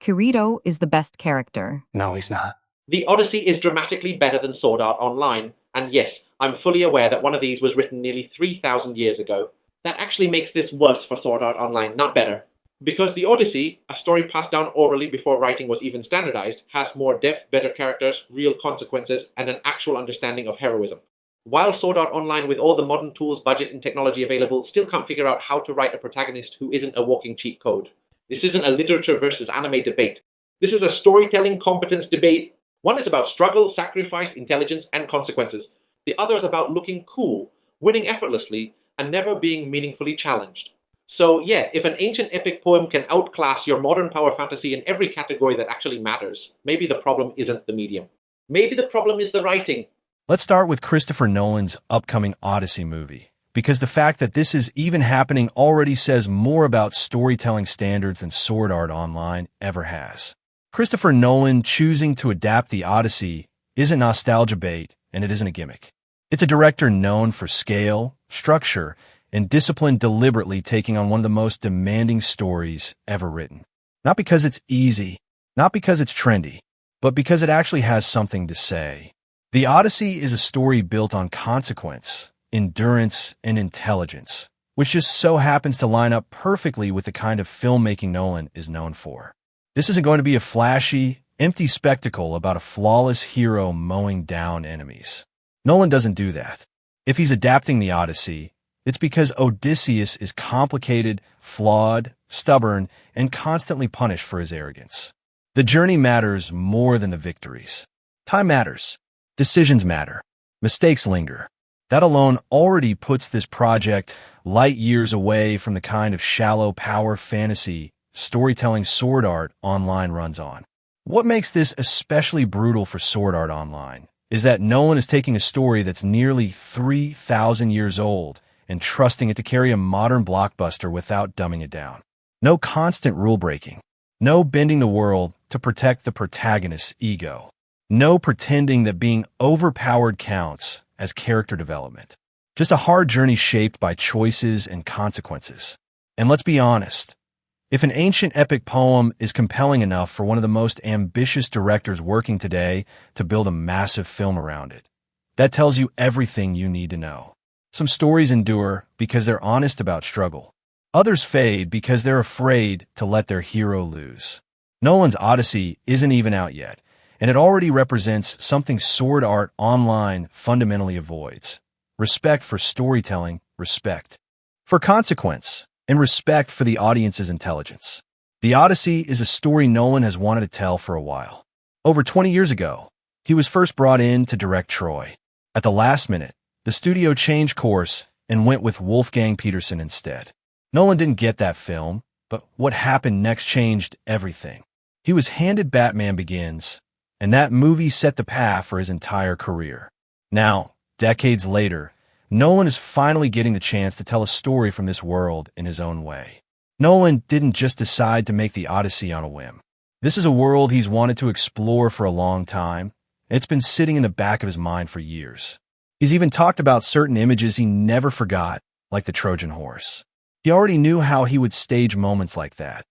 Kirito is the best character. No, he's not. The Odyssey is dramatically better than Sword Art Online, and yes, I'm fully aware that one of these was written nearly 3,000 years ago. That actually makes this worse for Sword Art Online, not better. Because the Odyssey, a story passed down orally before writing was even standardized, has more depth, better characters, real consequences, and an actual understanding of heroism. While Sword Art Online, with all the modern tools, budget, and technology available, still can't figure out how to write a protagonist who isn't a walking cheat code. This isn't a literature versus anime debate. This is a storytelling competence debate. One is about struggle, sacrifice, intelligence, and consequences. The other is about looking cool, winning effortlessly, and never being meaningfully challenged. So yeah, if an ancient epic poem can outclass your modern power fantasy in every category that actually matters, maybe the problem isn't the medium. Maybe the problem is the writing. Let's start with Christopher Nolan's upcoming Odyssey movie, because the fact that this is even happening already says more about storytelling standards than Sword Art Online ever has. Christopher Nolan choosing to adapt the Odyssey isn't nostalgia bait, and it isn't a gimmick. It's a director known for scale, structure, and discipline, deliberately taking on one of the most demanding stories ever written. Not because it's easy, not because it's trendy, but because it actually has something to say. The Odyssey is a story built on consequence, endurance, and intelligence, which just so happens to line up perfectly with the kind of filmmaking Nolan is known for. This isn't going to be a flashy, empty spectacle about a flawless hero mowing down enemies. Nolan doesn't do that. If he's adapting the Odyssey, it's because Odysseus is complicated, flawed, stubborn, and constantly punished for his arrogance. The journey matters more than the victories. Time matters. Decisions matter. Mistakes linger. That alone already puts this project light years away from the kind of shallow power fantasy storytelling Sword Art Online runs on. What makes this especially brutal for Sword Art Online is that Nolan is taking a story that's nearly 3,000 years old and trusting it to carry a modern blockbuster without dumbing it down. No constant rule-breaking. No bending the world to protect the protagonist's ego. No pretending that being overpowered counts as character development. Just a hard journey shaped by choices and consequences. And let's be honest, if an ancient epic poem is compelling enough for one of the most ambitious directors working today to build a massive film around it, that tells you everything you need to know. Some stories endure because they're honest about struggle. Others fade because they're afraid to let their hero lose. Nolan's Odyssey isn't even out yet, and it already represents something Sword Art Online fundamentally avoids. Respect for storytelling, respect for consequence, and respect for the audience's intelligence. The Odyssey is a story Nolan has wanted to tell for a while. Over 20 years ago, he was first brought in to direct Troy. At the last minute, the studio changed course and went with Wolfgang Peterson instead. Nolan didn't get that film, but what happened next changed everything. He was handed Batman Begins, and that movie set the path for his entire career. Now, decades later, Nolan is finally getting the chance to tell a story from this world in his own way. Nolan didn't just decide to make the Odyssey on a whim. This is a world he's wanted to explore for a long time, and it's been sitting in the back of his mind for years. He's even talked about certain images he never forgot, like the Trojan horse. He already knew how he would stage moments like that,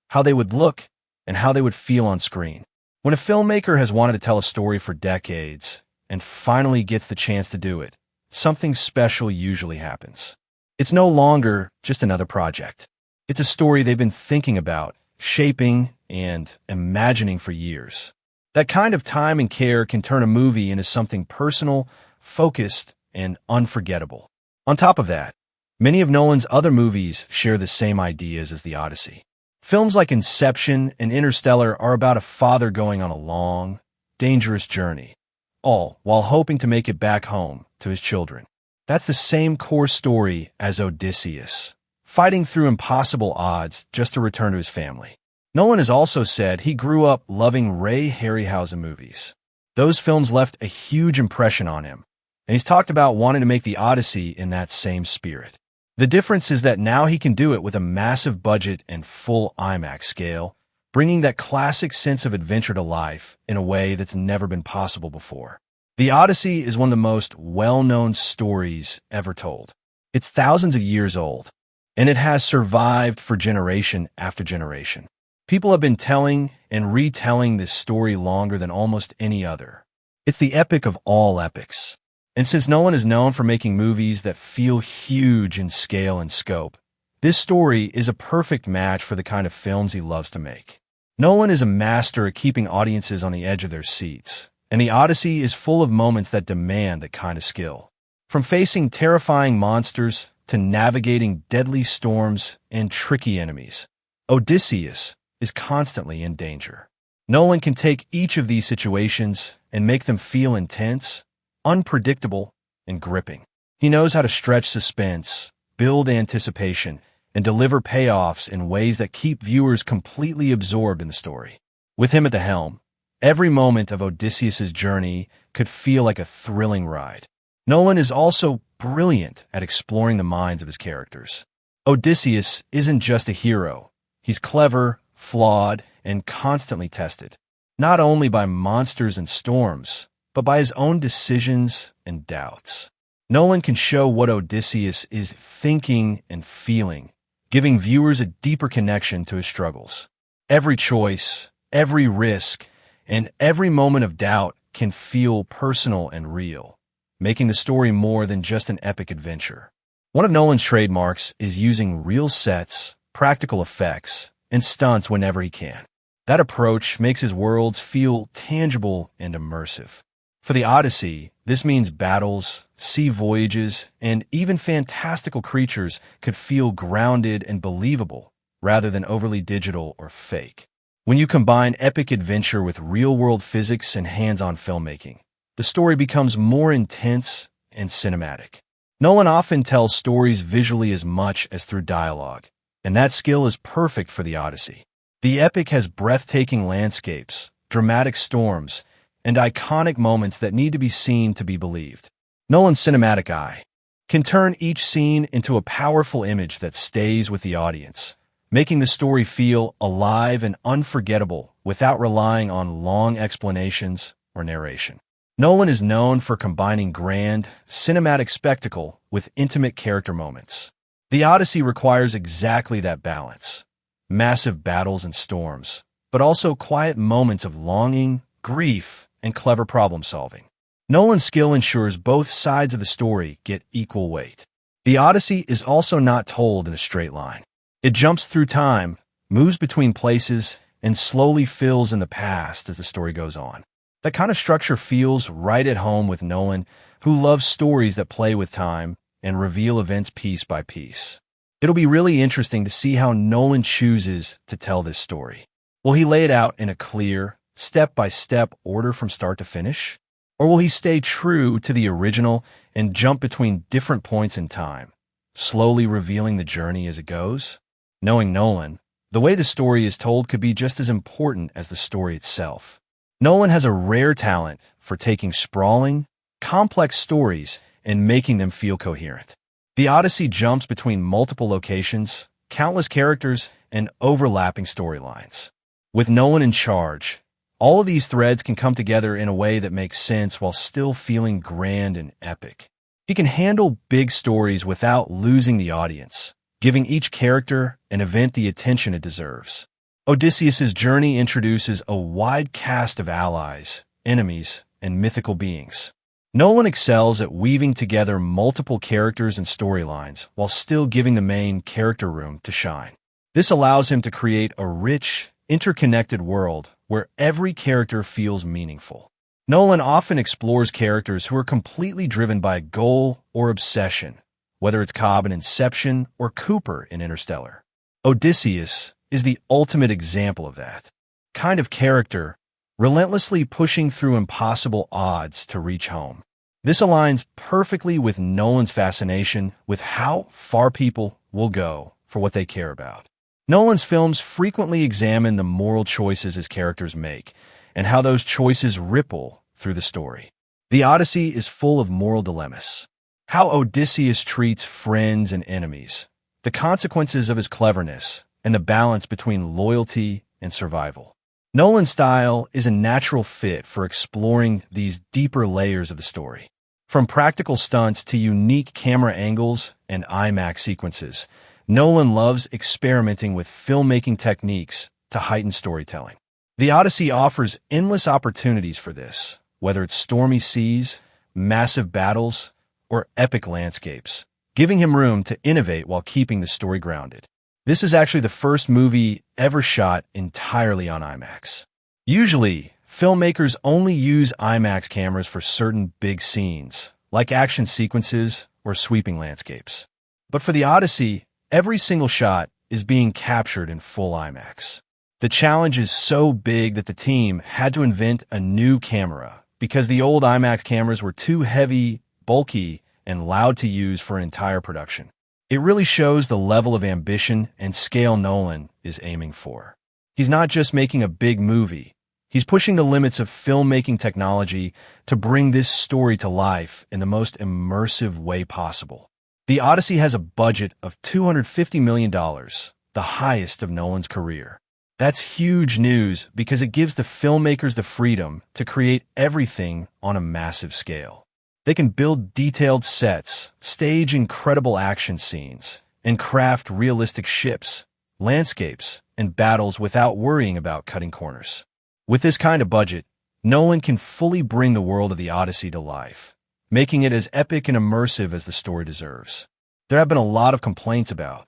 how they would look, and how they would feel on screen. When a filmmaker has wanted to tell a story for decades and finally gets the chance to do it, something special usually happens. It's no longer just another project. It's a story they've been thinking about, shaping, and imagining for years. That kind of time and care can turn a movie into something personal, focused, and unforgettable. On top of that, many of Nolan's other movies share the same ideas as the Odyssey. Films like Inception and Interstellar are about a father going on a long, dangerous journey, all while hoping to make it back home to his children. That's the same core story as Odysseus, fighting through impossible odds just to return to his family. Nolan has also said he grew up loving Ray Harryhausen movies. Those films left a huge impression on him, and he's talked about wanting to make the Odyssey in that same spirit. The difference is that now he can do it with a massive budget and full IMAX scale, bringing that classic sense of adventure to life in a way that's never been possible before. The Odyssey is one of the most well-known stories ever told. It's thousands of years old, and it has survived for generation after generation. People have been telling and retelling this story longer than almost any other. It's the epic of all epics. And since Nolan is known for making movies that feel huge in scale and scope, this story is a perfect match for the kind of films he loves to make. Nolan is a master at keeping audiences on the edge of their seats, and the Odyssey is full of moments that demand that kind of skill. From facing terrifying monsters to navigating deadly storms and tricky enemies, Odysseus is constantly in danger. Nolan can take each of these situations and make them feel intense, unpredictable, and gripping. He knows how to stretch suspense, build anticipation, and deliver payoffs in ways that keep viewers completely absorbed in the story. With him at the helm, every moment of Odysseus's journey could feel like a thrilling ride. Nolan is also brilliant at exploring the minds of his characters. Odysseus isn't just a hero. He's clever, flawed, and constantly tested, not only by monsters and storms, but by his own decisions and doubts. Nolan can show what Odysseus is thinking and feeling, giving viewers a deeper connection to his struggles. Every choice, every risk, and every moment of doubt can feel personal and real, making the story more than just an epic adventure. One of Nolan's trademarks is using real sets, practical effects, and stunts whenever he can. That approach makes his worlds feel tangible and immersive. For the Odyssey, this means battles, sea voyages, and even fantastical creatures could feel grounded and believable, rather than overly digital or fake. When you combine epic adventure with real-world physics and hands-on filmmaking, the story becomes more intense and cinematic. Nolan often tells stories visually as much as through dialogue, and that skill is perfect for the Odyssey. The epic has breathtaking landscapes, dramatic storms, and iconic moments that need to be seen to be believed. Nolan's cinematic eye can turn each scene into a powerful image that stays with the audience, making the story feel alive and unforgettable without relying on long explanations or narration. Nolan is known for combining grand, cinematic spectacle with intimate character moments. The Odyssey requires exactly that balance. Massive battles and storms, but also quiet moments of longing, grief, and clever problem-solving. Nolan's skill ensures both sides of the story get equal weight. The Odyssey is also not told in a straight line. It jumps through time, moves between places, and slowly fills in the past as the story goes on. That kind of structure feels right at home with Nolan, who loves stories that play with time and reveal events piece by piece. It'll be really interesting to see how Nolan chooses to tell this story. Will he lay it out in a clear, step-by-step order from start to finish? Or will he stay true to the original and jump between different points in time, slowly revealing the journey as it goes? Knowing Nolan, the way the story is told could be just as important as the story itself. Nolan has a rare talent for taking sprawling, complex stories and making them feel coherent. The Odyssey jumps between multiple locations, countless characters, and overlapping storylines. With Nolan in charge, all of these threads can come together in a way that makes sense while still feeling grand and epic. He can handle big stories without losing the audience, giving each character and event the attention it deserves. Odysseus's journey introduces a wide cast of allies, enemies, and mythical beings. Nolan excels at weaving together multiple characters and storylines while still giving the main character room to shine. This allows him to create a rich, interconnected world where every character feels meaningful. Nolan often explores characters who are completely driven by a goal or obsession, whether it's Cobb in Inception or Cooper in Interstellar. Odysseus is the ultimate example of that kind of character, relentlessly pushing through impossible odds to reach home. This aligns perfectly with Nolan's fascination with how far people will go for what they care about. Nolan's films frequently examine the moral choices his characters make and how those choices ripple through the story. The Odyssey is full of moral dilemmas. How Odysseus treats friends and enemies, the consequences of his cleverness, and the balance between loyalty and survival. Nolan's style is a natural fit for exploring these deeper layers of the story. From practical stunts to unique camera angles and IMAX sequences, Nolan loves experimenting with filmmaking techniques to heightened storytelling. The Odyssey offers endless opportunities for this, whether it's stormy seas, massive battles, or epic landscapes, giving him room to innovate while keeping the story grounded. This is actually the first movie ever shot entirely on IMAX. Usually, filmmakers only use IMAX cameras for certain big scenes, like action sequences or sweeping landscapes. But for the Odyssey, every single shot is being captured in full IMAX. The challenge is so big that the team had to invent a new camera because the old IMAX cameras were too heavy, bulky, and loud to use for an entire production. It really shows the level of ambition and scale Nolan is aiming for. He's not just making a big movie, he's pushing the limits of filmmaking technology to bring this story to life in the most immersive way possible. The Odyssey has a budget of $250 million, the highest of Nolan's career. That's huge news because it gives the filmmakers the freedom to create everything on a massive scale. They can build detailed sets, stage incredible action scenes, and craft realistic ships, landscapes, and battles without worrying about cutting corners. With this kind of budget, Nolan can fully bring the world of the Odyssey to life, making it as epic and immersive as the story deserves. There have been a lot of complaints about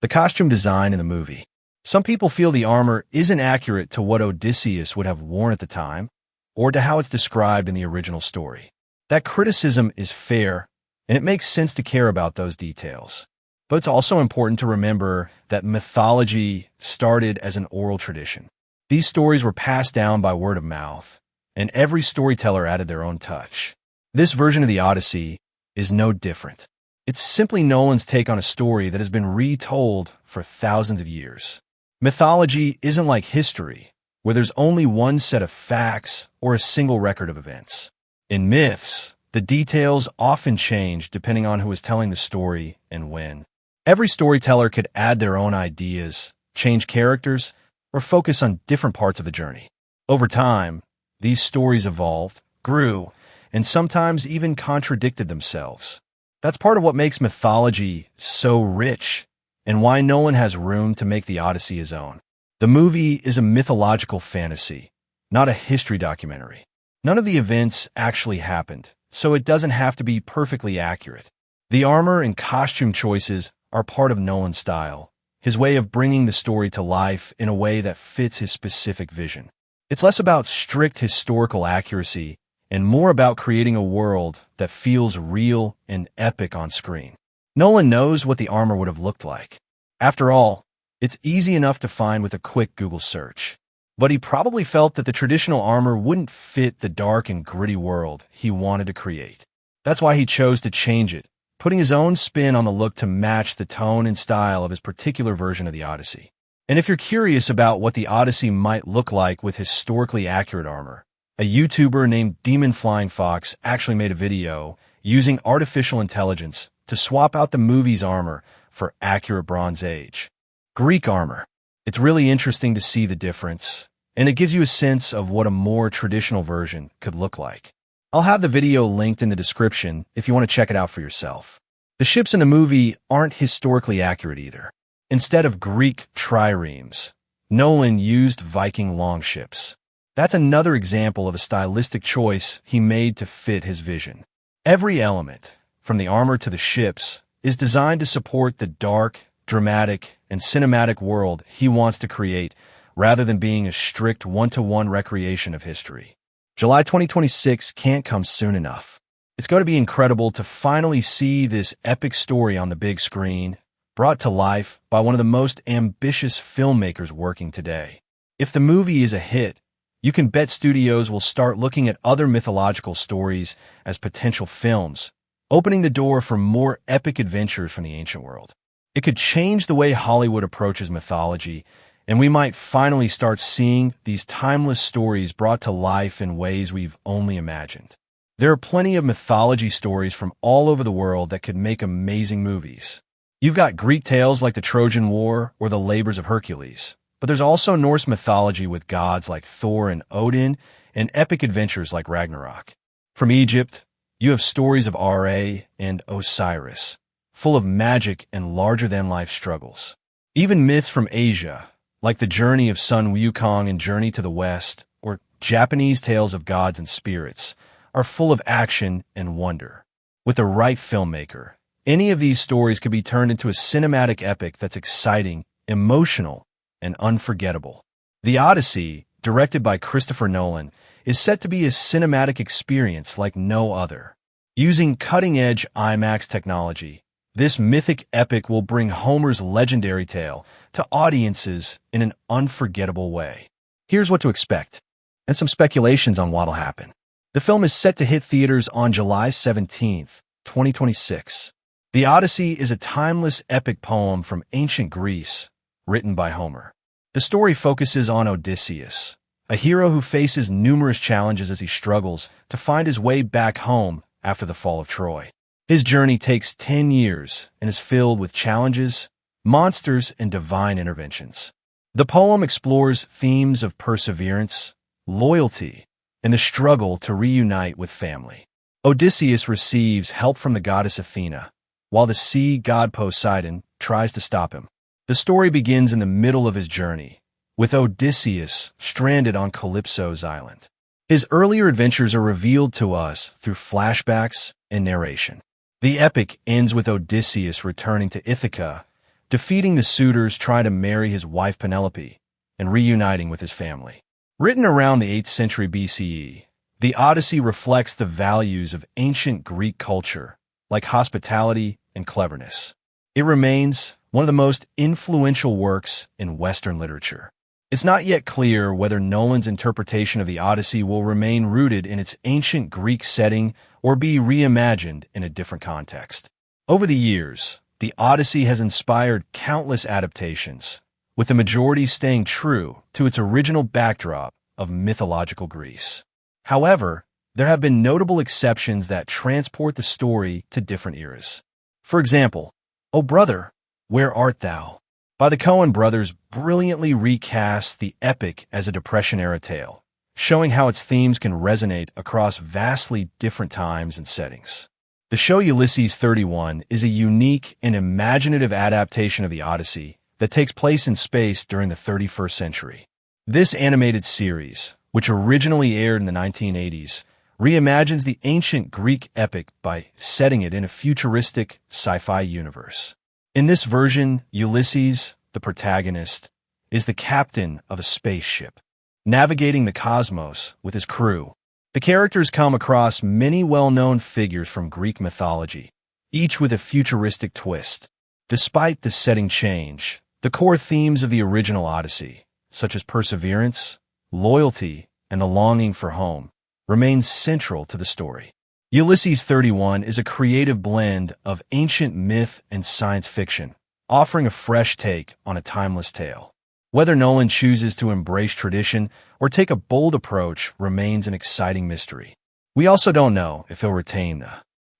the costume design in the movie. Some people feel the armor isn't accurate to what Odysseus would have worn at the time, or to how it's described in the original story. That criticism is fair, and it makes sense to care about those details. But it's also important to remember that mythology started as an oral tradition. These stories were passed down by word of mouth, and every storyteller added their own touch. This version of the Odyssey is no different. It's simply Nolan's take on a story that has been retold for thousands of years. Mythology isn't like history, where there's only one set of facts or a single record of events. In myths, the details often change depending on who is telling the story and when. Every storyteller could add their own ideas, change characters, or focus on different parts of the journey. Over time, these stories evolved, grew, and sometimes even contradicted themselves. That's part of what makes mythology so rich, and why Nolan has room to make the Odyssey his own. The movie is a mythological fantasy, not a history documentary. None of the events actually happened, so it doesn't have to be perfectly accurate. The armor and costume choices are part of Nolan's style, his way of bringing the story to life in a way that fits his specific vision. It's less about strict historical accuracy and more about creating a world that feels real and epic on screen. Nolan knows what the armor would have looked like. After all, it's easy enough to find with a quick Google search. But he probably felt that the traditional armor wouldn't fit the dark and gritty world he wanted to create. That's why he chose to change it, putting his own spin on the look to match the tone and style of his particular version of the Odyssey. And if you're curious about what the Odyssey might look like with historically accurate armor, a YouTuber named Demon Flying Fox actually made a video using artificial intelligence to swap out the movie's armor for accurate Bronze Age Greek armor. It's really interesting to see the difference, and it gives you a sense of what a more traditional version could look like. I'll have the video linked in the description if you want to check it out for yourself. The ships in the movie aren't historically accurate either. Instead of Greek triremes, Nolan used Viking longships. That's another example of a stylistic choice he made to fit his vision. Every element, from the armor to the ships, is designed to support the dark, dramatic, and cinematic world he wants to create, rather than being a strict one-to-one recreation of history. July 2026 can't come soon enough. It's going to be incredible to finally see this epic story on the big screen, brought to life by one of the most ambitious filmmakers working today. If the movie is a hit, you can bet studios will start looking at other mythological stories as potential films, opening the door for more epic adventures from the ancient world. It could change the way Hollywood approaches mythology, and we might finally start seeing these timeless stories brought to life in ways we've only imagined. There are plenty of mythology stories from all over the world that could make amazing movies. You've got Greek tales like the Trojan War or the Labors of Hercules, but there's also Norse mythology with gods like Thor and Odin, and epic adventures like Ragnarok. From Egypt, you have stories of Ra and Osiris, full of magic and larger-than-life struggles. Even myths from Asia, like the journey of Sun Wukong and Journey to the West, or Japanese tales of gods and spirits, are full of action and wonder. With the right filmmaker, any of these stories could be turned into a cinematic epic that's exciting, emotional, and unforgettable. The Odyssey, directed by Christopher Nolan, is set to be a cinematic experience like no other. Using cutting-edge IMAX technology, this mythic epic will bring Homer's legendary tale to audiences in an unforgettable way. Here's what to expect, and some speculations on what'll happen. The film is set to hit theaters on July 17th, 2026. The Odyssey is a timeless epic poem from ancient Greece, written by Homer. The story focuses on Odysseus, a hero who faces numerous challenges as he struggles to find his way back home after the fall of Troy. His journey takes 10 years and is filled with challenges, monsters, and divine interventions. The poem explores themes of perseverance, loyalty, and the struggle to reunite with family. Odysseus receives help from the goddess Athena, while the sea god Poseidon tries to stop him. The story begins in the middle of his journey, with Odysseus stranded on Calypso's island. His earlier adventures are revealed to us through flashbacks and narration. The epic ends with Odysseus returning to Ithaca, defeating the suitors trying to marry his wife Penelope, and reuniting with his family. Written around the 8th century BCE, the Odyssey reflects the values of ancient Greek culture, like hospitality and cleverness. It remains one of the most influential works in Western literature. It's not yet clear whether Nolan's interpretation of the Odyssey will remain rooted in its ancient Greek setting or be reimagined in a different context. Over the years, the Odyssey has inspired countless adaptations, with the majority staying true to its original backdrop of mythological Greece. However, there have been notable exceptions that transport the story to different eras. For example, O Brother, Where Art Thou? By the Coen brothers brilliantly recast the epic as a Depression-era tale, showing how its themes can resonate across vastly different times and settings. The show Ulysses 31 is a unique and imaginative adaptation of the Odyssey that takes place in space during the 31st century. This animated series, which originally aired in the 1980s, reimagines the ancient Greek epic by setting it in a futuristic sci-fi universe. In this version, Ulysses, the protagonist, is the captain of a spaceship, navigating the cosmos with his crew. The characters come across many well-known figures from Greek mythology, each with a futuristic twist. Despite the setting change, the core themes of the original Odyssey, such as perseverance, loyalty, and the longing for home, remain central to the story. Ulysses 31 is a creative blend of ancient myth and science fiction, offering a fresh take on a timeless tale. Whether Nolan chooses to embrace tradition or take a bold approach remains an exciting mystery. We also don't know if he'll retain the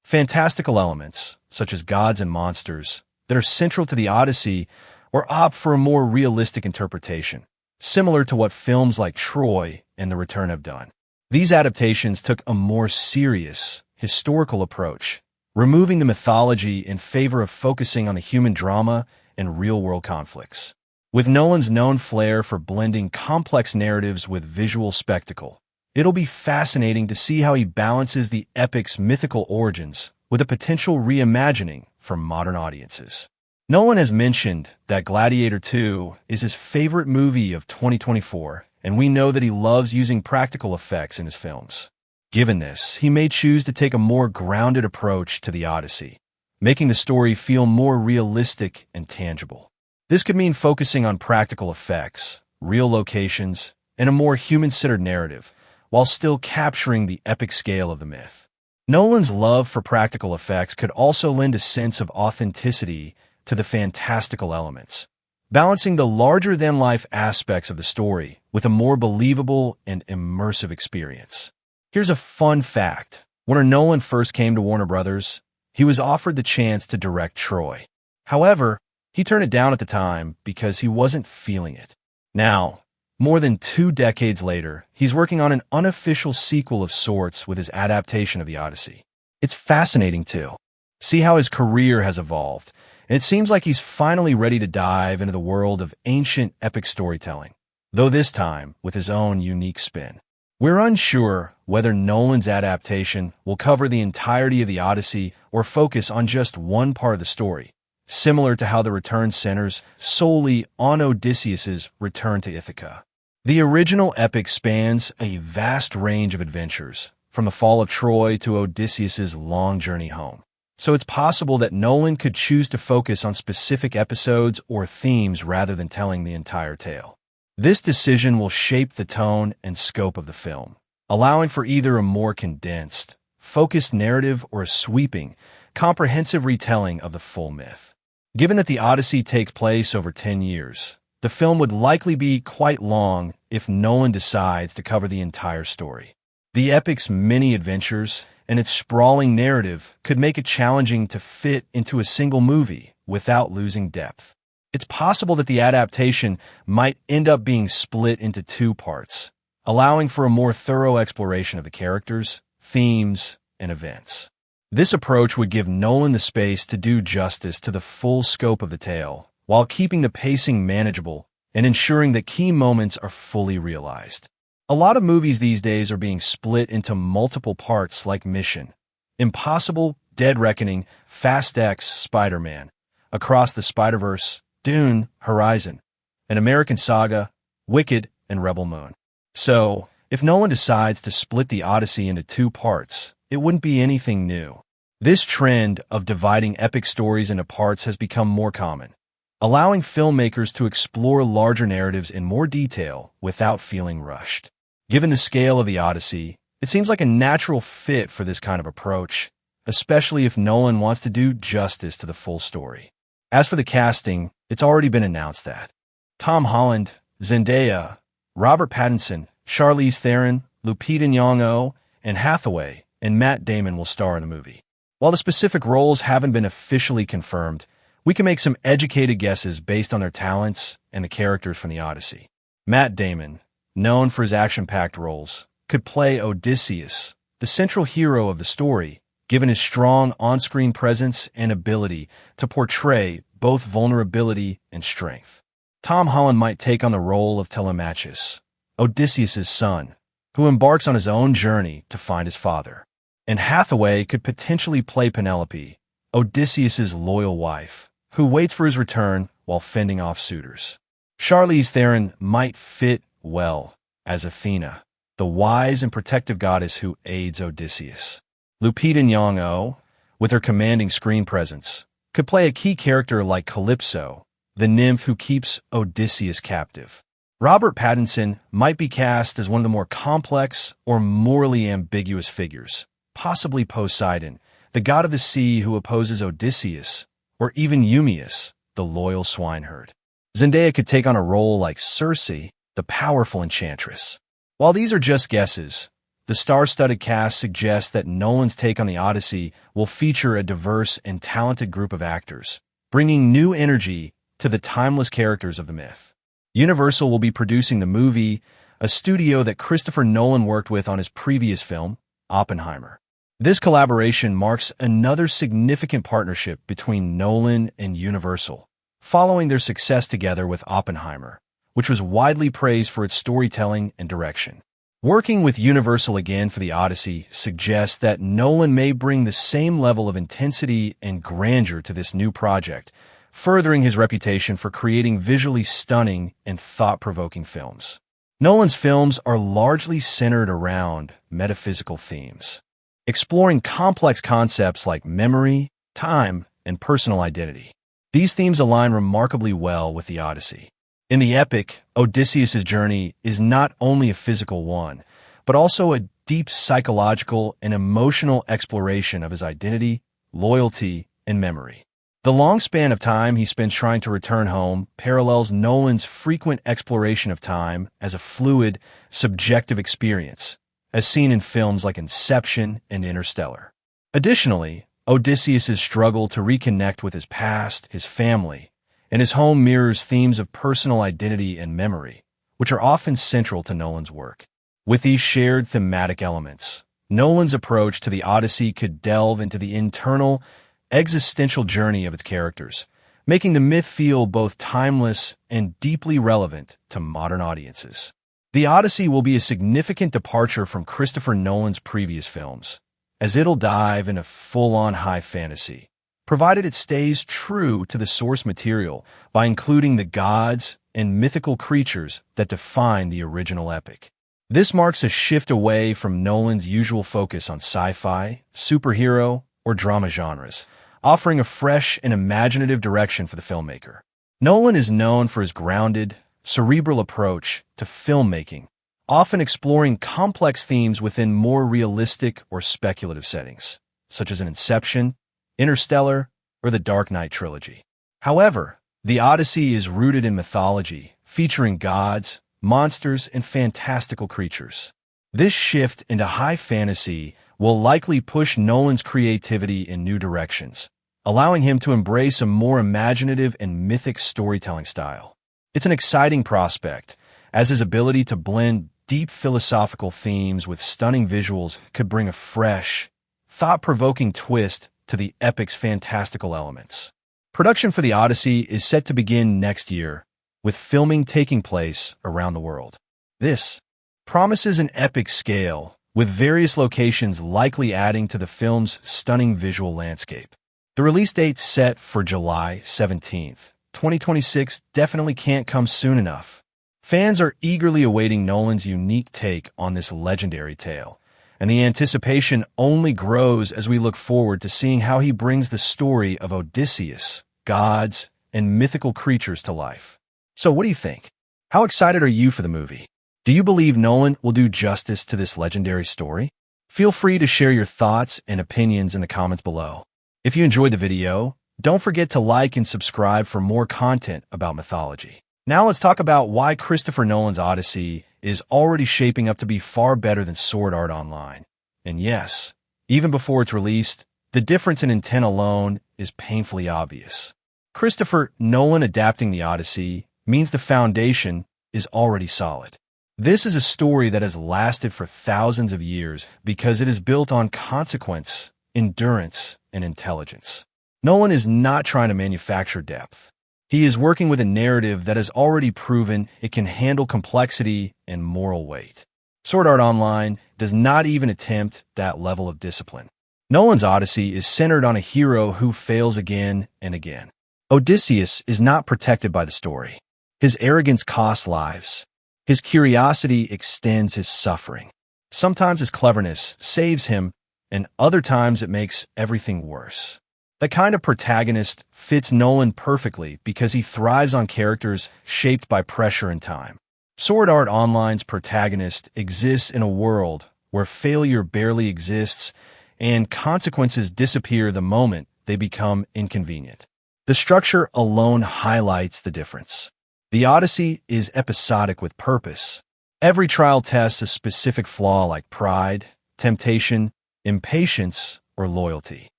fantastical elements, such as gods and monsters, that are central to the Odyssey, or opt for a more realistic interpretation, similar to what films like Troy and The Return have done. These adaptations took a more serious, historical approach, removing the mythology in favor of focusing on the human drama and real-world conflicts. With Nolan's known flair for blending complex narratives with visual spectacle, it'll be fascinating to see how he balances the epic's mythical origins with a potential reimagining for modern audiences. Nolan has mentioned that Gladiator 2 is his favorite movie of 2024, and we know that he loves using practical effects in his films. Given this, he may choose to take a more grounded approach to the Odyssey, making the story feel more realistic and tangible. This could mean focusing on practical effects, real locations, and a more human-centered narrative, while still capturing the epic scale of the myth. Nolan's love for practical effects could also lend a sense of authenticity to the fantastical elements, balancing the larger-than-life aspects of the story with a more believable and immersive experience. Here's a fun fact. When Nolan first came to Warner Brothers, he was offered the chance to direct Troy. However, he turned it down at the time because he wasn't feeling it. Now, more than 2 decades later, he's working on an unofficial sequel of sorts with his adaptation of the Odyssey. It's fascinating, too. See how his career has evolved and it seems like he's finally ready to dive into the world of ancient epic storytelling, though this time with his own unique spin. We're unsure whether Nolan's adaptation will cover the entirety of the Odyssey or focus on just one part of the story, similar to how The Return centers solely on Odysseus's return to Ithaca. The original epic spans a vast range of adventures, from the fall of Troy to Odysseus's long journey home. So it's possible that Nolan could choose to focus on specific episodes or themes rather than telling the entire tale. This decision will shape the tone and scope of the film, allowing for either a more condensed, focused narrative or a sweeping, comprehensive retelling of the full myth. Given that the Odyssey takes place over 10 years, the film would likely be quite long if Nolan decides to cover the entire story. The epic's many adventures and its sprawling narrative could make it challenging to fit into a single movie without losing depth. It's possible that the adaptation might end up being split into two parts, allowing for a more thorough exploration of the characters, themes, and events. This approach would give Nolan the space to do justice to the full scope of the tale, while keeping the pacing manageable and ensuring that key moments are fully realized. A lot of movies these days are being split into multiple parts like Mission: Impossible, Dead Reckoning, Fast X, Spider-Man, Across the Spider-Verse, Dune, Horizon, An American Saga, Wicked, and Rebel Moon. So, if Nolan decides to split the Odyssey into two parts, it wouldn't be anything new. This trend of dividing epic stories into parts has become more common, allowing filmmakers to explore larger narratives in more detail without feeling rushed. Given the scale of the Odyssey, it seems like a natural fit for this kind of approach, especially if Nolan wants to do justice to the full story. As for the casting, it's already been announced that Tom Holland, Zendaya, Robert Pattinson, Charlize Theron, Lupita Nyong'o, Anne Hathaway, and Matt Damon will star in the movie. While the specific roles haven't been officially confirmed, we can make some educated guesses based on their talents and the characters from the Odyssey. Matt Damon, known for his action-packed roles, could play Odysseus, the central hero of the story, given his strong on-screen presence and ability to portray both vulnerability and strength. Tom Holland might take on the role of Telemachus, Odysseus' son, who embarks on his own journey to find his father. And Hathaway could potentially play Penelope, Odysseus' loyal wife, who waits for his return while fending off suitors. Charlize Theron might fit well as Athena, the wise and protective goddess who aids Odysseus. Lupita Nyong'o, with her commanding screen presence, could play a key character like Calypso, the nymph who keeps Odysseus captive. Robert Pattinson might be cast as one of the more complex or morally ambiguous figures, possibly Poseidon, the god of the sea who opposes Odysseus, or even Eumaeus, the loyal swineherd. Zendaya could take on a role like Circe, the powerful enchantress. While these are just guesses, the star-studded cast suggests that Nolan's take on the Odyssey will feature a diverse and talented group of actors, bringing new energy to the timeless characters of the myth. Universal will be producing the movie, a studio that Christopher Nolan worked with on his previous film, Oppenheimer. This collaboration marks another significant partnership between Nolan and Universal, following their success together with Oppenheimer, which was widely praised for its storytelling and direction. Working with Universal again for the Odyssey suggests that Nolan may bring the same level of intensity and grandeur to this new project, furthering his reputation for creating visually stunning and thought-provoking films. Nolan's films are largely centered around metaphysical themes, exploring complex concepts like memory, time, and personal identity. These themes align remarkably well with the Odyssey. In the epic, Odysseus' journey is not only a physical one, but also a deep psychological and emotional exploration of his identity, loyalty, and memory. The long span of time he spends trying to return home parallels Nolan's frequent exploration of time as a fluid, subjective experience, as seen in films like Inception and Interstellar. Additionally, Odysseus' struggle to reconnect with his past, his family, and his home mirrors themes of personal identity and memory, which are often central to Nolan's work. With these shared thematic elements, Nolan's approach to the Odyssey could delve into the internal, existential journey of its characters, making the myth feel both timeless and deeply relevant to modern audiences. The Odyssey will be a significant departure from Christopher Nolan's previous films, as it'll dive into full-on high fantasy, provided it stays true to the source material by including the gods and mythical creatures that define the original epic. This marks a shift away from Nolan's usual focus on sci-fi, superhero, or drama genres, offering a fresh and imaginative direction for the filmmaker. Nolan is known for his grounded, cerebral approach to filmmaking, often exploring complex themes within more realistic or speculative settings, such as an Inception, Interstellar, or the Dark Knight trilogy. However, the Odyssey is rooted in mythology, featuring gods, monsters, and fantastical creatures. This shift into high fantasy will likely push Nolan's creativity in new directions, allowing him to embrace a more imaginative and mythic storytelling style. It's an exciting prospect, as his ability to blend deep philosophical themes with stunning visuals could bring a fresh, thought-provoking twist to the epic's fantastical elements. Production for the Odyssey is set to begin next year, with filming taking place around the world. This promises an epic scale, with various locations likely adding to the film's stunning visual landscape. The release date set for July 17th, 2026 definitely can't come soon enough. Fans are eagerly awaiting Nolan's unique take on this legendary tale, and the anticipation only grows as we look forward to seeing how he brings the story of Odysseus, gods, and mythical creatures to life. So what do you think? How excited are you for the movie? Do you believe Nolan will do justice to this legendary story? Feel free to share your thoughts and opinions in the comments below. If you enjoyed the video, don't forget to like and subscribe for more content about mythology. Now let's talk about why Christopher Nolan's Odyssey is already shaping up to be far better than Sword Art Online. And yes, even before it's released, the difference in intent alone is painfully obvious. Christopher Nolan adapting the Odyssey means the foundation is already solid. This is a story that has lasted for thousands of years because it is built on consequence, endurance, and intelligence. Nolan is not trying to manufacture depth. He is working with a narrative that has already proven it can handle complexity and moral weight. Sword Art Online does not even attempt that level of discipline. Nolan's Odyssey is centered on a hero who fails again and again. Odysseus is not protected by the story. His arrogance costs lives. His curiosity extends his suffering. Sometimes his cleverness saves him, and other times it makes everything worse. The kind of protagonist fits Nolan perfectly because he thrives on characters shaped by pressure and time. Sword Art Online's protagonist exists in a world where failure barely exists and consequences disappear the moment they become inconvenient. The structure alone highlights the difference. The Odyssey is episodic with purpose. Every trial tests a specific flaw like pride, temptation, impatience, or loyalty.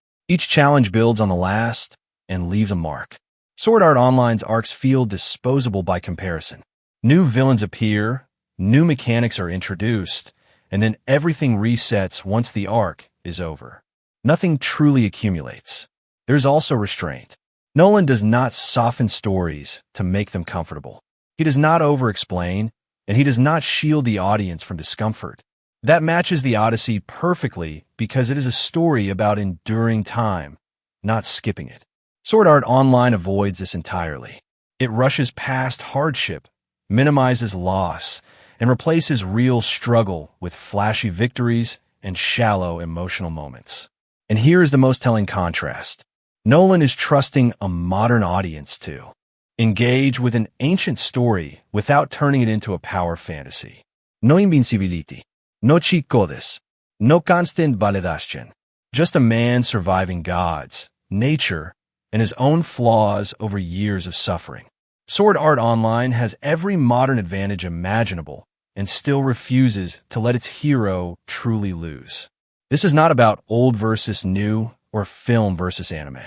Each challenge builds on the last and leaves a mark. Sword Art Online's arcs feel disposable by comparison. New villains appear, new mechanics are introduced, and then everything resets once the arc is over. Nothing truly accumulates. There's also restraint. Nolan does not soften stories to make them comfortable. He does not over-explain, and he does not shield the audience from discomfort. That matches the Odyssey perfectly because it is a story about enduring time, not skipping it. Sword Art Online avoids this entirely. It rushes past hardship, minimizes loss, and replaces real struggle with flashy victories and shallow emotional moments. And here is the most telling contrast. Nolan is trusting a modern audience to engage with an ancient story without turning it into a power fantasy. No invincibility. No cheat codes, no constant validation, just a man surviving gods, nature, and his own flaws over years of suffering. Sword Art Online has every modern advantage imaginable and still refuses to let its hero truly lose. This is not about old versus new or film versus anime.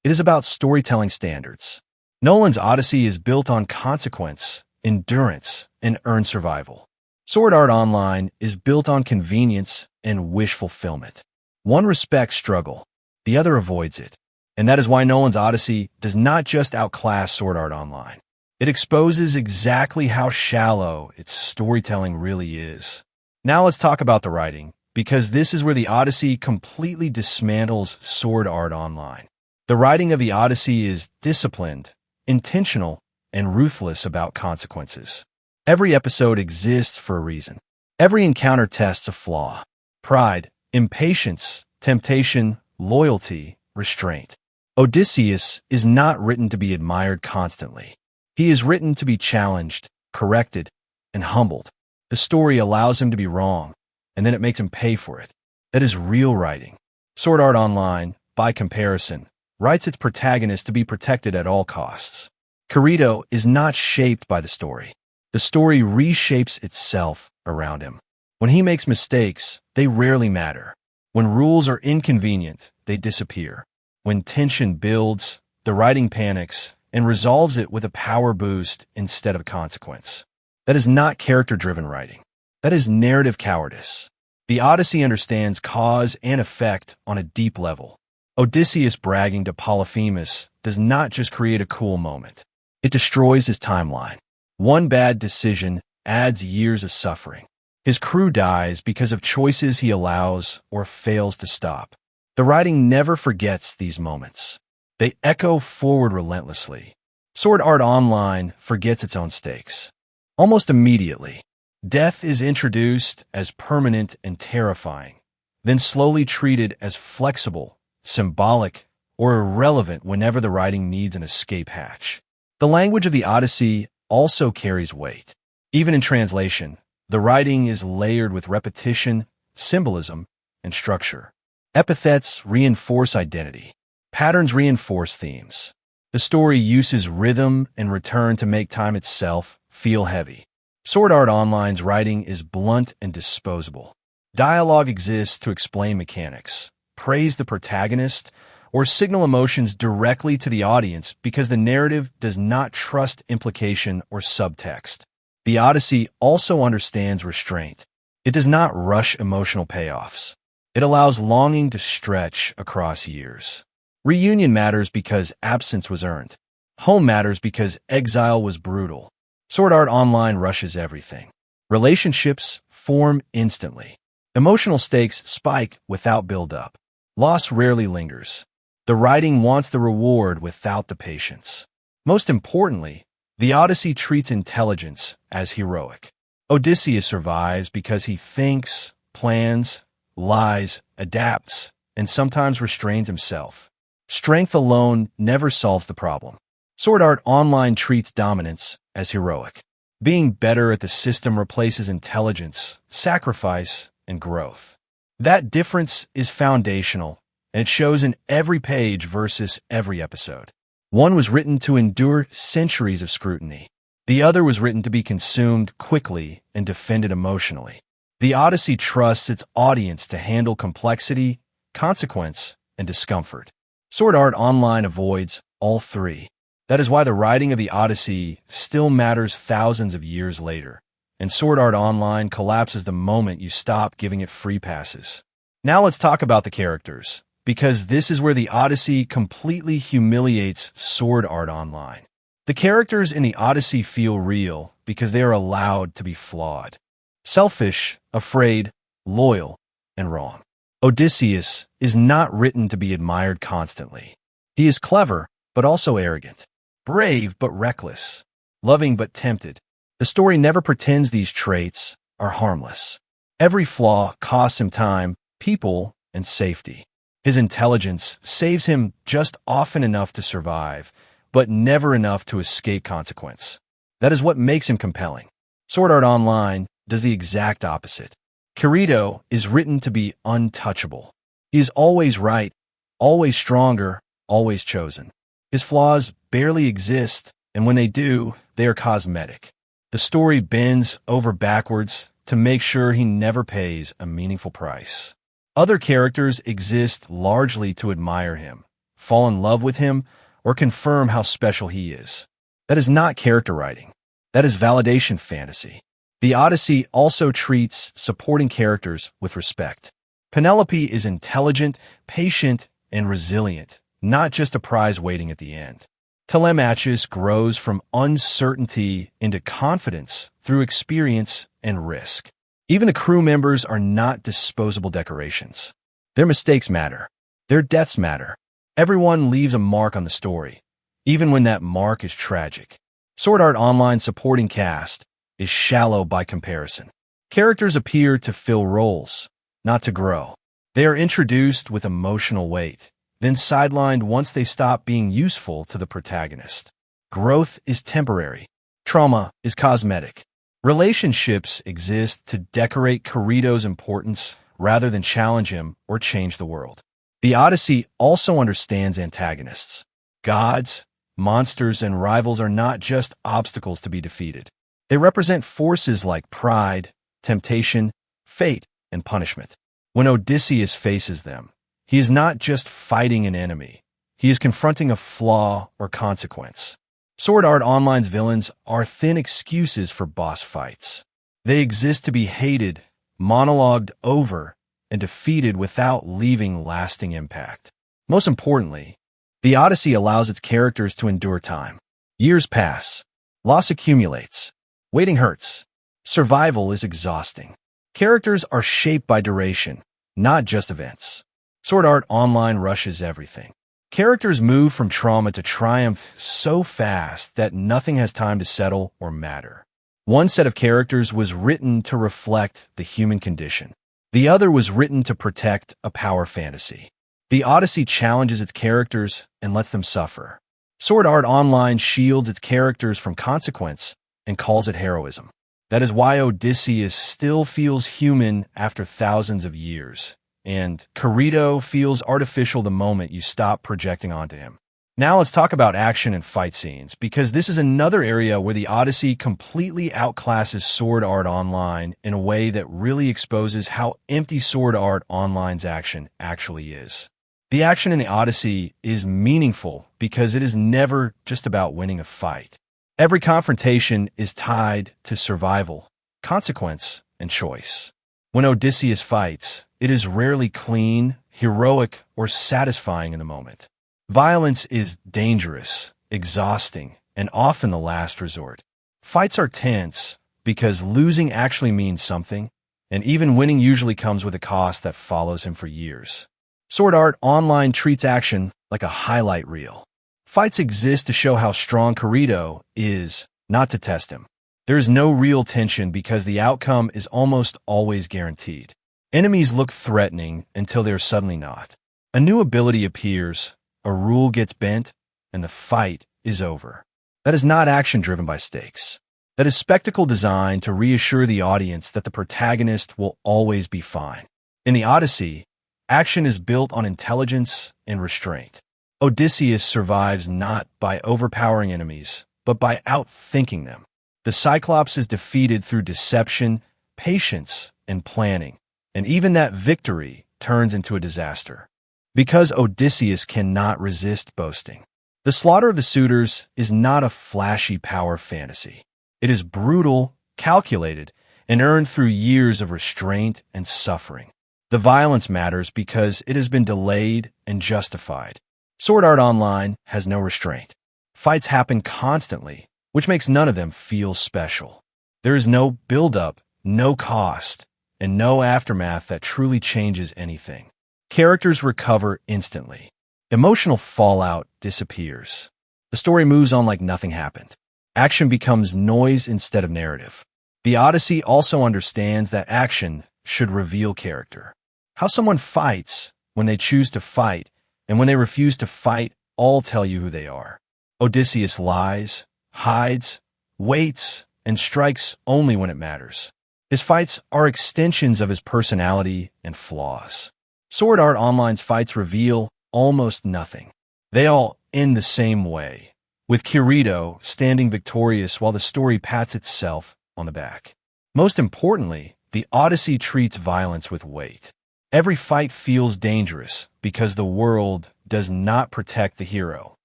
It is about storytelling standards. Nolan's Odyssey is built on consequence, endurance, and earned survival. Sword Art Online is built on convenience and wish fulfillment. One respects struggle, the other avoids it. And that is why Nolan's Odyssey does not just outclass Sword Art Online. It exposes exactly how shallow its storytelling really is. Now let's talk about the writing, because this is where the Odyssey completely dismantles Sword Art Online. The writing of the Odyssey is disciplined, intentional, and ruthless about consequences. Every episode exists for a reason. Every encounter tests a flaw: pride, impatience, temptation, loyalty, restraint. Odysseus is not written to be admired constantly. He is written to be challenged, corrected, and humbled. The story allows him to be wrong, and then it makes him pay for it. That is real writing. Sword Art Online, by comparison, writes its protagonist to be protected at all costs. Kirito is not shaped by the story. The story reshapes itself around him. When he makes mistakes, they rarely matter. When rules are inconvenient, they disappear. When tension builds, the writing panics and resolves it with a power boost instead of consequence. That is not character-driven writing. That is narrative cowardice. The Odyssey understands cause and effect on a deep level. Odysseus bragging to Polyphemus does not just create a cool moment. It destroys his timeline. One bad decision adds years of suffering. His crew dies because of choices he allows or fails to stop. The writing never forgets these moments. They echo forward relentlessly. Sword Art Online forgets its own stakes. Almost immediately, death is introduced as permanent and terrifying, then slowly treated as flexible, symbolic, or irrelevant whenever the writing needs an escape hatch. The language of the Odyssey also carries weight. Even in translation, the writing is layered with repetition, symbolism, and structure. Epithets reinforce identity. Patterns reinforce themes. The story uses rhythm and return to make time itself feel heavy. Sword Art Online's writing is blunt and disposable. Dialogue exists to explain mechanics, praise the protagonist, or signal emotions directly to the audience because the narrative does not trust implication or subtext. The Odyssey also understands restraint. It does not rush emotional payoffs. It allows longing to stretch across years. Reunion matters because absence was earned. Home matters because exile was brutal. Sword Art Online rushes everything. Relationships form instantly. Emotional stakes spike without build-up. Loss rarely lingers. The writing wants the reward without the patience. Most importantly, the Odyssey treats intelligence as heroic. Odysseus survives because he thinks, plans, lies, adapts, and sometimes restrains himself. Strength alone never solves the problem. Sword Art Online treats dominance as heroic. Being better at the system replaces intelligence, sacrifice, and growth. That difference is foundational, and it shows in every page versus every episode. One was written to endure centuries of scrutiny. The other was written to be consumed quickly and defended emotionally. The Odyssey trusts its audience to handle complexity, consequence, and discomfort. Sword Art Online avoids all three. That is why the writing of the Odyssey still matters thousands of years later, and Sword Art Online collapses the moment you stop giving it free passes. Now let's talk about the characters, because this is where the Odyssey completely humiliates Sword Art Online. The characters in the Odyssey feel real because they are allowed to be flawed. Selfish, afraid, loyal, and wrong. Odysseus is not written to be admired constantly. He is clever, but also arrogant. Brave, but reckless. Loving, but tempted. The story never pretends these traits are harmless. Every flaw costs him time, people, and safety. His intelligence saves him just often enough to survive, but never enough to escape consequence. That is what makes him compelling. Sword Art Online does the exact opposite. Kirito is written to be untouchable. He is always right, always stronger, always chosen. His flaws barely exist, and when they do, they are cosmetic. The story bends over backwards to make sure he never pays a meaningful price. Other characters exist largely to admire him, fall in love with him, or confirm how special he is. That is not character writing. That is validation fantasy. The Odyssey also treats supporting characters with respect. Penelope is intelligent, patient, and resilient, not just a prize waiting at the end. Telemachus grows from uncertainty into confidence through experience and risk. Even the crew members are not disposable decorations. Their mistakes matter. Their deaths matter. Everyone leaves a mark on the story, even when that mark is tragic. Sword Art Online supporting cast is shallow by comparison. Characters appear to fill roles, not to grow. They are introduced with emotional weight, then sidelined once they stop being useful to the protagonist. Growth is temporary. Trauma is cosmetic. Relationships exist to decorate Kirito's importance rather than challenge him or change the world. The Odyssey also understands antagonists. Gods, monsters, and rivals are not just obstacles to be defeated. They represent forces like pride, temptation, fate, and punishment. When Odysseus faces them, he is not just fighting an enemy. He is confronting a flaw or consequence. Sword Art Online's villains are thin excuses for boss fights. They exist to be hated, monologued over, and defeated without leaving lasting impact. Most importantly, the Odyssey allows its characters to endure time. Years pass. Loss accumulates. Waiting hurts. Survival is exhausting. Characters are shaped by duration, not just events. Sword Art Online rushes everything. Characters move from trauma to triumph so fast that nothing has time to settle or matter. One set of characters was written to reflect the human condition. The other was written to protect a power fantasy. The Odyssey challenges its characters and lets them suffer. Sword Art Online shields its characters from consequence and calls it heroism. That is why Odysseus still feels human after thousands of years, and Kirito feels artificial the moment you stop projecting onto him. Now let's talk about action and fight scenes, because this is another area where the Odyssey completely outclasses Sword Art Online in a way that really exposes how empty Sword Art Online's action actually is. The action in the Odyssey is meaningful because it is never just about winning a fight. Every confrontation is tied to survival, consequence, and choice. When Odysseus fights, it is rarely clean, heroic, or satisfying in the moment. Violence is dangerous, exhausting, and often the last resort. Fights are tense because losing actually means something, and even winning usually comes with a cost that follows him for years. Sword Art Online treats action like a highlight reel. Fights exist to show how strong Kirito is, not to test him. There is no real tension because the outcome is almost always guaranteed. Enemies look threatening until they are suddenly not. A new ability appears, a rule gets bent, and the fight is over. That is not action driven by stakes. That is spectacle designed to reassure the audience that the protagonist will always be fine. In the Odyssey, action is built on intelligence and restraint. Odysseus survives not by overpowering enemies, but by outthinking them. The Cyclops is defeated through deception, patience, and planning, and even that victory turns into a disaster. Because Odysseus cannot resist boasting. The slaughter of the suitors is not a flashy power fantasy. It is brutal, calculated, and earned through years of restraint and suffering. The violence matters because it has been delayed and justified. Sword Art Online has no restraint. Fights happen constantly, which makes none of them feel special. There is no build-up, no cost, and no aftermath that truly changes anything. Characters recover instantly. Emotional fallout disappears. The story moves on like nothing happened. Action becomes noise instead of narrative. The Odyssey also understands that action should reveal character. How someone fights, when they choose to fight, and when they refuse to fight, all tell you who they are. Odysseus lies, hides, waits, and strikes only when it matters. His fights are extensions of his personality and flaws. Sword Art Online's fights reveal almost nothing. They all end the same way, with Kirito standing victorious while the story pats itself on the back. Most importantly, the Odyssey treats violence with weight. Every fight feels dangerous because the world does not protect the hero.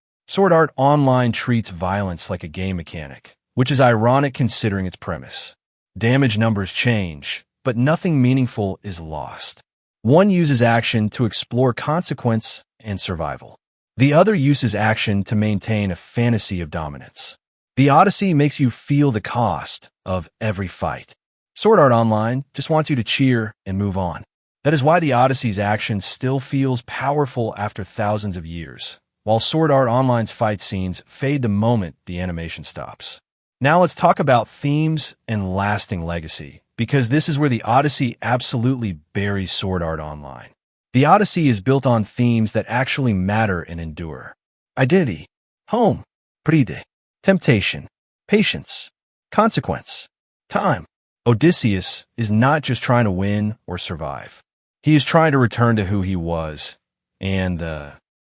Sword Art Online treats violence like a game mechanic, which is ironic considering its premise. Damage numbers change, but nothing meaningful is lost. One uses action to explore consequence and survival. The other uses action to maintain a fantasy of dominance. The Odyssey makes you feel the cost of every fight. Sword Art Online just wants you to cheer and move on. That is why the Odyssey's action still feels powerful after thousands of years, while Sword Art Online's fight scenes fade the moment the animation stops. Now let's talk about themes and lasting legacy, because this is where the Odyssey absolutely buries Sword Art Online. The Odyssey is built on themes that actually matter and endure. Identity, home, pride, temptation, patience, consequence, time. Odysseus is not just trying to win or survive. He is trying to return to who he was, and the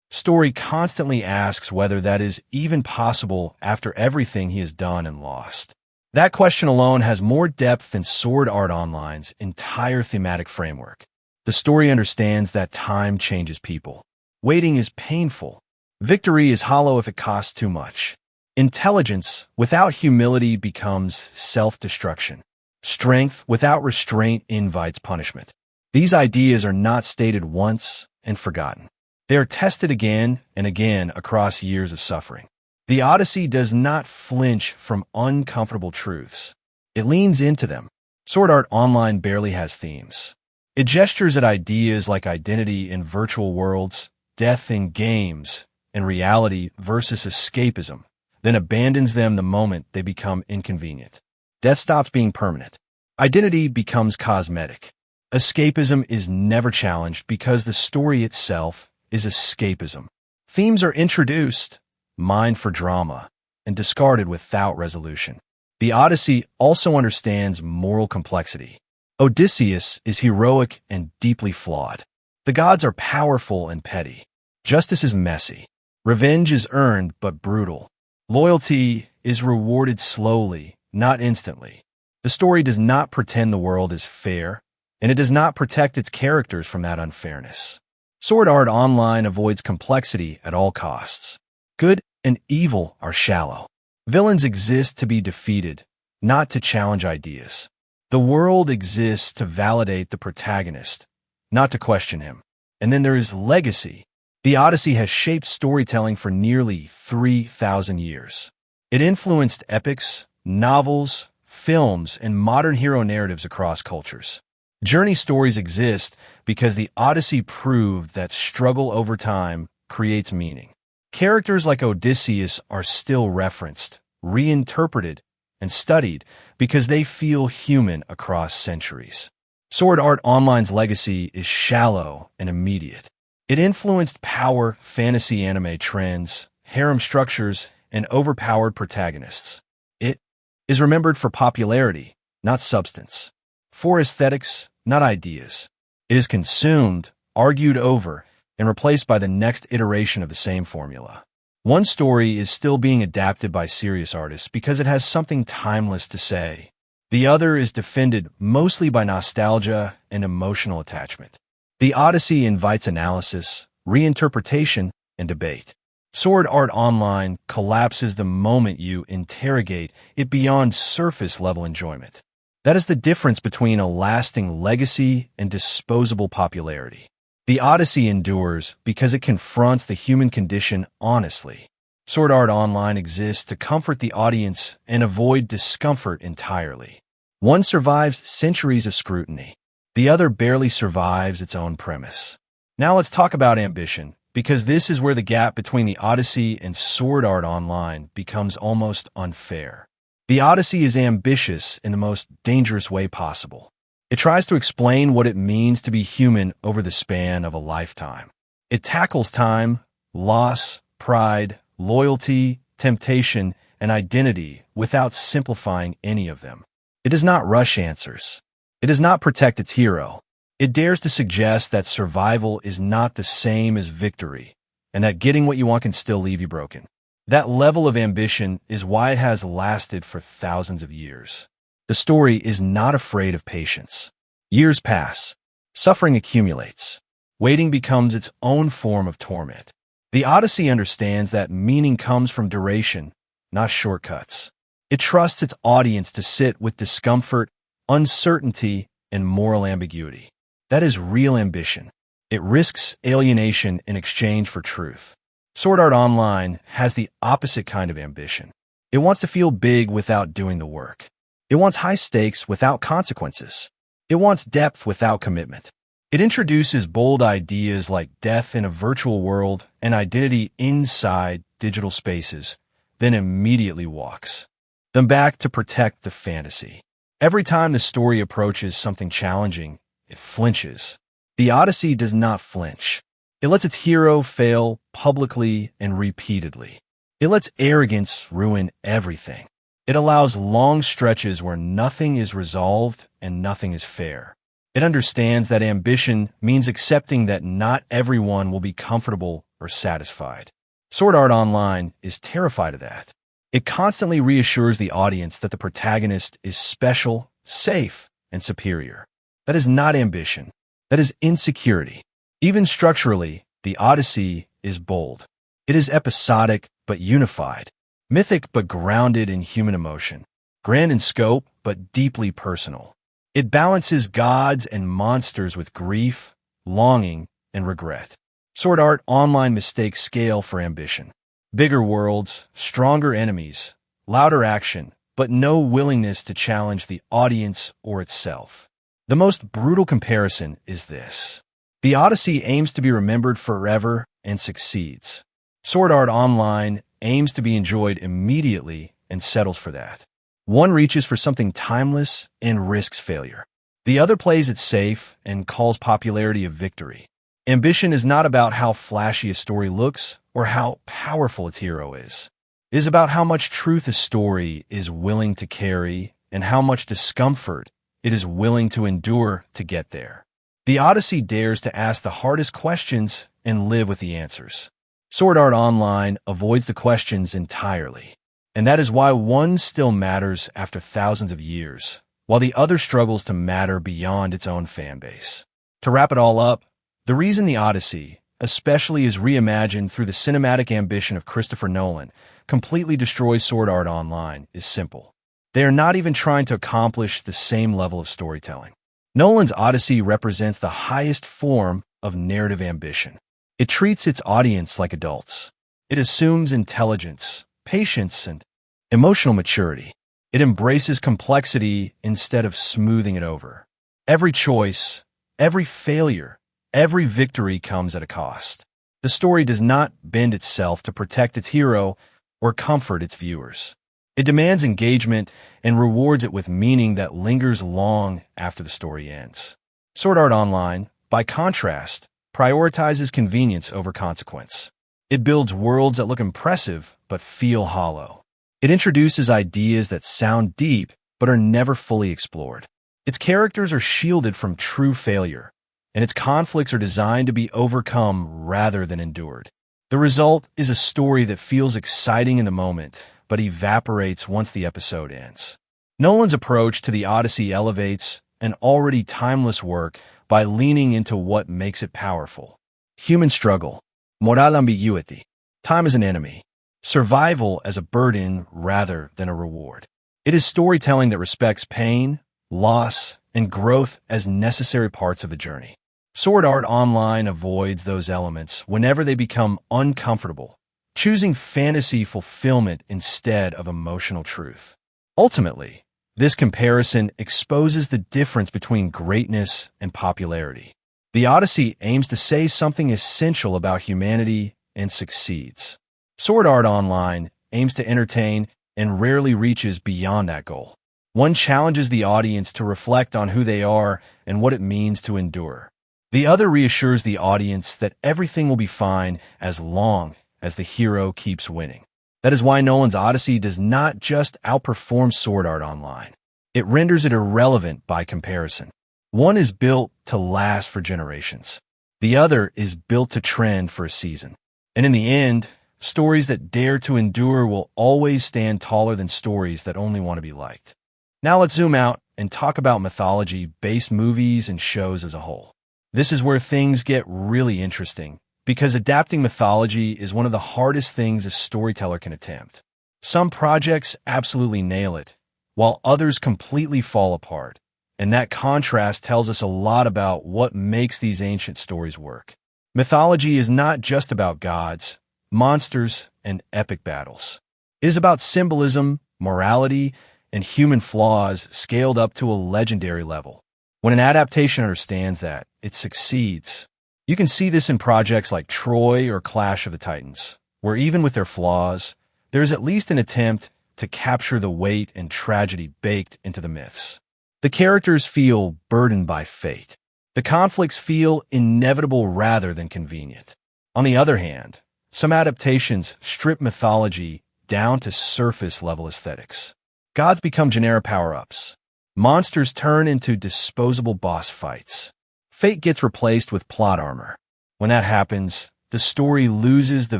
story constantly asks whether that is even possible after everything he has done and lost. That question alone has more depth than Sword Art Online's entire thematic framework. The story understands that time changes people. Waiting is painful. Victory is hollow if it costs too much. Intelligence without humility becomes self-destruction. Strength without restraint invites punishment. These ideas are not stated once and forgotten. They are tested again and again across years of suffering. The Odyssey does not flinch from uncomfortable truths. It leans into them. Sword Art Online barely has themes. It gestures at ideas like identity in virtual worlds, death in games, and reality versus escapism, then abandons them the moment they become inconvenient. Death stops being permanent. Identity becomes cosmetic. Escapism is never challenged because the story itself is escapism. Themes are introduced, mined for drama, and discarded without resolution. The Odyssey also understands moral complexity. Odysseus is heroic and deeply flawed. The gods are powerful and petty. Justice is messy. Revenge is earned but brutal. Loyalty is rewarded slowly, not instantly. The story does not pretend the world is fair, and it does not protect its characters from that unfairness. Sword Art Online avoids complexity at all costs. Good and evil are shallow. Villains exist to be defeated, not to challenge ideas. The world exists to validate the protagonist, not to question him. And then there is legacy. The Odyssey has shaped storytelling for nearly 3,000 years. It influenced epics, novels, films, and modern hero narratives across cultures. Journey stories exist because the Odyssey proved that struggle over time creates meaning. Characters like Odysseus are still referenced, reinterpreted, and studied because they feel human across centuries. Sword Art Online's legacy is shallow and immediate. It influenced power, fantasy anime trends, harem structures, and overpowered protagonists. It is remembered for popularity, not substance. For aesthetics, not ideas. It is consumed, argued over, and replaced by the next iteration of the same formula. One story is still being adapted by serious artists because it has something timeless to say. The other is defended mostly by nostalgia and emotional attachment. The Odyssey invites analysis, reinterpretation, and debate. Sword Art Online collapses the moment you interrogate it beyond surface-level enjoyment. That is the difference between a lasting legacy and disposable popularity. The Odyssey endures because it confronts the human condition honestly. Sword Art Online exists to comfort the audience and avoid discomfort entirely. One survives centuries of scrutiny. The other barely survives its own premise. Now let's talk about ambition, because this is where the gap between the Odyssey and Sword Art Online becomes almost unfair. The Odyssey is ambitious in the most dangerous way possible. It tries to explain what it means to be human over the span of a lifetime. It tackles time, loss, pride, loyalty, temptation, and identity without simplifying any of them. It does not rush answers. It does not protect its hero. It dares to suggest that survival is not the same as victory, and that getting what you want can still leave you broken. That level of ambition is why it has lasted for thousands of years. The story is not afraid of patience. Years pass. Suffering accumulates. Waiting becomes its own form of torment. The Odyssey understands that meaning comes from duration, not shortcuts. It trusts its audience to sit with discomfort, uncertainty, and moral ambiguity. That is real ambition. It risks alienation in exchange for truth. Sword Art Online has the opposite kind of ambition. It wants to feel big without doing the work. It wants high stakes without consequences. It wants depth without commitment. It introduces bold ideas like death in a virtual world and identity inside digital spaces, then immediately walks them back to protect the fantasy. Every time the story approaches something challenging, it flinches. The Odyssey does not flinch. It lets its hero fail publicly and repeatedly. It lets arrogance ruin everything. It allows long stretches where nothing is resolved and nothing is fair. It understands that ambition means accepting that not everyone will be comfortable or satisfied. Sword Art Online is terrified of that. It constantly reassures the audience that the protagonist is special, safe, and superior. That is not ambition. That is insecurity. Even structurally, the Odyssey is bold. It is episodic but unified, mythic but grounded in human emotion, grand in scope but deeply personal. It balances gods and monsters with grief, longing, and regret. Sword Art Online mistakes scale for ambition. Bigger worlds, stronger enemies, louder action, but no willingness to challenge the audience or itself. The most brutal comparison is this. The Odyssey aims to be remembered forever and succeeds. Sword Art Online aims to be enjoyed immediately and settles for that. One reaches for something timeless and risks failure. The other plays it safe and calls popularity a victory. Ambition is not about how flashy a story looks or how powerful its hero is. It is about how much truth a story is willing to carry and how much discomfort it is willing to endure to get there. The Odyssey dares to ask the hardest questions and live with the answers. Sword Art Online avoids the questions entirely. And that is why one still matters after thousands of years, while the other struggles to matter beyond its own fanbase. To wrap it all up, the reason the Odyssey, especially is reimagined through the cinematic ambition of Christopher Nolan, completely destroys Sword Art Online is simple. They are not even trying to accomplish the same level of storytelling. Nolan's Odyssey represents the highest form of narrative ambition. It treats its audience like adults. It assumes intelligence, patience, and emotional maturity. It embraces complexity instead of smoothing it over. Every choice, every failure, every victory comes at a cost. The story does not bend itself to protect its hero or comfort its viewers. It demands engagement and rewards it with meaning that lingers long after the story ends. Sword Art Online, by contrast, prioritizes convenience over consequence. It builds worlds that look impressive but feel hollow. It introduces ideas that sound deep but are never fully explored. Its characters are shielded from true failure, and its conflicts are designed to be overcome rather than endured. The result is a story that feels exciting in the moment, but evaporates once the episode ends. Nolan's approach to the Odyssey elevates an already timeless work by leaning into what makes it powerful. Human struggle, moral ambiguity, time as an enemy, survival as a burden rather than a reward. It is storytelling that respects pain, loss, and growth as necessary parts of the journey. Sword Art Online avoids those elements whenever they become uncomfortable, choosing fantasy fulfillment instead of emotional truth. Ultimately, this comparison exposes the difference between greatness and popularity. The Odyssey aims to say something essential about humanity and succeeds. Sword Art Online aims to entertain and rarely reaches beyond that goal. One challenges the audience to reflect on who they are and what it means to endure. The other reassures the audience that everything will be fine as long as the hero keeps winning. That is why Nolan's Odyssey does not just outperform Sword Art Online. It renders it irrelevant by comparison. One is built to last for generations. The other is built to trend for a season. And in the end, stories that dare to endure will always stand taller than stories that only want to be liked. Now let's zoom out and talk about mythology-based movies and shows as a whole. This is where things get really interesting, because adapting mythology is one of the hardest things a storyteller can attempt. Some projects absolutely nail it, while others completely fall apart, and that contrast tells us a lot about what makes these ancient stories work. Mythology is not just about gods, monsters, and epic battles. It is about symbolism, morality, and human flaws scaled up to a legendary level. When an adaptation understands that, it succeeds. You can see this in projects like Troy or Clash of the Titans, where even with their flaws, there is at least an attempt to capture the weight and tragedy baked into the myths. The characters feel burdened by fate. The conflicts feel inevitable rather than convenient. On the other hand, some adaptations strip mythology down to surface-level aesthetics. Gods become generic power-ups. Monsters turn into disposable boss fights. Fate gets replaced with plot armor. When that happens, the story loses the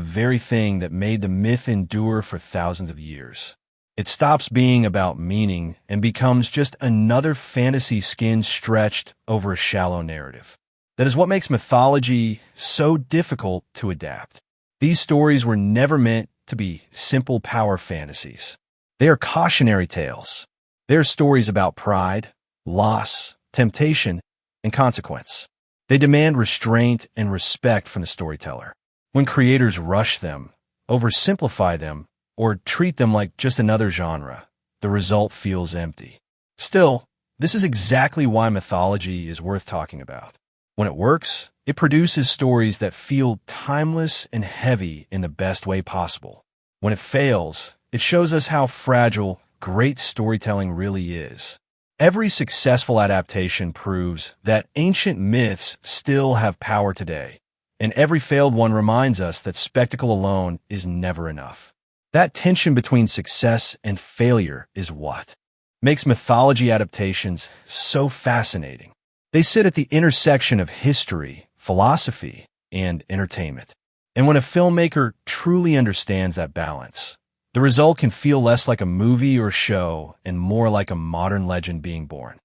very thing that made the myth endure for thousands of years. It stops being about meaning and becomes just another fantasy skin stretched over a shallow narrative. That is what makes mythology so difficult to adapt. These stories were never meant to be simple power fantasies. They are cautionary tales. They are stories about pride, loss, temptation, and consequence. They demand restraint and respect from the storyteller. When creators rush them, oversimplify them, or treat them like just another genre, the result feels empty. Still, this is exactly why mythology is worth talking about. When it works, it produces stories that feel timeless and heavy in the best way possible. When it fails, it shows us how fragile great storytelling really is. Every successful adaptation proves that ancient myths still have power today, and every failed one reminds us that spectacle alone is never enough. That tension between success and failure is what makes mythology adaptations so fascinating. They sit at the intersection of history, philosophy, and entertainment. And when a filmmaker truly understands that balance, the result can feel less like a movie or show and more like a modern legend being born.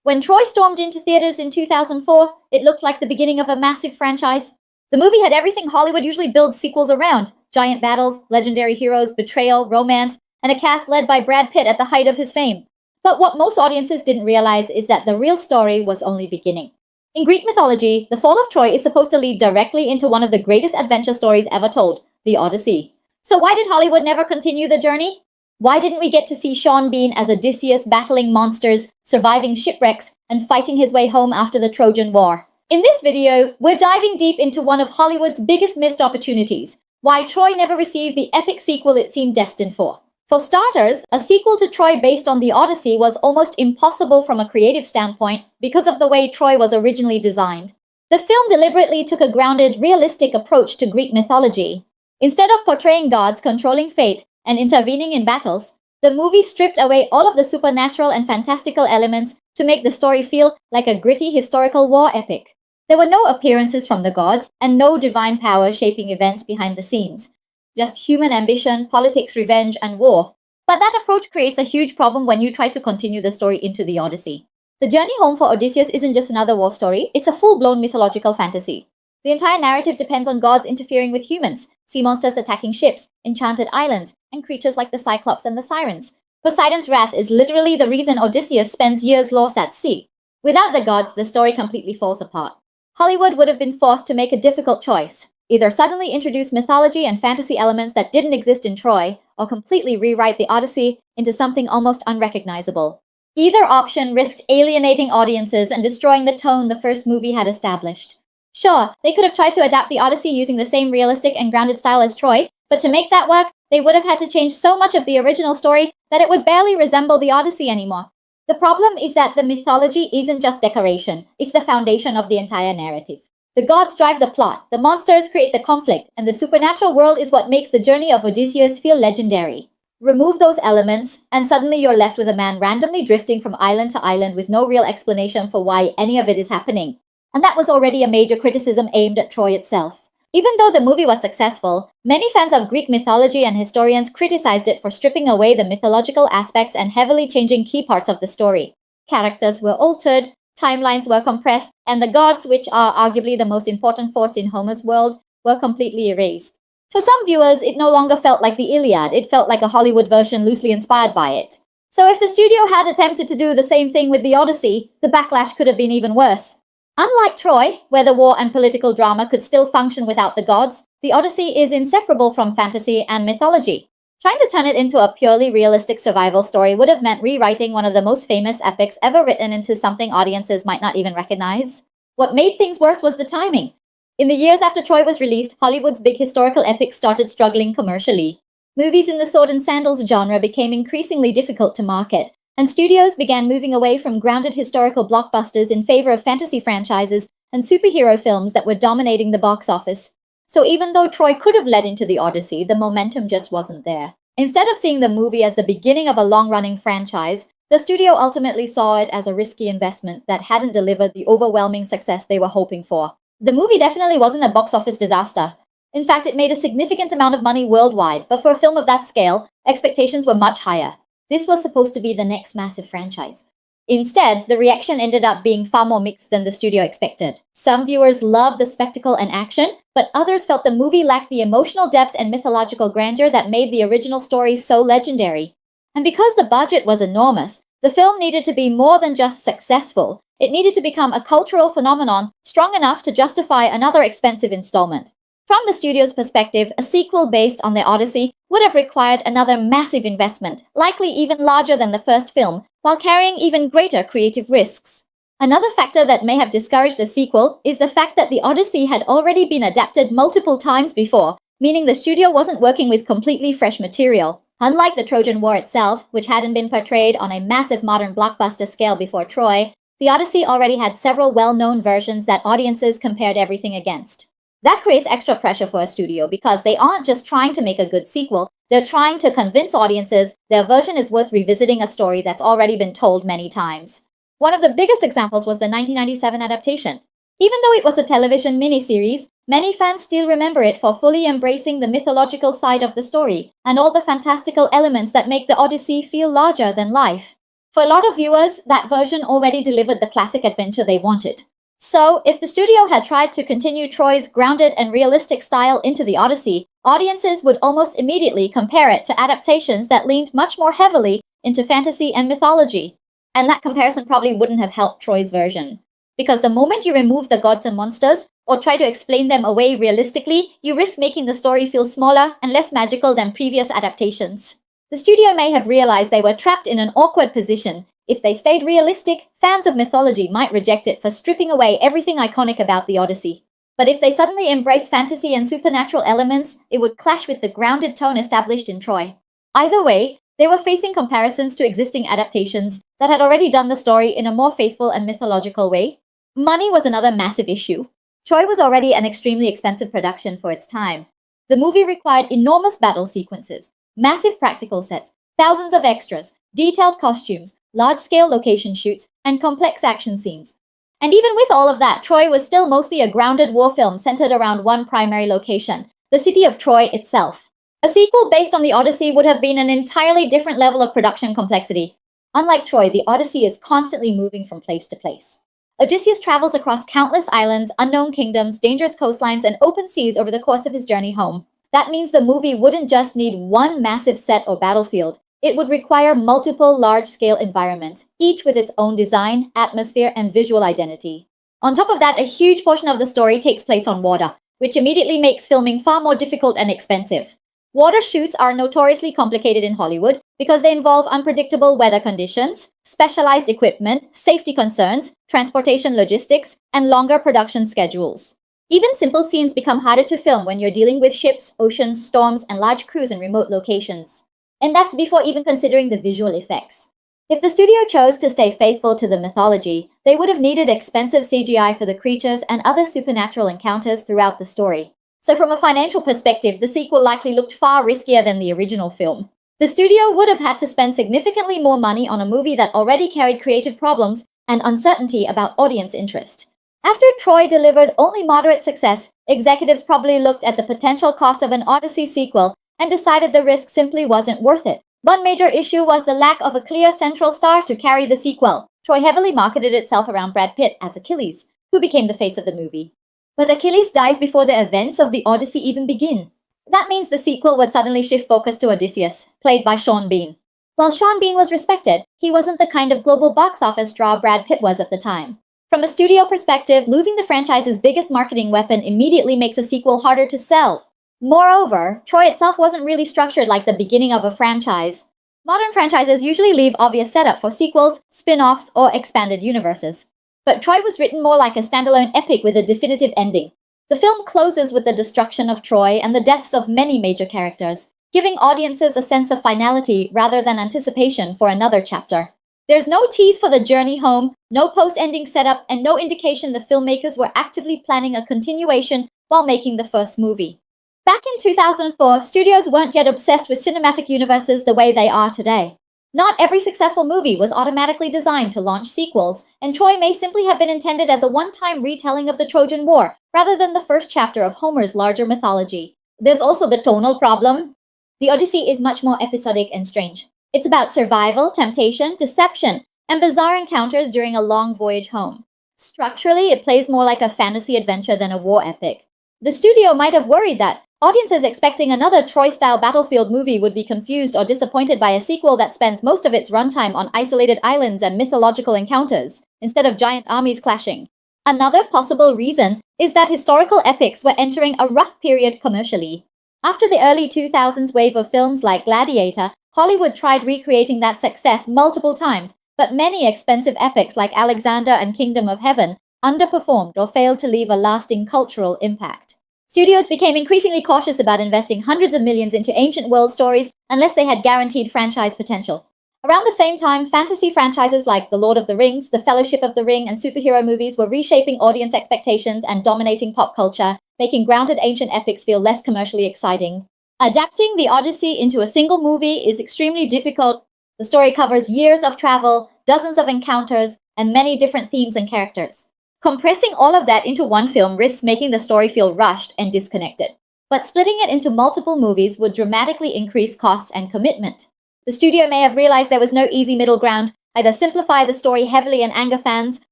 When Troy stormed into theaters in 2004, it looked like the beginning of a massive franchise. The movie had everything Hollywood usually builds sequels around: giant battles, legendary heroes, betrayal, romance, and a cast led by Brad Pitt at the height of his fame. But what most audiences didn't realize is that the real story was only beginning. In Greek mythology, the fall of Troy is supposed to lead directly into one of the greatest adventure stories ever told, the Odyssey. So why did Hollywood never continue the journey? Why didn't we get to see Sean Bean as Odysseus battling monsters, surviving shipwrecks, and fighting his way home after the Trojan War? In this video, we're diving deep into one of Hollywood's biggest missed opportunities: why Troy never received the epic sequel it seemed destined for. For starters, a sequel to Troy based on the Odyssey was almost impossible from a creative standpoint because of the way Troy was originally designed. The film deliberately took a grounded, realistic approach to Greek mythology. Instead of portraying gods controlling fate and intervening in battles, the movie stripped away all of the supernatural and fantastical elements to make the story feel like a gritty historical war epic. There were no appearances from the gods and no divine power shaping events behind the scenes. Just human ambition, politics, revenge, and war. But that approach creates a huge problem when you try to continue the story into the Odyssey. The journey home for Odysseus isn't just another war story, it's a full-blown mythological fantasy. The entire narrative depends on gods interfering with humans, sea monsters attacking ships, enchanted islands, and creatures like the Cyclops and the Sirens. Poseidon's wrath is literally the reason Odysseus spends years lost at sea. Without the gods, the story completely falls apart. Hollywood would have been forced to make a difficult choice. Either suddenly introduce mythology and fantasy elements that didn't exist in Troy, or completely rewrite the Odyssey into something almost unrecognizable. Either option risked alienating audiences and destroying the tone the first movie had established. Sure, they could have tried to adapt the Odyssey using the same realistic and grounded style as Troy, but to make that work, they would have had to change so much of the original story that it would barely resemble the Odyssey anymore. The problem is that the mythology isn't just decoration, it's the foundation of the entire narrative. The gods drive the plot, the monsters create the conflict, and the supernatural world is what makes the journey of Odysseus feel legendary. Remove those elements, and suddenly you're left with a man randomly drifting from island to island with no real explanation for why any of it is happening. And that was already a major criticism aimed at Troy itself. Even though the movie was successful, many fans of Greek mythology and historians criticized it for stripping away the mythological aspects and heavily changing key parts of the story. Characters were altered, timelines were compressed, and the gods, which are arguably the most important force in Homer's world, were completely erased. For some viewers, it no longer felt like the Iliad, it felt like a Hollywood version loosely inspired by it. So if the studio had attempted to do the same thing with the Odyssey, the backlash could have been even worse. Unlike Troy, where the war and political drama could still function without the gods, the Odyssey is inseparable from fantasy and mythology. Trying to turn it into a purely realistic survival story would have meant rewriting one of the most famous epics ever written into something audiences might not even recognize. What made things worse was the timing. In the years after Troy was released, Hollywood's big historical epics started struggling commercially. Movies in the sword and sandals genre became increasingly difficult to market, and studios began moving away from grounded historical blockbusters in favor of fantasy franchises and superhero films that were dominating the box office. So even though Troy could have led into the Odyssey, the momentum just wasn't there. Instead of seeing the movie as the beginning of a long-running franchise, the studio ultimately saw it as a risky investment that hadn't delivered the overwhelming success they were hoping for. The movie definitely wasn't a box office disaster. In fact, it made a significant amount of money worldwide, but for a film of that scale, expectations were much higher. This was supposed to be the next massive franchise. Instead, the reaction ended up being far more mixed than the studio expected. Some viewers loved the spectacle and action, but others felt the movie lacked the emotional depth and mythological grandeur that made the original story so legendary. And because the budget was enormous, the film needed to be more than just successful. It needed to become a cultural phenomenon strong enough to justify another expensive installment. From the studio's perspective, a sequel based on the Odyssey would have required another massive investment, likely even larger than the first film, while carrying even greater creative risks. Another factor that may have discouraged a sequel is the fact that the Odyssey had already been adapted multiple times before, meaning the studio wasn't working with completely fresh material. Unlike the Trojan War itself, which hadn't been portrayed on a massive modern blockbuster scale before Troy, the Odyssey already had several well-known versions that audiences compared everything against. That creates extra pressure for a studio because they aren't just trying to make a good sequel, they're trying to convince audiences their version is worth revisiting a story that's already been told many times. One of the biggest examples was the 1997 adaptation. Even though it was a television miniseries, many fans still remember it for fully embracing the mythological side of the story and all the fantastical elements that make the Odyssey feel larger than life. For a lot of viewers, that version already delivered the classic adventure they wanted. So, if the studio had tried to continue Troy's grounded and realistic style into the Odyssey, audiences would almost immediately compare it to adaptations that leaned much more heavily into fantasy and mythology. And that comparison probably wouldn't have helped Troy's version. Because the moment you remove the gods and monsters, or try to explain them away realistically, you risk making the story feel smaller and less magical than previous adaptations. The studio may have realized they were trapped in an awkward position. If they stayed realistic, fans of mythology might reject it for stripping away everything iconic about the Odyssey. But if they suddenly embraced fantasy and supernatural elements, it would clash with the grounded tone established in Troy. Either way, they were facing comparisons to existing adaptations that had already done the story in a more faithful and mythological way. Money was another massive issue. Troy was already an extremely expensive production for its time. The movie required enormous battle sequences, massive practical sets, thousands of extras, detailed costumes, large-scale location shoots, and complex action scenes. And even with all of that, Troy was still mostly a grounded war film centered around one primary location, the city of Troy itself. A sequel based on the Odyssey would have been an entirely different level of production complexity. Unlike Troy, the Odyssey is constantly moving from place to place. Odysseus travels across countless islands, unknown kingdoms, dangerous coastlines, and open seas over the course of his journey home. That means the movie wouldn't just need one massive set or battlefield. It would require multiple large-scale environments, each with its own design, atmosphere, and visual identity. On top of that, a huge portion of the story takes place on water, which immediately makes filming far more difficult and expensive. Water shoots are notoriously complicated in Hollywood because they involve unpredictable weather conditions, specialized equipment, safety concerns, transportation logistics, and longer production schedules. Even simple scenes become harder to film when you're dealing with ships, oceans, storms, and large crews in remote locations. And that's before even considering the visual effects. If the studio chose to stay faithful to the mythology, they would have needed expensive CGI for the creatures and other supernatural encounters throughout the story. So from a financial perspective, the sequel likely looked far riskier than the original film. The studio would have had to spend significantly more money on a movie that already carried creative problems and uncertainty about audience interest. After Troy delivered only moderate success, executives probably looked at the potential cost of an Odyssey sequel and decided the risk simply wasn't worth it. One major issue was the lack of a clear central star to carry the sequel. Troy heavily marketed itself around Brad Pitt as Achilles, who became the face of the movie. But Achilles dies before the events of the Odyssey even begin. That means the sequel would suddenly shift focus to Odysseus, played by Sean Bean. While Sean Bean was respected, he wasn't the kind of global box office draw Brad Pitt was at the time. From a studio perspective, losing the franchise's biggest marketing weapon immediately makes a sequel harder to sell. Moreover, Troy itself wasn't really structured like the beginning of a franchise. Modern franchises usually leave obvious setup for sequels, spin-offs, or expanded universes. But Troy was written more like a standalone epic with a definitive ending. The film closes with the destruction of Troy and the deaths of many major characters, giving audiences a sense of finality rather than anticipation for another chapter. There's no tease for the journey home, no post-ending setup, and no indication the filmmakers were actively planning a continuation while making the first movie. Back in 2004, studios weren't yet obsessed with cinematic universes the way they are today. Not every successful movie was automatically designed to launch sequels, and Troy may simply have been intended as a one-time retelling of the Trojan War, rather than the first chapter of Homer's larger mythology. There's also the tonal problem. The Odyssey is much more episodic and strange. It's about survival, temptation, deception, and bizarre encounters during a long voyage home. Structurally, it plays more like a fantasy adventure than a war epic. The studio might have worried that audiences expecting another Troy-style battlefield movie would be confused or disappointed by a sequel that spends most of its runtime on isolated islands and mythological encounters, instead of giant armies clashing. Another possible reason is that historical epics were entering a rough period commercially. After the early 2000s wave of films like Gladiator, Hollywood tried recreating that success multiple times, but many expensive epics like Alexander and Kingdom of Heaven underperformed or failed to leave a lasting cultural impact. Studios became increasingly cautious about investing hundreds of millions into ancient world stories unless they had guaranteed franchise potential. Around the same time, fantasy franchises like The Lord of the Rings, The Fellowship of the Ring, and superhero movies were reshaping audience expectations and dominating pop culture, making grounded ancient epics feel less commercially exciting. Adapting the Odyssey into a single movie is extremely difficult. The story covers years of travel, dozens of encounters, and many different themes and characters. Compressing all of that into one film risks making the story feel rushed and disconnected. But splitting it into multiple movies would dramatically increase costs and commitment. The studio may have realized there was no easy middle ground, either simplify the story heavily and anger fans,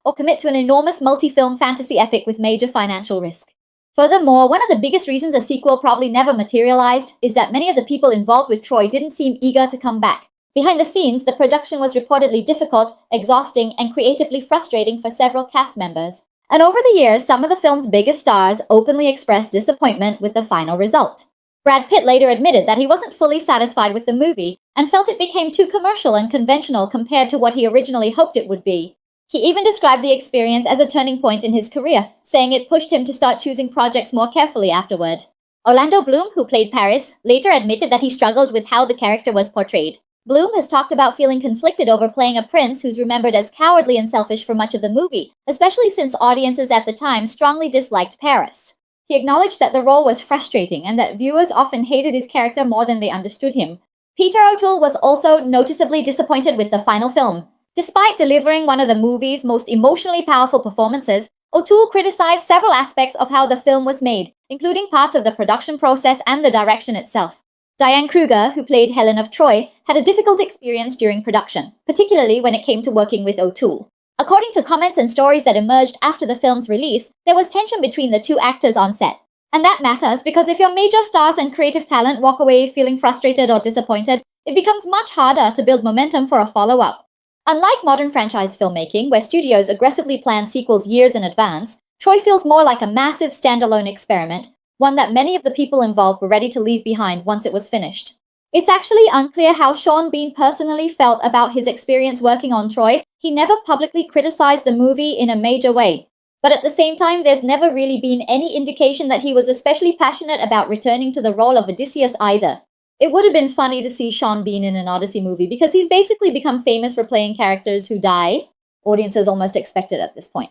or commit to an enormous multi-film fantasy epic with major financial risk. Furthermore, one of the biggest reasons a sequel probably never materialized is that many of the people involved with Troy didn't seem eager to come back. Behind the scenes, the production was reportedly difficult, exhausting, and creatively frustrating for several cast members. And over the years, some of the film's biggest stars openly expressed disappointment with the final result. Brad Pitt later admitted that he wasn't fully satisfied with the movie and felt it became too commercial and conventional compared to what he originally hoped it would be. He even described the experience as a turning point in his career, saying it pushed him to start choosing projects more carefully afterward. Orlando Bloom, who played Paris, later admitted that he struggled with how the character was portrayed. Bloom has talked about feeling conflicted over playing a prince who's remembered as cowardly and selfish for much of the movie, especially since audiences at the time strongly disliked Paris. He acknowledged that the role was frustrating and that viewers often hated his character more than they understood him. Peter O'Toole was also noticeably disappointed with the final film. Despite delivering one of the movie's most emotionally powerful performances, O'Toole criticized several aspects of how the film was made, including parts of the production process and the direction itself. Diane Kruger, who played Helen of Troy, had a difficult experience during production, particularly when it came to working with O'Toole. According to comments and stories that emerged after the film's release, there was tension between the two actors on set. And that matters because if your major stars and creative talent walk away feeling frustrated or disappointed, it becomes much harder to build momentum for a follow-up. Unlike modern franchise filmmaking, where studios aggressively plan sequels years in advance, Troy feels more like a massive standalone experiment, one that many of the people involved were ready to leave behind once it was finished. It's actually unclear how Sean Bean personally felt about his experience working on Troy. He never publicly criticized the movie in a major way. But at the same time, there's never really been any indication that he was especially passionate about returning to the role of Odysseus either. It would have been funny to see Sean Bean in an Odyssey movie because he's basically become famous for playing characters who die. Audiences almost expect it at this point.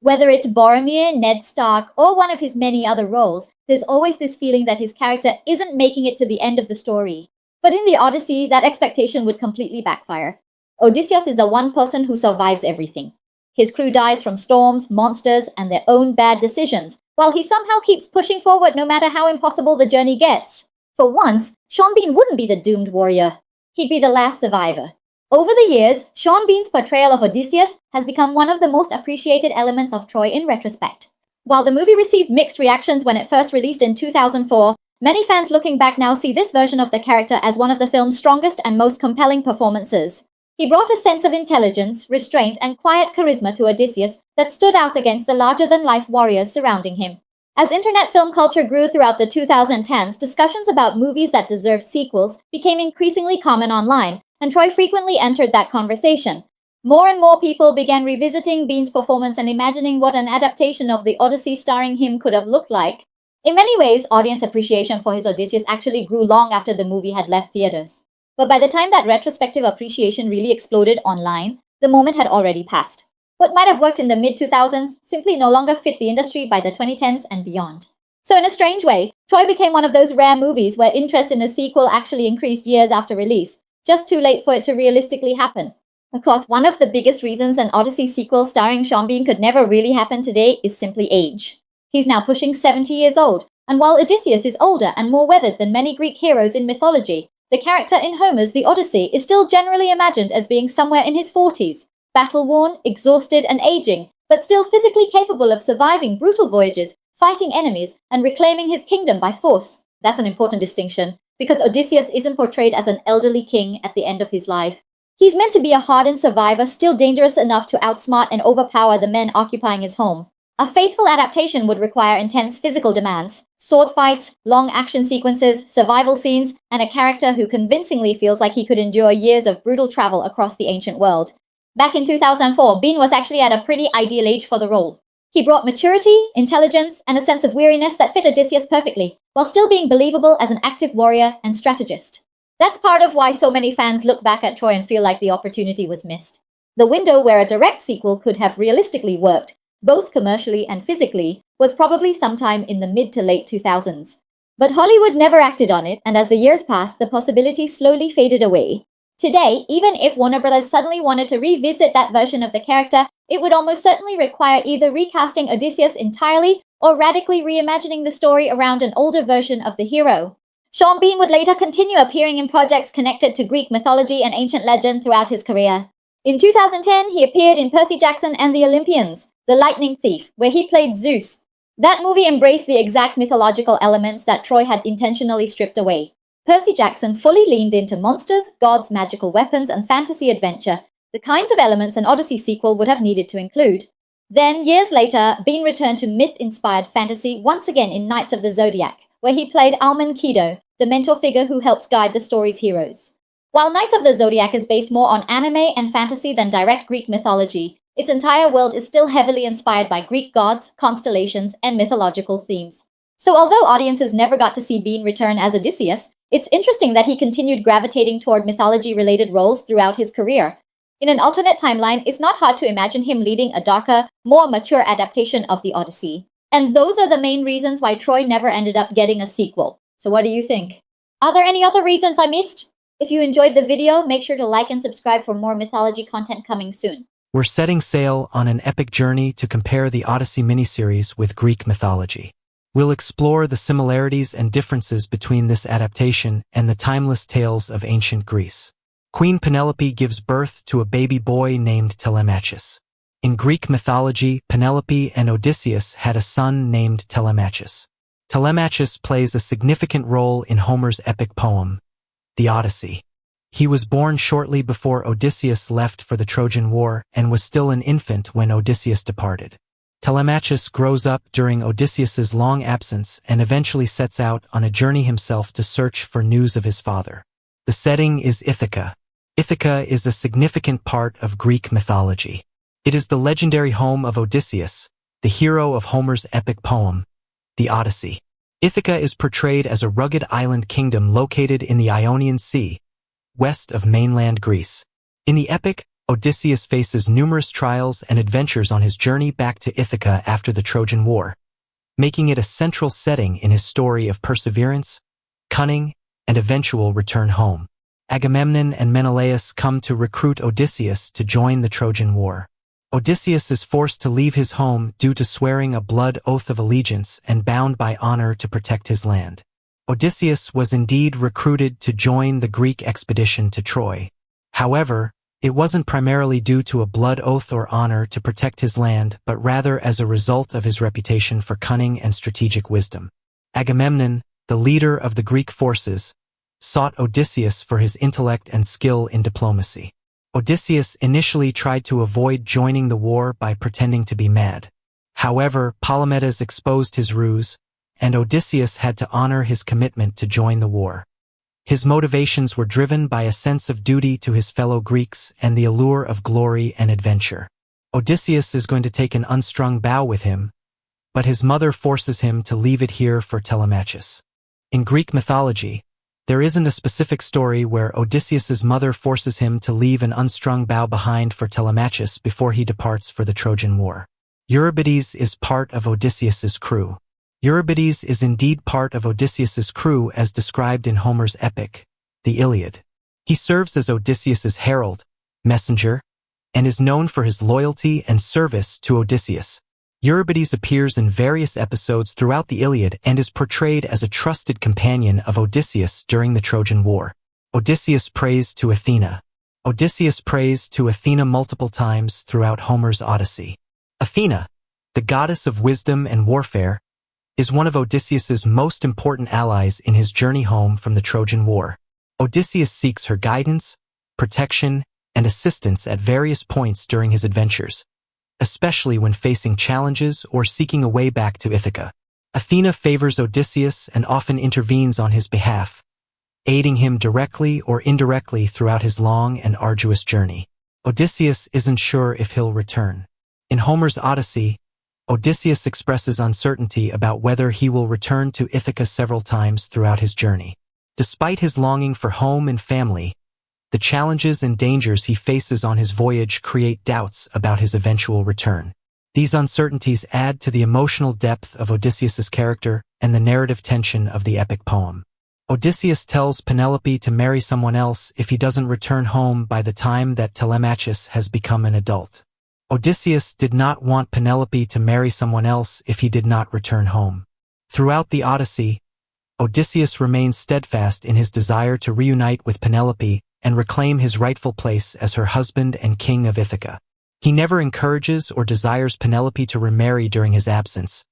Whether it's Boromir, Ned Stark, or one of his many other roles, there's always this feeling that his character isn't making it to the end of the story. But in the Odyssey, that expectation would completely backfire. Odysseus is the one person who survives everything. His crew dies from storms, monsters, and their own bad decisions, while he somehow keeps pushing forward no matter how impossible the journey gets. For once, Sean Bean wouldn't be the doomed warrior. He'd be the last survivor. Over the years, Sean Bean's portrayal of Odysseus has become one of the most appreciated elements of Troy in retrospect. While the movie received mixed reactions when it first released in 2004, many fans looking back now see this version of the character as one of the film's strongest and most compelling performances. He brought a sense of intelligence, restraint, and quiet charisma to Odysseus that stood out against the larger-than-life warriors surrounding him. As internet film culture grew throughout the 2010s, discussions about movies that deserved sequels became increasingly common online, and Troy frequently entered that conversation. More and more people began revisiting Bean's performance and imagining what an adaptation of the Odyssey starring him could have looked like. In many ways, audience appreciation for his Odysseus actually grew long after the movie had left theaters. But by the time that retrospective appreciation really exploded online, the moment had already passed. What might have worked in the mid-2000s simply no longer fit the industry by the 2010s and beyond. So in a strange way, Troy became one of those rare movies where interest in a sequel actually increased years after release, just too late for it to realistically happen. Of course, one of the biggest reasons an Odyssey sequel starring Sean Bean could never really happen today is simply age. He's now pushing 70 years old, and while Odysseus is older and more weathered than many Greek heroes in mythology, the character in Homer's The Odyssey is still generally imagined as being somewhere in his 40s, battle-worn, exhausted, and aging, but still physically capable of surviving brutal voyages, fighting enemies, and reclaiming his kingdom by force. That's an important distinction, because Odysseus isn't portrayed as an elderly king at the end of his life. He's meant to be a hardened survivor, still dangerous enough to outsmart and overpower the men occupying his home. A faithful adaptation would require intense physical demands, sword fights, long action sequences, survival scenes, and a character who convincingly feels like he could endure years of brutal travel across the ancient world. Back in 2004, Bean was actually at a pretty ideal age for the role. He brought maturity, intelligence, and a sense of weariness that fit Odysseus perfectly, while still being believable as an active warrior and strategist. That's part of why so many fans look back at Troy and feel like the opportunity was missed. The window where a direct sequel could have realistically worked, both commercially and physically, was probably sometime in the mid to late 2000s. But Hollywood never acted on it, and as the years passed, the possibility slowly faded away. Today, even if Warner Bros. Suddenly wanted to revisit that version of the character, it would almost certainly require either recasting Odysseus entirely or radically reimagining the story around an older version of the hero. Sean Bean would later continue appearing in projects connected to Greek mythology and ancient legend throughout his career. In 2010, he appeared in Percy Jackson and the Olympians, The Lightning Thief, where he played Zeus. That movie embraced the exact mythological elements that Troy had intentionally stripped away. Percy Jackson fully leaned into monsters, gods, magical weapons, and fantasy adventure, the kinds of elements an Odyssey sequel would have needed to include. Then, years later, Bean returned to myth-inspired fantasy once again in Knights of the Zodiac, where he played Alman Kido, the mentor figure who helps guide the story's heroes. While Knights of the Zodiac is based more on anime and fantasy than direct Greek mythology, its entire world is still heavily inspired by Greek gods, constellations, and mythological themes. So although audiences never got to see Bean return as Odysseus, it's interesting that he continued gravitating toward mythology-related roles throughout his career. In an alternate timeline, it's not hard to imagine him leading a darker, more mature adaptation of the Odyssey. And those are the main reasons why Troy never ended up getting a sequel. So what do you think? Are there any other reasons I missed? If you enjoyed the video, make sure to like and subscribe for more mythology content coming soon. We're setting sail on an epic journey to compare the Odyssey miniseries with Greek mythology. We'll explore the similarities and differences between this adaptation and the timeless tales of ancient Greece. Queen Penelope gives birth to a baby boy named Telemachus. In Greek mythology, Penelope and Odysseus had a son named Telemachus. Telemachus plays a significant role in Homer's epic poem, The Odyssey. He was born shortly before Odysseus left for the Trojan War and was still an infant when Odysseus departed. Telemachus grows up during Odysseus's long absence and eventually sets out on a journey himself to search for news of his father. The setting is Ithaca. Ithaca is a significant part of Greek mythology. It is the legendary home of Odysseus, the hero of Homer's epic poem, The Odyssey. Ithaca is portrayed as a rugged island kingdom located in the Ionian Sea, west of mainland Greece. In the epic, Odysseus faces numerous trials and adventures on his journey back to Ithaca after the Trojan War, making it a central setting in his story of perseverance, cunning, and eventual return home. Agamemnon and Menelaus come to recruit Odysseus to join the Trojan War. Odysseus is forced to leave his home due to swearing a blood oath of allegiance and bound by honor to protect his land. Odysseus was indeed recruited to join the Greek expedition to Troy. However, it wasn't primarily due to a blood oath or honor to protect his land, but rather as a result of his reputation for cunning and strategic wisdom. Agamemnon, the leader of the Greek forces, sought Odysseus for his intellect and skill in diplomacy. Odysseus initially tried to avoid joining the war by pretending to be mad. However, Palamedes exposed his ruse, and Odysseus had to honor his commitment to join the war. His motivations were driven by a sense of duty to his fellow Greeks and the allure of glory and adventure. Odysseus is going to take an unstrung bow with him, but his mother forces him to leave it here for Telemachus. In Greek mythology, there isn't a specific story where Odysseus's mother forces him to leave an unstrung bow behind for Telemachus before he departs for the Trojan War. Eurybates is part of Odysseus's crew. Eurybates is indeed part of Odysseus's crew as described in Homer's epic, the Iliad. He serves as Odysseus's herald, messenger, and is known for his loyalty and service to Odysseus. Eurybates appears in various episodes throughout the Iliad and is portrayed as a trusted companion of Odysseus during the Trojan War. Odysseus prays to Athena. Odysseus prays to Athena multiple times throughout Homer's Odyssey. Athena, the goddess of wisdom and warfare, is one of Odysseus's most important allies in his journey home from the Trojan War. Odysseus seeks her guidance, protection, and assistance at various points during his adventures, especially when facing challenges or seeking a way back to Ithaca. Athena favors Odysseus and often intervenes on his behalf, aiding him directly or indirectly throughout his long and arduous journey. Odysseus isn't sure if he'll return. In Homer's Odyssey, Odysseus expresses uncertainty about whether he will return to Ithaca several times throughout his journey. Despite his longing for home and family, the challenges and dangers he faces on his voyage create doubts about his eventual return. These uncertainties add to the emotional depth of Odysseus's character and the narrative tension of the epic poem. Odysseus tells Penelope to marry someone else if he doesn't return home by the time that Telemachus has become an adult. Odysseus did not want Penelope to marry someone else if he did not return home. Throughout the Odyssey, Odysseus remains steadfast in his desire to reunite with Penelope and reclaim his rightful place as her husband and king of Ithaca. He never encourages or desires Penelope to remarry during his absence,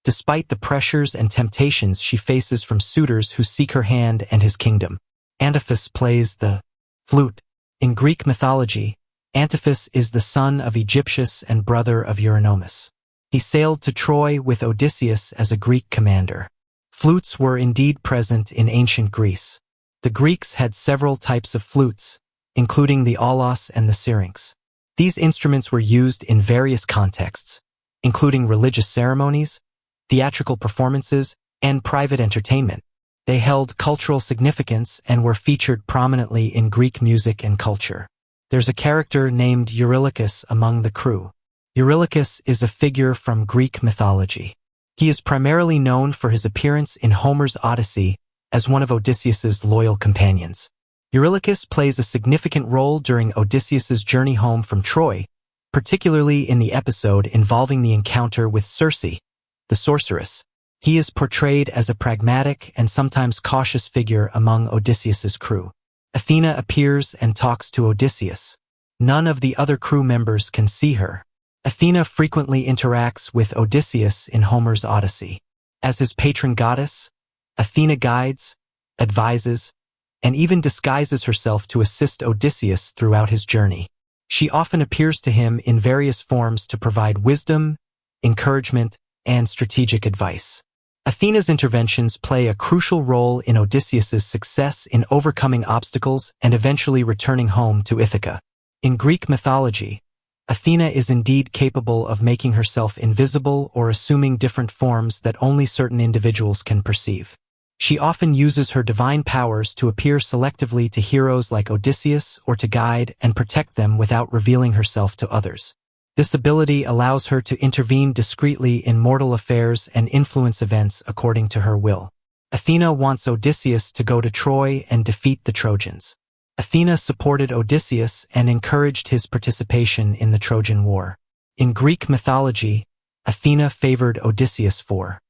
despite the pressures and temptations she faces from suitors who seek her hand and his kingdom. Antiphus plays the flute. In Greek mythology, Antiphus is the son of Aegyptius and brother of Eurynomus. He sailed to Troy with Odysseus as a Greek commander. Flutes were indeed present in ancient Greece. The Greeks had several types of flutes, including the aulos and the syrinx. These instruments were used in various contexts, including religious ceremonies, theatrical performances, and private entertainment. They held cultural significance and were featured prominently in Greek music and culture. There's a character named Eurylochus among the crew. Eurylochus is a figure from Greek mythology. He is primarily known for his appearance in Homer's Odyssey as one of Odysseus's loyal companions. Eurylochus plays a significant role during Odysseus's journey home from Troy, particularly in the episode involving the encounter with Circe, the sorceress. He is portrayed as a pragmatic and sometimes cautious figure among Odysseus's crew. Athena appears and talks to Odysseus. None of the other crew members can see her. Athena frequently interacts with Odysseus in Homer's Odyssey. As his patron goddess, Athena guides, advises, and even disguises herself to assist Odysseus throughout his journey. She often appears to him in various forms to provide wisdom, encouragement, and strategic advice. Athena's interventions play a crucial role in Odysseus's success in overcoming obstacles and eventually returning home to Ithaca. In Greek mythology, Athena is indeed capable of making herself invisible or assuming different forms that only certain individuals can perceive. She often uses her divine powers to appear selectively to heroes like Odysseus or to guide and protect them without revealing herself to others. This ability allows her to intervene discreetly in mortal affairs and influence events according to her will. Athena wants Odysseus to go to Troy and defeat the Trojans. Athena supported Odysseus and encouraged his participation in the Trojan War. In Greek mythology, Athena favored Odysseus for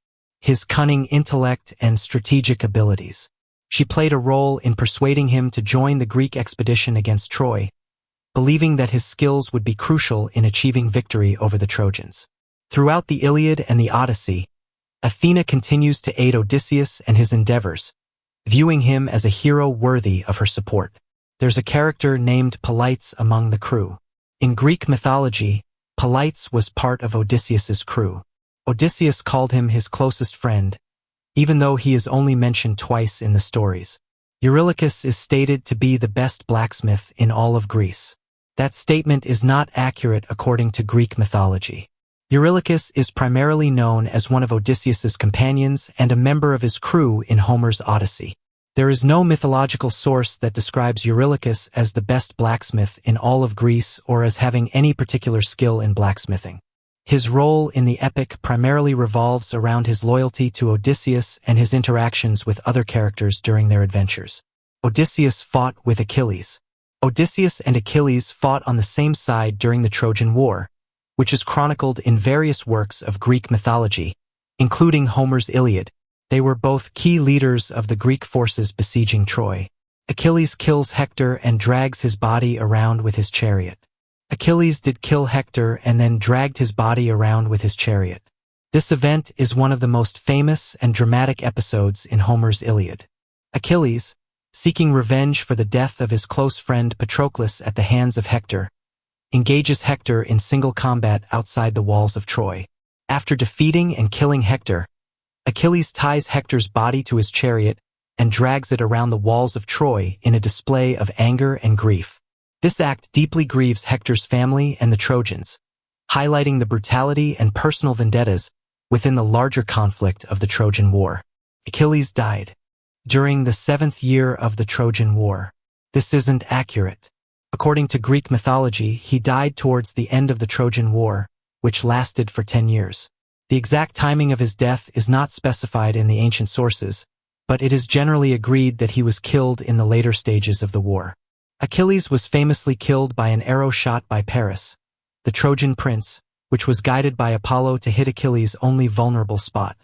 his cunning intellect and strategic abilities. She played a role in persuading him to join the Greek expedition against Troy, believing that his skills would be crucial in achieving victory over the Trojans. Throughout the Iliad and the Odyssey, Athena continues to aid Odysseus and his endeavors, viewing him as a hero worthy of her support. There's a character named Polites among the crew. In Greek mythology, Polites was part of Odysseus's crew. Odysseus called him his closest friend, even though he is only mentioned twice in the stories. Eurylochus is stated to be the best blacksmith in all of Greece. That statement is not accurate according to Greek mythology. Eurylochus is primarily known as one of Odysseus's companions and a member of his crew in Homer's Odyssey. There is no mythological source that describes Eurylochus as the best blacksmith in all of Greece or as having any particular skill in blacksmithing. His role in the epic primarily revolves around his loyalty to Odysseus and his interactions with other characters during their adventures. Odysseus fought with Achilles. Odysseus and Achilles fought on the same side during the Trojan War, which is chronicled in various works of Greek mythology, including Homer's Iliad. They were both key leaders of the Greek forces besieging Troy. Achilles kills Hector and drags his body around with his chariot. Achilles did kill Hector and then dragged his body around with his chariot. This event is one of the most famous and dramatic episodes in Homer's Iliad. Achilles, seeking revenge for the death of his close friend Patroclus at the hands of Hector, engages Hector in single combat outside the walls of Troy. After defeating and killing Hector, Achilles ties Hector's body to his chariot and drags it around the walls of Troy in a display of anger and grief. This act deeply grieves Hector's family and the Trojans, highlighting the brutality and personal vendettas within the larger conflict of the Trojan War. Achilles died during the 7th year of the Trojan War. This isn't accurate. According to Greek mythology, he died towards the end of the Trojan War, which lasted for 10 years. The exact timing of his death is not specified in the ancient sources, but it is generally agreed that he was killed in the later stages of the war. Achilles was famously killed by an arrow shot by Paris, the Trojan prince, which was guided by Apollo to hit Achilles' only vulnerable spot,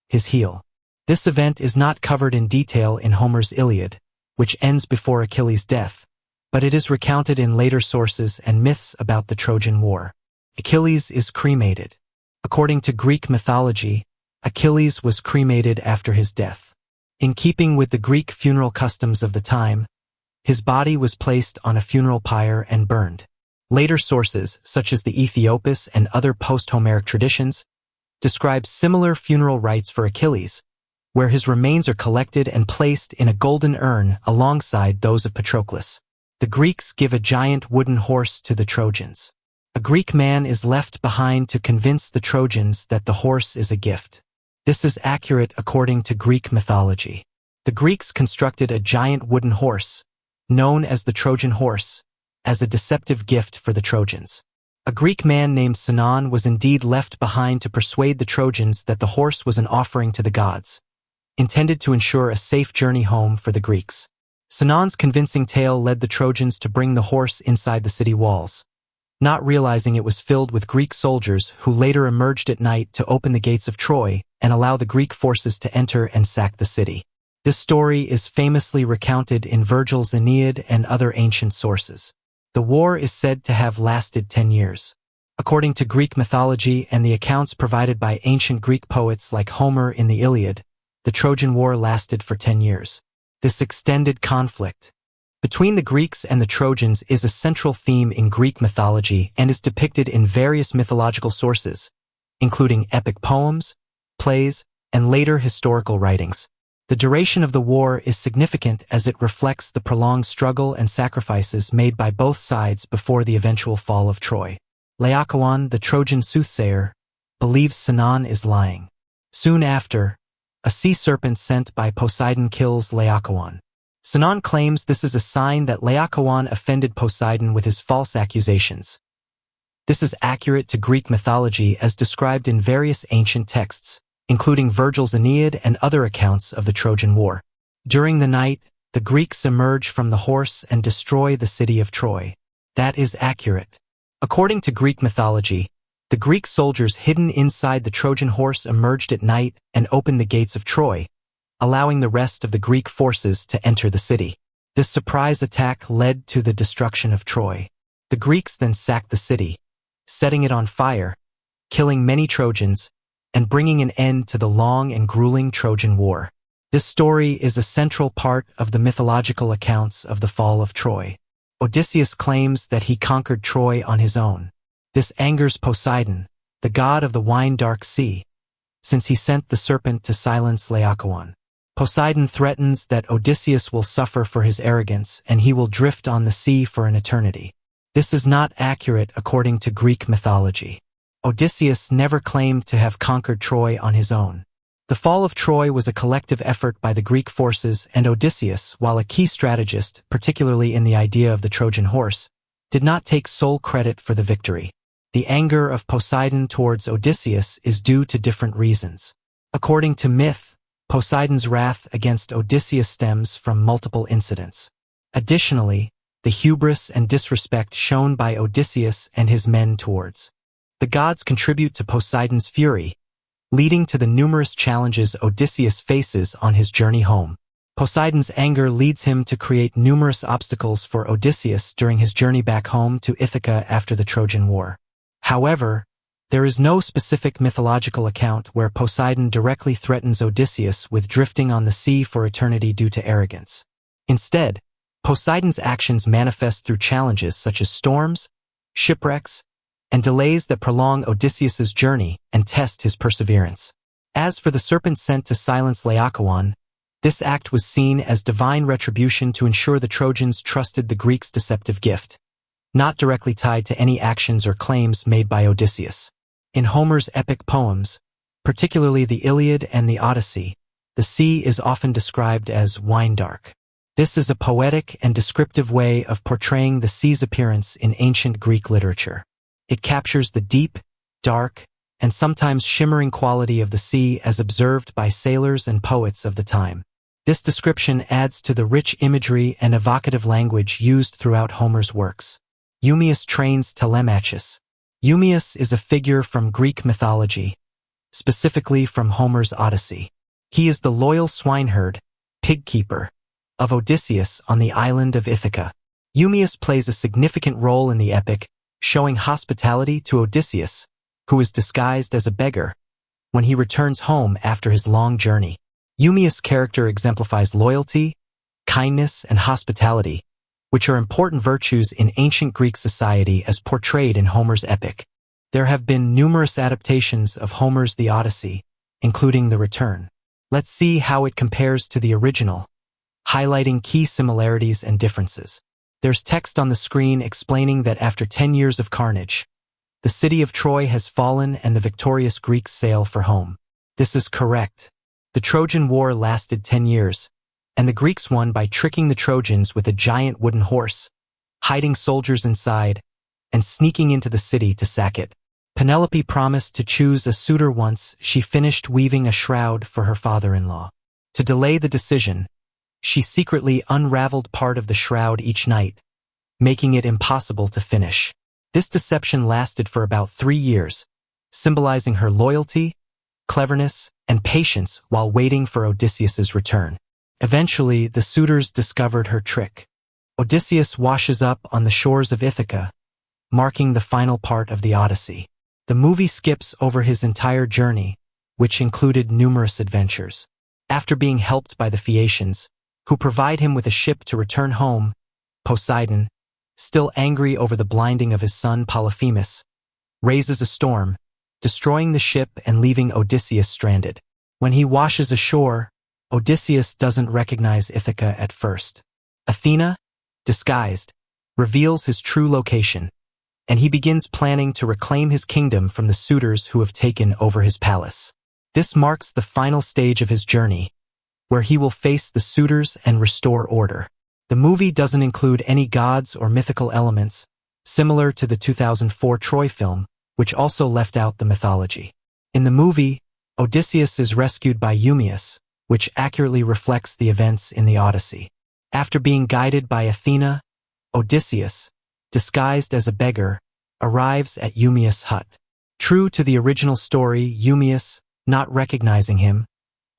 his heel. This event is not covered in detail in Homer's Iliad, which ends before Achilles' death, but it is recounted in later sources and myths about the Trojan War. Achilles is cremated. According to Greek mythology, Achilles was cremated after his death. In keeping with the Greek funeral customs of the time, his body was placed on a funeral pyre and burned. Later sources, such as the Aethiopis and other post-Homeric traditions, describe similar funeral rites for Achilles, where his remains are collected and placed in a golden urn alongside those of Patroclus. The Greeks give a giant wooden horse to the Trojans. A Greek man is left behind to convince the Trojans that the horse is a gift. This is accurate according to Greek mythology. The Greeks constructed a giant wooden horse, known as the Trojan horse, as a deceptive gift for the Trojans. A Greek man named Sinon was indeed left behind to persuade the Trojans that the horse was an offering to the gods, intended to ensure a safe journey home for the Greeks. Sinon's convincing tale led the Trojans to bring the horse inside the city walls, not realizing it was filled with Greek soldiers who later emerged at night to open the gates of Troy and allow the Greek forces to enter and sack the city. This story is famously recounted in Virgil's Aeneid and other ancient sources. The war is said to have lasted 10 years. According to Greek mythology and the accounts provided by ancient Greek poets like Homer in the Iliad, the Trojan War lasted for 10 years. This extended conflict between the Greeks and the Trojans is a central theme in Greek mythology and is depicted in various mythological sources, including epic poems, plays, and later historical writings. The duration of the war is significant as it reflects the prolonged struggle and sacrifices made by both sides before the eventual fall of Troy. Laocoon, the Trojan soothsayer, believes Sinon is lying. Soon after, a sea serpent sent by Poseidon kills Laocoon. Sinon claims this is a sign that Laocoon offended Poseidon with his false accusations. This is accurate to Greek mythology as described in various ancient texts, including Virgil's Aeneid and other accounts of the Trojan War. During the night, the Greeks emerge from the horse and destroy the city of Troy. That is accurate. According to Greek mythology, the Greek soldiers hidden inside the Trojan horse emerged at night and opened the gates of Troy, allowing the rest of the Greek forces to enter the city. This surprise attack led to the destruction of Troy. The Greeks then sacked the city, setting it on fire, killing many Trojans, and bringing an end to the long and grueling Trojan War. This story is a central part of the mythological accounts of the fall of Troy. Odysseus claims that he conquered Troy on his own. This angers Poseidon, the god of the wine-dark sea, since he sent the serpent to silence Laocoon. Poseidon threatens that Odysseus will suffer for his arrogance and he will drift on the sea for an eternity. This is not accurate according to Greek mythology. Odysseus never claimed to have conquered Troy on his own. The fall of Troy was a collective effort by the Greek forces, and Odysseus, while a key strategist, particularly in the idea of the Trojan horse, did not take sole credit for the victory. The anger of Poseidon towards Odysseus is due to different reasons. According to myth, Poseidon's wrath against Odysseus stems from multiple incidents. Additionally, the hubris and disrespect shown by Odysseus and his men towards the gods contribute to Poseidon's fury, leading to the numerous challenges Odysseus faces on his journey home. Poseidon's anger leads him to create numerous obstacles for Odysseus during his journey back home to Ithaca after the Trojan War. However, there is no specific mythological account where Poseidon directly threatens Odysseus with drifting on the sea for eternity due to arrogance. Instead, Poseidon's actions manifest through challenges such as storms, shipwrecks, and delays that prolong Odysseus's journey and test his perseverance. As for the serpent sent to silence Laocoon, this act was seen as divine retribution to ensure the Trojans trusted the Greeks' deceptive gift, not directly tied to any actions or claims made by Odysseus. In Homer's epic poems, particularly the Iliad and the Odyssey, the sea is often described as wine-dark. This is a poetic and descriptive way of portraying the sea's appearance in ancient Greek literature. It captures the deep, dark, and sometimes shimmering quality of the sea as observed by sailors and poets of the time. This description adds to the rich imagery and evocative language used throughout Homer's works. Eumaeus trains Telemachus. Eumaeus is a figure from Greek mythology, specifically from Homer's Odyssey. He is the loyal swineherd, pig keeper, of Odysseus on the island of Ithaca. Eumaeus plays a significant role in the epic, showing hospitality to Odysseus, who is disguised as a beggar, when he returns home after his long journey. Eumaeus' character exemplifies loyalty, kindness, and hospitality, which are important virtues in ancient Greek society as portrayed in Homer's epic. There have been numerous adaptations of Homer's The Odyssey, including The Return. Let's see how it compares to the original, highlighting key similarities and differences. There's text on the screen explaining that after 10 years of carnage, the city of Troy has fallen and the victorious Greeks sail for home. This is correct. The Trojan War lasted 10 years, and the Greeks won by tricking the Trojans with a giant wooden horse, hiding soldiers inside, and sneaking into the city to sack it. Penelope promised to choose a suitor once she finished weaving a shroud for her father-in-law. To delay the decision, she secretly unraveled part of the shroud each night, making it impossible to finish. This deception lasted for about 3 years, symbolizing her loyalty, cleverness, and patience while waiting for Odysseus's return. Eventually, the suitors discovered her trick. Odysseus washes up on the shores of Ithaca, marking the final part of the Odyssey. The movie skips over his entire journey, which included numerous adventures. After being helped by the Phaeacians, who provide him with a ship to return home, Poseidon, still angry over the blinding of his son Polyphemus, raises a storm, destroying the ship and leaving Odysseus stranded. When he washes ashore, Odysseus doesn't recognize Ithaca at first. Athena, disguised, reveals his true location, and he begins planning to reclaim his kingdom from the suitors who have taken over his palace. This marks the final stage of his journey, where he will face the suitors and restore order. The movie doesn't include any gods or mythical elements, similar to the 2004 Troy film, which also left out the mythology. In the movie, Odysseus is rescued by Eumaeus, which accurately reflects the events in the Odyssey. After being guided by Athena, Odysseus, disguised as a beggar, arrives at Eumaeus' hut. True to the original story, Eumaeus, not recognizing him,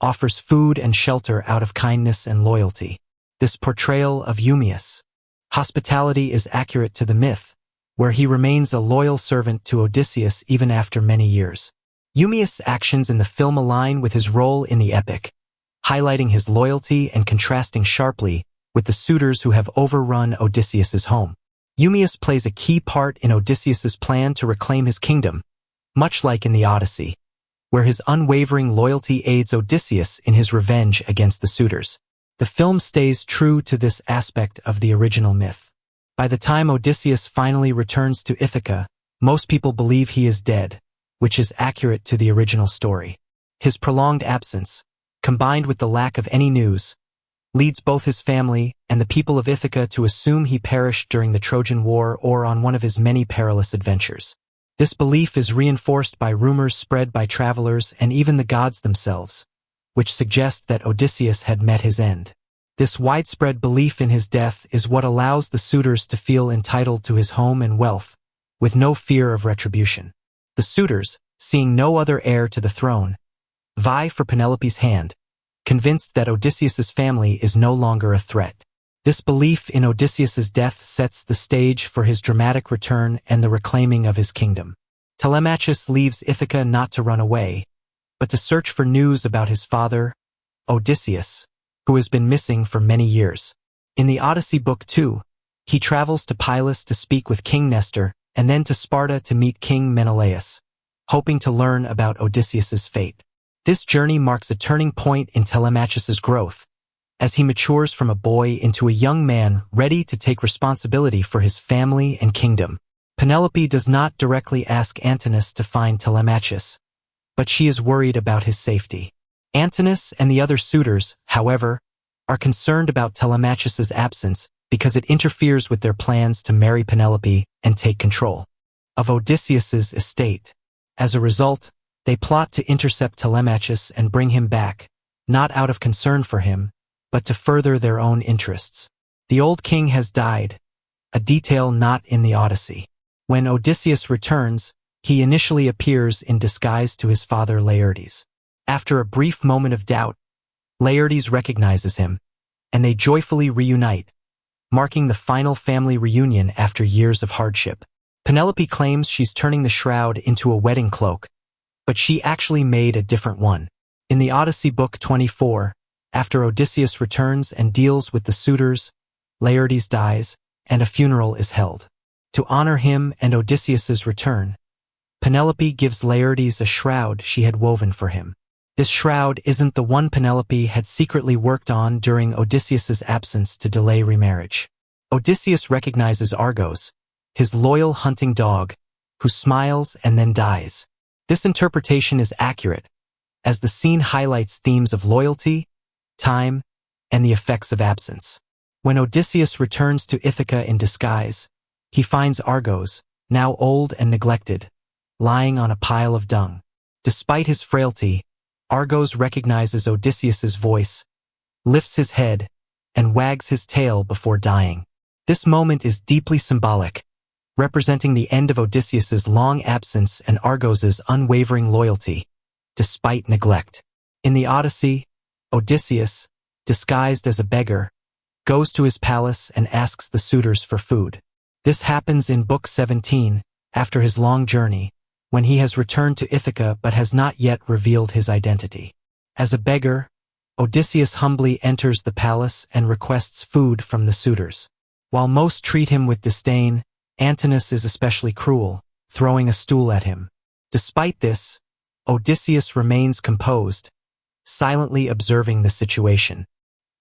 offers food and shelter out of kindness and loyalty. This portrayal of Eumaeus' hospitality is accurate to the myth, where he remains a loyal servant to Odysseus even after many years. Eumaeus' actions in the film align with his role in the epic, highlighting his loyalty and contrasting sharply with the suitors who have overrun Odysseus's home. Eumaeus plays a key part in Odysseus's plan to reclaim his kingdom, much like in the Odyssey, where his unwavering loyalty aids Odysseus in his revenge against the suitors. The film stays true to this aspect of the original myth. By the time Odysseus finally returns to Ithaca, most people believe he is dead, which is accurate to the original story. His prolonged absence, combined with the lack of any news, leads both his family and the people of Ithaca to assume he perished during the Trojan War or on one of his many perilous adventures. This belief is reinforced by rumors spread by travelers and even the gods themselves, which suggest that Odysseus had met his end. This widespread belief in his death is what allows the suitors to feel entitled to his home and wealth, with no fear of retribution. The suitors, seeing no other heir to the throne, vie for Penelope's hand, convinced that Odysseus's family is no longer a threat. This belief in Odysseus's death sets the stage for his dramatic return and the reclaiming of his kingdom. Telemachus leaves Ithaca not to run away, but to search for news about his father, Odysseus, who has been missing for many years. In the Odyssey Book 2, he travels to Pylos to speak with King Nestor and then to Sparta to meet King Menelaus, hoping to learn about Odysseus's fate. This journey marks a turning point in Telemachus's growth, as he matures from a boy into a young man ready to take responsibility for his family and kingdom. Penelope does not directly ask Antinous to find Telemachus, but she is worried about his safety. Antinous and the other suitors, however, are concerned about Telemachus's absence because it interferes with their plans to marry Penelope and take control of Odysseus's estate. As a result, they plot to intercept Telemachus and bring him back, not out of concern for him, but to further their own interests. The old king has died, a detail not in the Odyssey. When Odysseus returns, he initially appears in disguise to his father Laertes. After a brief moment of doubt, Laertes recognizes him, and they joyfully reunite, marking the final family reunion after years of hardship. Penelope claims she's turning the shroud into a wedding cloak, but she actually made a different one. In the Odyssey Book 24, after Odysseus returns and deals with the suitors, Laertes dies, and a funeral is held. To honor him and Odysseus's return, Penelope gives Laertes a shroud she had woven for him. This shroud isn't the one Penelope had secretly worked on during Odysseus's absence to delay remarriage. Odysseus recognizes Argos, his loyal hunting dog, who smiles and then dies. This interpretation is accurate, as the scene highlights themes of loyalty, time, and the effects of absence. When Odysseus returns to Ithaca in disguise, he finds Argos, now old and neglected, lying on a pile of dung. Despite his frailty, Argos recognizes Odysseus's voice, lifts his head, and wags his tail before dying. This moment is deeply symbolic, representing the end of Odysseus's long absence and Argos's unwavering loyalty, despite neglect. In the Odyssey, Odysseus, disguised as a beggar, goes to his palace and asks the suitors for food. This happens in Book 17, after his long journey, when he has returned to Ithaca but has not yet revealed his identity. As a beggar, Odysseus humbly enters the palace and requests food from the suitors. While most treat him with disdain, Antinous is especially cruel, throwing a stool at him. Despite this, Odysseus remains composed, silently observing the situation.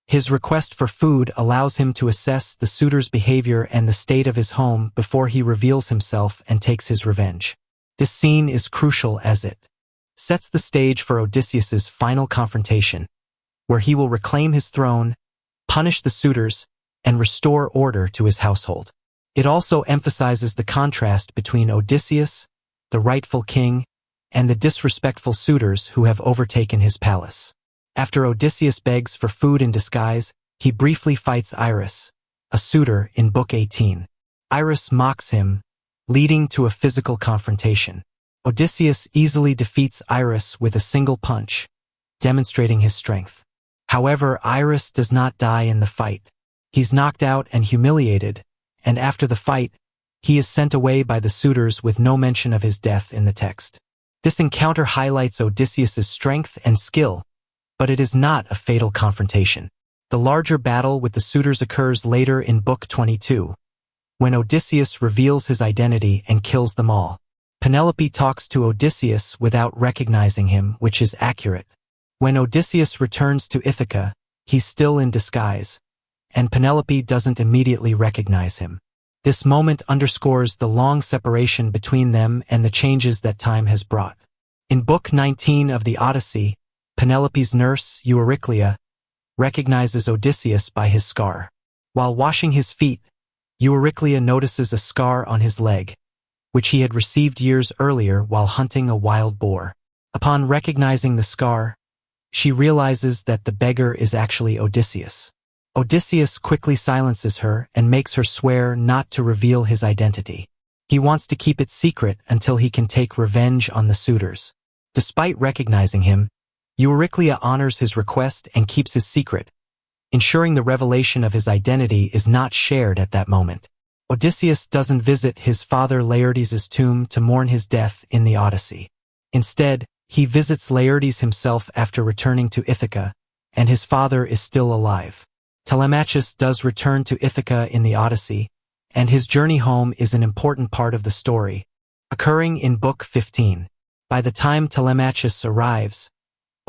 His request for food allows him to assess the suitor's behavior and the state of his home before he reveals himself and takes his revenge. This scene is crucial as it sets the stage for Odysseus's final confrontation, where he will reclaim his throne, punish the suitors, and restore order to his household. It also emphasizes the contrast between Odysseus, the rightful king, and the disrespectful suitors who have overtaken his palace. After Odysseus begs for food in disguise, he briefly fights Iris, a suitor in Book 18. Iris mocks him, leading to a physical confrontation. Odysseus easily defeats Iris with a single punch, demonstrating his strength. However, Iris does not die in the fight. He's knocked out and humiliated, and after the fight, he is sent away by the suitors with no mention of his death in the text. This encounter highlights Odysseus's strength and skill, but it is not a fatal confrontation. The larger battle with the suitors occurs later in Book 22, when Odysseus reveals his identity and kills them all. Penelope talks to Odysseus without recognizing him, which is accurate. When Odysseus returns to Ithaca, he's still in disguise, and Penelope doesn't immediately recognize him. This moment underscores the long separation between them and the changes that time has brought. In Book 19 of the Odyssey, Penelope's nurse, Eurycleia, recognizes Odysseus by his scar. While washing his feet, Eurycleia notices a scar on his leg, which he had received years earlier while hunting a wild boar. Upon recognizing the scar, she realizes that the beggar is actually Odysseus. Odysseus quickly silences her and makes her swear not to reveal his identity. He wants to keep it secret until he can take revenge on the suitors. Despite recognizing him, Eurycleia honors his request and keeps his secret, ensuring the revelation of his identity is not shared at that moment. Odysseus doesn't visit his father Laertes' tomb to mourn his death in the Odyssey. Instead, he visits Laertes himself after returning to Ithaca, and his father is still alive. Telemachus does return to Ithaca in the Odyssey, and his journey home is an important part of the story, occurring in Book 15. By the time Telemachus arrives,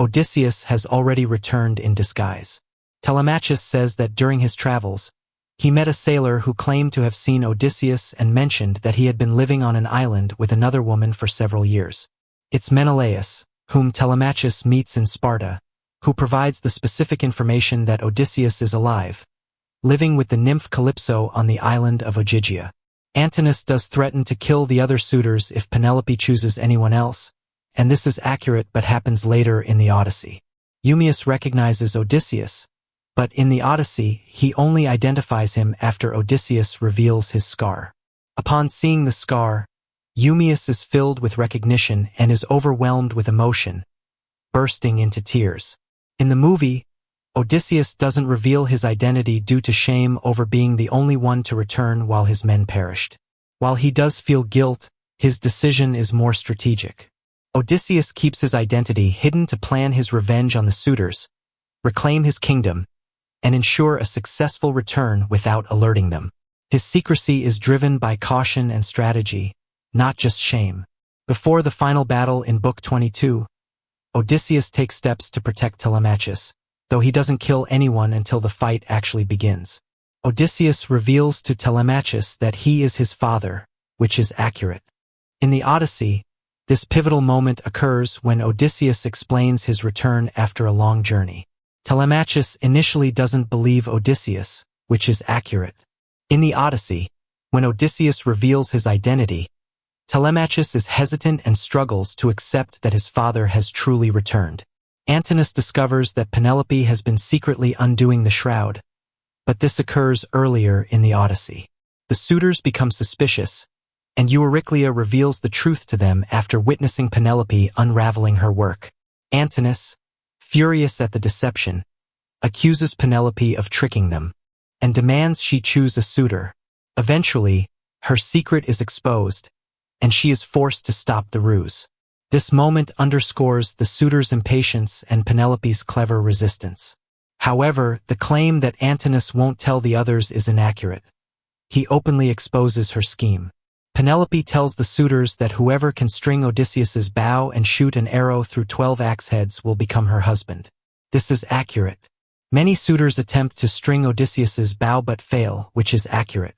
Odysseus has already returned in disguise. Telemachus says that during his travels, he met a sailor who claimed to have seen Odysseus and mentioned that he had been living on an island with another woman for several years. It's Menelaus, whom Telemachus meets in Sparta, who provides the specific information that Odysseus is alive, living with the nymph Calypso on the island of Ogygia. Antinous does threaten to kill the other suitors if Penelope chooses anyone else, and this is accurate but happens later in the Odyssey. Eumaeus recognizes Odysseus, but in the Odyssey, he only identifies him after Odysseus reveals his scar. Upon seeing the scar, Eumaeus is filled with recognition and is overwhelmed with emotion, bursting into tears. In the movie, Odysseus doesn't reveal his identity due to shame over being the only one to return while his men perished. While he does feel guilt, his decision is more strategic. Odysseus keeps his identity hidden to plan his revenge on the suitors, reclaim his kingdom, and ensure a successful return without alerting them. His secrecy is driven by caution and strategy, not just shame. Before the final battle in Book 22, Odysseus takes steps to protect Telemachus, though he doesn't kill anyone until the fight actually begins. Odysseus reveals to Telemachus that he is his father, which is accurate. In the Odyssey, this pivotal moment occurs when Odysseus explains his return after a long journey. Telemachus initially doesn't believe Odysseus, which is accurate. In the Odyssey, when Odysseus reveals his identity, Telemachus is hesitant and struggles to accept that his father has truly returned. Antinous discovers that Penelope has been secretly undoing the shroud, but this occurs earlier in the Odyssey. The suitors become suspicious, and Eurycleia reveals the truth to them after witnessing Penelope unraveling her work. Antinous, furious at the deception, accuses Penelope of tricking them, and demands she choose a suitor. Eventually, her secret is exposed, and she is forced to stop the ruse. This moment underscores the suitor's impatience and Penelope's clever resistance. However, the claim that Antinous won't tell the others is inaccurate. He openly exposes her scheme. Penelope tells the suitors that whoever can string Odysseus's bow and shoot an arrow through 12 axe heads will become her husband. This is accurate. Many suitors attempt to string Odysseus's bow but fail, which is accurate.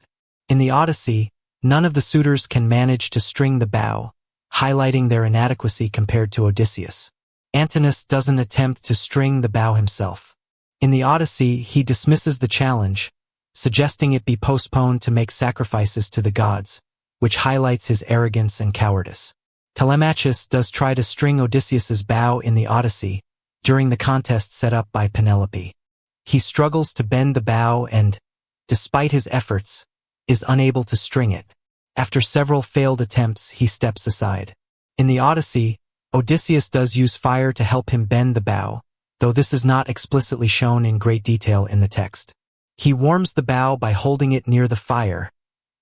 In the Odyssey, none of the suitors can manage to string the bow, highlighting their inadequacy compared to Odysseus. Antinous doesn't attempt to string the bow himself. In the Odyssey, he dismisses the challenge, suggesting it be postponed to make sacrifices to the gods, which highlights his arrogance and cowardice. Telemachus does try to string Odysseus's bow in the Odyssey during the contest set up by Penelope. He struggles to bend the bow and, despite his efforts, is unable to string it. After several failed attempts, he steps aside. In the Odyssey, Odysseus does use fire to help him bend the bow, though this is not explicitly shown in great detail in the text. He warms the bow by holding it near the fire,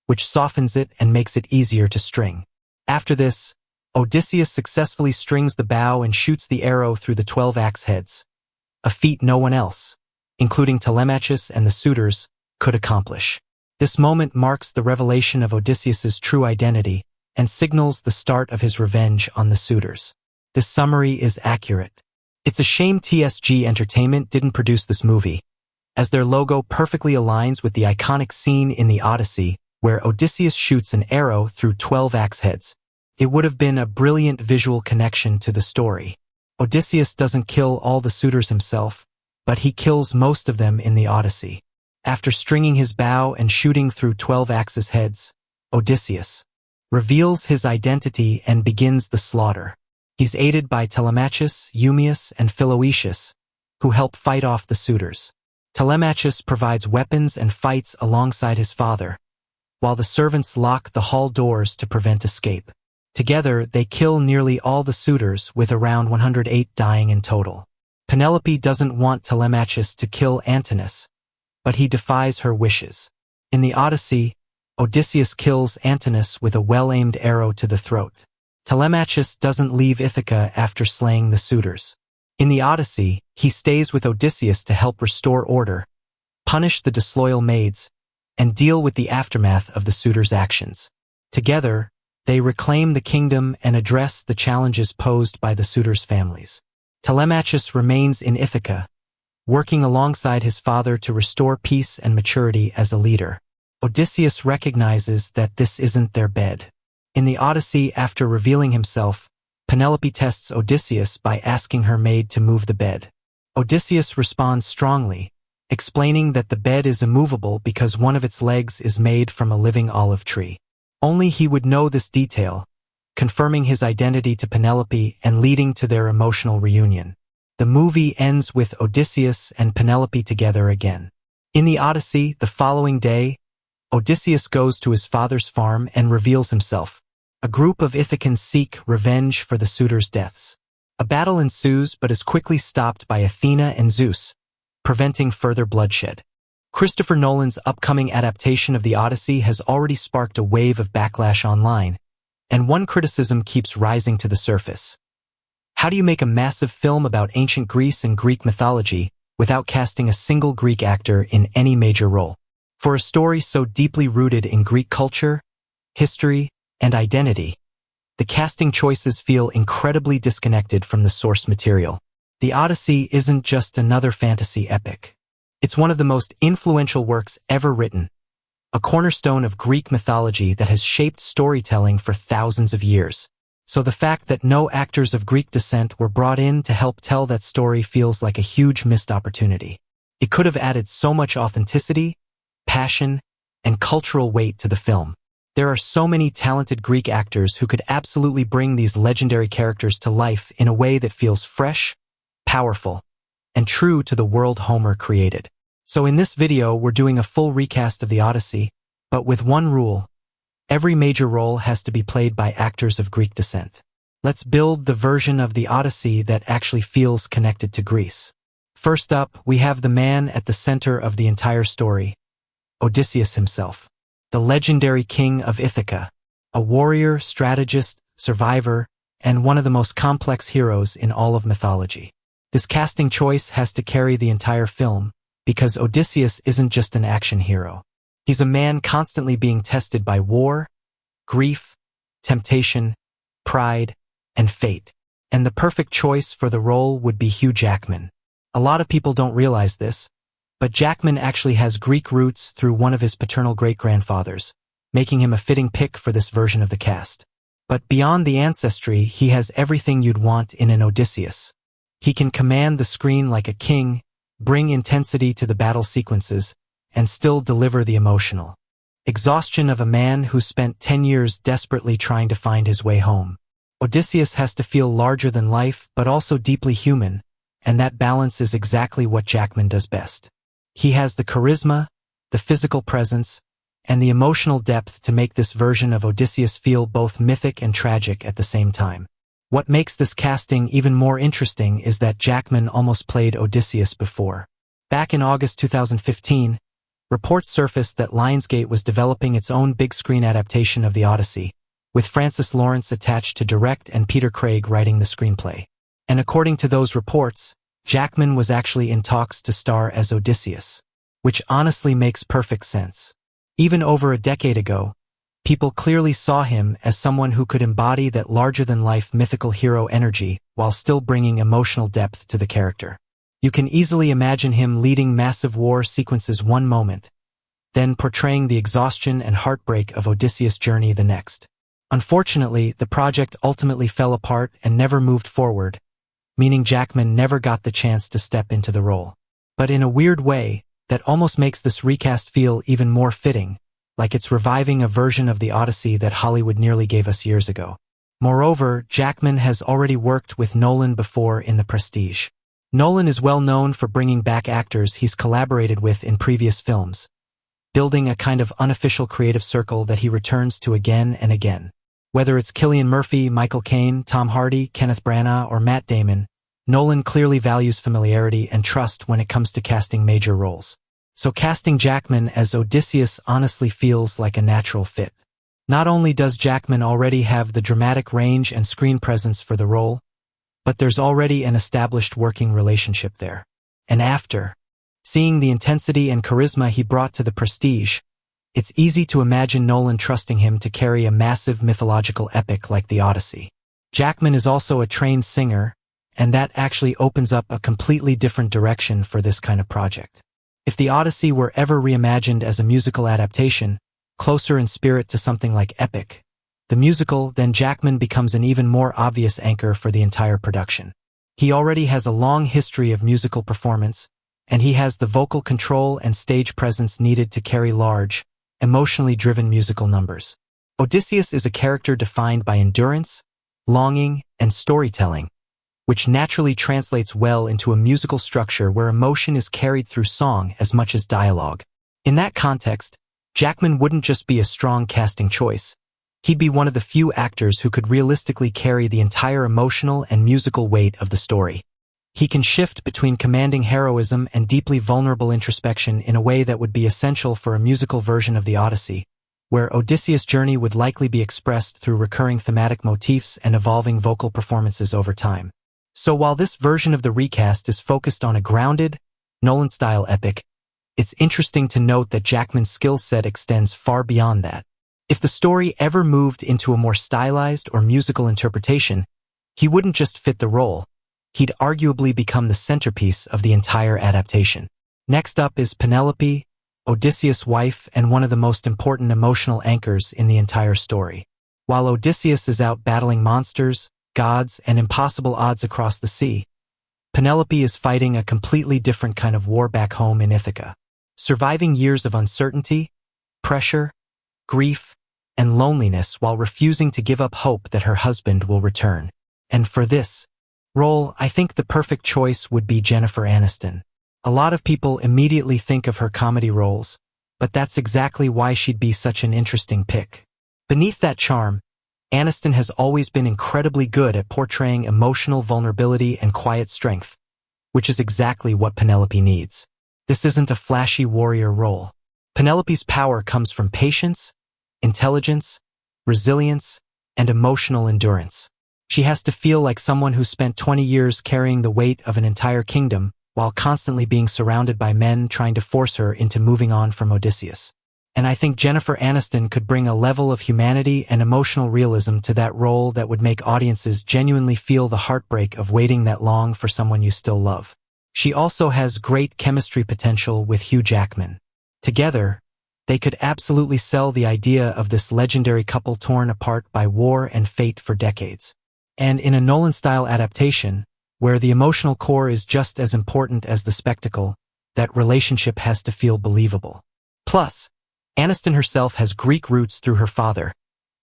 which softens it and makes it easier to string. After this, Odysseus successfully strings the bow and shoots the arrow through the 12 axe heads, a feat no one else, including Telemachus and the suitors, could accomplish. This moment marks the revelation of Odysseus's true identity and signals the start of his revenge on the suitors. This summary is accurate. It's a shame TSG Entertainment didn't produce this movie, as their logo perfectly aligns with the iconic scene in the Odyssey where Odysseus shoots an arrow through 12 axe heads. It would have been a brilliant visual connection to the story. Odysseus doesn't kill all the suitors himself, but he kills most of them in the Odyssey. After stringing his bow and shooting through 12 axes heads, Odysseus reveals his identity and begins the slaughter. He's aided by Telemachus, Eumaeus, and Philoetius, who help fight off the suitors. Telemachus provides weapons and fights alongside his father, while the servants lock the hall doors to prevent escape. Together, they kill nearly all the suitors, with around 108 dying in total. Penelope doesn't want Telemachus to kill Antinous, but he defies her wishes. In the Odyssey, Odysseus kills Antinous with a well-aimed arrow to the throat. Telemachus doesn't leave Ithaca after slaying the suitors. In the Odyssey, he stays with Odysseus to help restore order, punish the disloyal maids, and deal with the aftermath of the suitors' actions. Together, they reclaim the kingdom and address the challenges posed by the suitors' families. Telemachus remains in Ithaca, working alongside his father to restore peace and maturity as a leader. Odysseus recognizes that this isn't their bed. In the Odyssey, after revealing himself, Penelope tests Odysseus by asking her maid to move the bed. Odysseus responds strongly, explaining that the bed is immovable because one of its legs is made from a living olive tree. Only he would know this detail, confirming his identity to Penelope and leading to their emotional reunion. The movie ends with Odysseus and Penelope together again. In the Odyssey, the following day, Odysseus goes to his father's farm and reveals himself. A group of Ithacans seek revenge for the suitors' deaths. A battle ensues but is quickly stopped by Athena and Zeus, preventing further bloodshed. Christopher Nolan's upcoming adaptation of the Odyssey has already sparked a wave of backlash online, and one criticism keeps rising to the surface. How do you make a massive film about ancient Greece and Greek mythology without casting a single Greek actor in any major role? For a story so deeply rooted in Greek culture, history, and identity, the casting choices feel incredibly disconnected from the source material. The Odyssey isn't just another fantasy epic. It's one of the most influential works ever written, a cornerstone of Greek mythology that has shaped storytelling for thousands of years. So the fact that no actors of Greek descent were brought in to help tell that story feels like a huge missed opportunity. It could have added so much authenticity, passion, and cultural weight to the film. There are so many talented Greek actors who could absolutely bring these legendary characters to life in a way that feels fresh, powerful, and true to the world Homer created. So in this video, we're doing a full recast of the Odyssey, but with one rule: every major role has to be played by actors of Greek descent. Let's build the version of the Odyssey that actually feels connected to Greece. First up, we have the man at the center of the entire story, Odysseus himself, the legendary king of Ithaca, a warrior, strategist, survivor, and one of the most complex heroes in all of mythology. This casting choice has to carry the entire film, because Odysseus isn't just an action hero. He's a man constantly being tested by war, grief, temptation, pride, and fate. And the perfect choice for the role would be Hugh Jackman. A lot of people don't realize this, but Jackman actually has Greek roots through one of his paternal great-grandfathers, making him a fitting pick for this version of the cast. But beyond the ancestry, he has everything you'd want in an Odysseus. He can command the screen like a king, bring intensity to the battle sequences, and still deliver the emotional exhaustion of a man who spent 10 years desperately trying to find his way home. Odysseus has to feel larger than life, but also deeply human, and that balance is exactly what Jackman does best. He has the charisma, the physical presence, and the emotional depth to make this version of Odysseus feel both mythic and tragic at the same time. What makes this casting even more interesting is that Jackman almost played Odysseus before. Back in August 2015, reports surfaced that Lionsgate was developing its own big-screen adaptation of the Odyssey, with Francis Lawrence attached to direct and Peter Craig writing the screenplay. And according to those reports, Jackman was actually in talks to star as Odysseus, which honestly makes perfect sense. Even over a decade ago, people clearly saw him as someone who could embody that larger-than-life mythical hero energy while still bringing emotional depth to the character. You can easily imagine him leading massive war sequences one moment, then portraying the exhaustion and heartbreak of Odysseus' journey the next. Unfortunately, the project ultimately fell apart and never moved forward, meaning Jackman never got the chance to step into the role. But in a weird way, that almost makes this recast feel even more fitting, like it's reviving a version of the Odyssey that Hollywood nearly gave us years ago. Moreover, Jackman has already worked with Nolan before in The Prestige. Nolan is well known for bringing back actors he's collaborated with in previous films, building a kind of unofficial creative circle that he returns to again and again. Whether it's Cillian Murphy, Michael Caine, Tom Hardy, Kenneth Branagh, or Matt Damon, Nolan clearly values familiarity and trust when it comes to casting major roles. So casting Jackman as Odysseus honestly feels like a natural fit. Not only does Jackman already have the dramatic range and screen presence for the role, but there's already an established working relationship there. And after seeing the intensity and charisma he brought to The Prestige, it's easy to imagine Nolan trusting him to carry a massive mythological epic like the Odyssey. Jackman is also a trained singer, and that actually opens up a completely different direction for this kind of project. If the Odyssey were ever reimagined as a musical adaptation, closer in spirit to something like Epic, the musical, then Jackman becomes an even more obvious anchor for the entire production. He already has a long history of musical performance, and he has the vocal control and stage presence needed to carry large, emotionally driven musical numbers. Odysseus is a character defined by endurance, longing, and storytelling, which naturally translates well into a musical structure where emotion is carried through song as much as dialogue. In that context, Jackman wouldn't just be a strong casting choice. He'd be one of the few actors who could realistically carry the entire emotional and musical weight of the story. He can shift between commanding heroism and deeply vulnerable introspection in a way that would be essential for a musical version of the Odyssey, where Odysseus' journey would likely be expressed through recurring thematic motifs and evolving vocal performances over time. So while this version of the recast is focused on a grounded, Nolan-style epic, it's interesting to note that Jackman's skill set extends far beyond that. If the story ever moved into a more stylized or musical interpretation, he wouldn't just fit the role, he'd arguably become the centerpiece of the entire adaptation. Next up is Penelope, Odysseus' wife and one of the most important emotional anchors in the entire story. While Odysseus is out battling monsters, gods, and impossible odds across the sea, Penelope is fighting a completely different kind of war back home in Ithaca. Surviving years of uncertainty, pressure, grief, and loneliness while refusing to give up hope that her husband will return. And for this role, I think the perfect choice would be Jennifer Aniston. A lot of people immediately think of her comedy roles, but that's exactly why she'd be such an interesting pick. Beneath that charm, Aniston has always been incredibly good at portraying emotional vulnerability and quiet strength, which is exactly what Penelope needs. This isn't a flashy warrior role. Penelope's power comes from patience, intelligence, resilience, and emotional endurance. She has to feel like someone who spent 20 years carrying the weight of an entire kingdom while constantly being surrounded by men trying to force her into moving on from Odysseus. And I think Jennifer Aniston could bring a level of humanity and emotional realism to that role that would make audiences genuinely feel the heartbreak of waiting that long for someone you still love. She also has great chemistry potential with Hugh Jackman. Together, they could absolutely sell the idea of this legendary couple torn apart by war and fate for decades. And in a Nolan-style adaptation, where the emotional core is just as important as the spectacle, that relationship has to feel believable. Plus, Aniston herself has Greek roots through her father,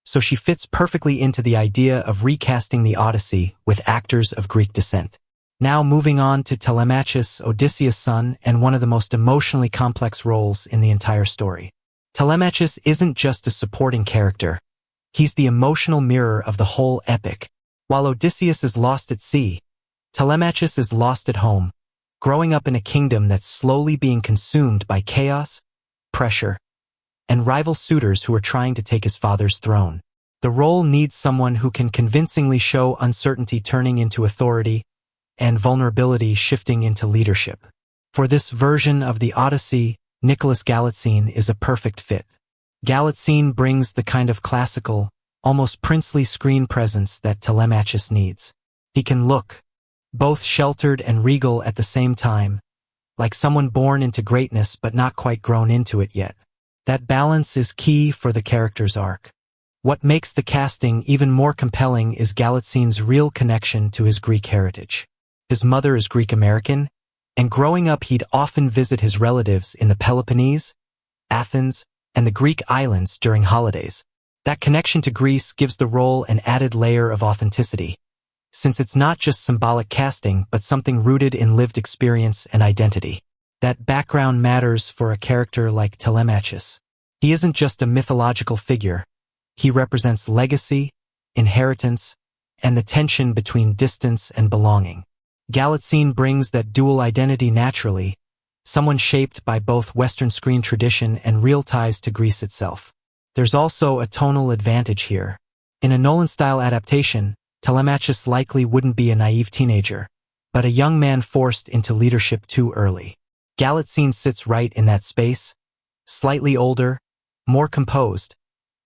so she fits perfectly into the idea of recasting the Odyssey with actors of Greek descent. Now moving on to Telemachus, Odysseus' son, and one of the most emotionally complex roles in the entire story. Telemachus isn't just a supporting character, he's the emotional mirror of the whole epic. While Odysseus is lost at sea, Telemachus is lost at home, growing up in a kingdom that's slowly being consumed by chaos, pressure, and rival suitors who are trying to take his father's throne. The role needs someone who can convincingly show uncertainty turning into authority, and vulnerability shifting into leadership. For this version of the Odyssey, Nicholas Galitzine is a perfect fit. Galitzine brings the kind of classical, almost princely screen presence that Telemachus needs. He can look both sheltered and regal at the same time, like someone born into greatness but not quite grown into it yet. That balance is key for the character's arc. What makes the casting even more compelling is Galitzine's real connection to his Greek heritage. His mother is Greek-American, and growing up he'd often visit his relatives in the Peloponnese, Athens, and the Greek islands during holidays. That connection to Greece gives the role an added layer of authenticity, since it's not just symbolic casting but something rooted in lived experience and identity. That background matters for a character like Telemachus. He isn't just a mythological figure. He represents legacy, inheritance, and the tension between distance and belonging. Galitzine brings that dual identity naturally, someone shaped by both Western screen tradition and real ties to Greece itself. There's also a tonal advantage here. In a Nolan-style adaptation, Telemachus likely wouldn't be a naive teenager, but a young man forced into leadership too early. Galitzine sits right in that space, slightly older, more composed,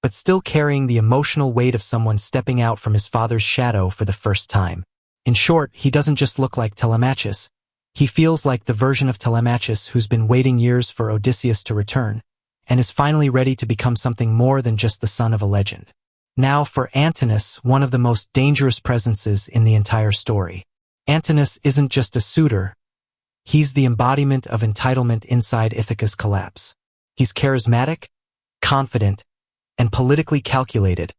but still carrying the emotional weight of someone stepping out from his father's shadow for the first time. In short, he doesn't just look like Telemachus. He feels like the version of Telemachus who's been waiting years for Odysseus to return, and is finally ready to become something more than just the son of a legend. Now for Antinous, one of the most dangerous presences in the entire story. Antinous isn't just a suitor. He's the embodiment of entitlement inside Ithaca's collapse. He's charismatic, confident, and politically calculated,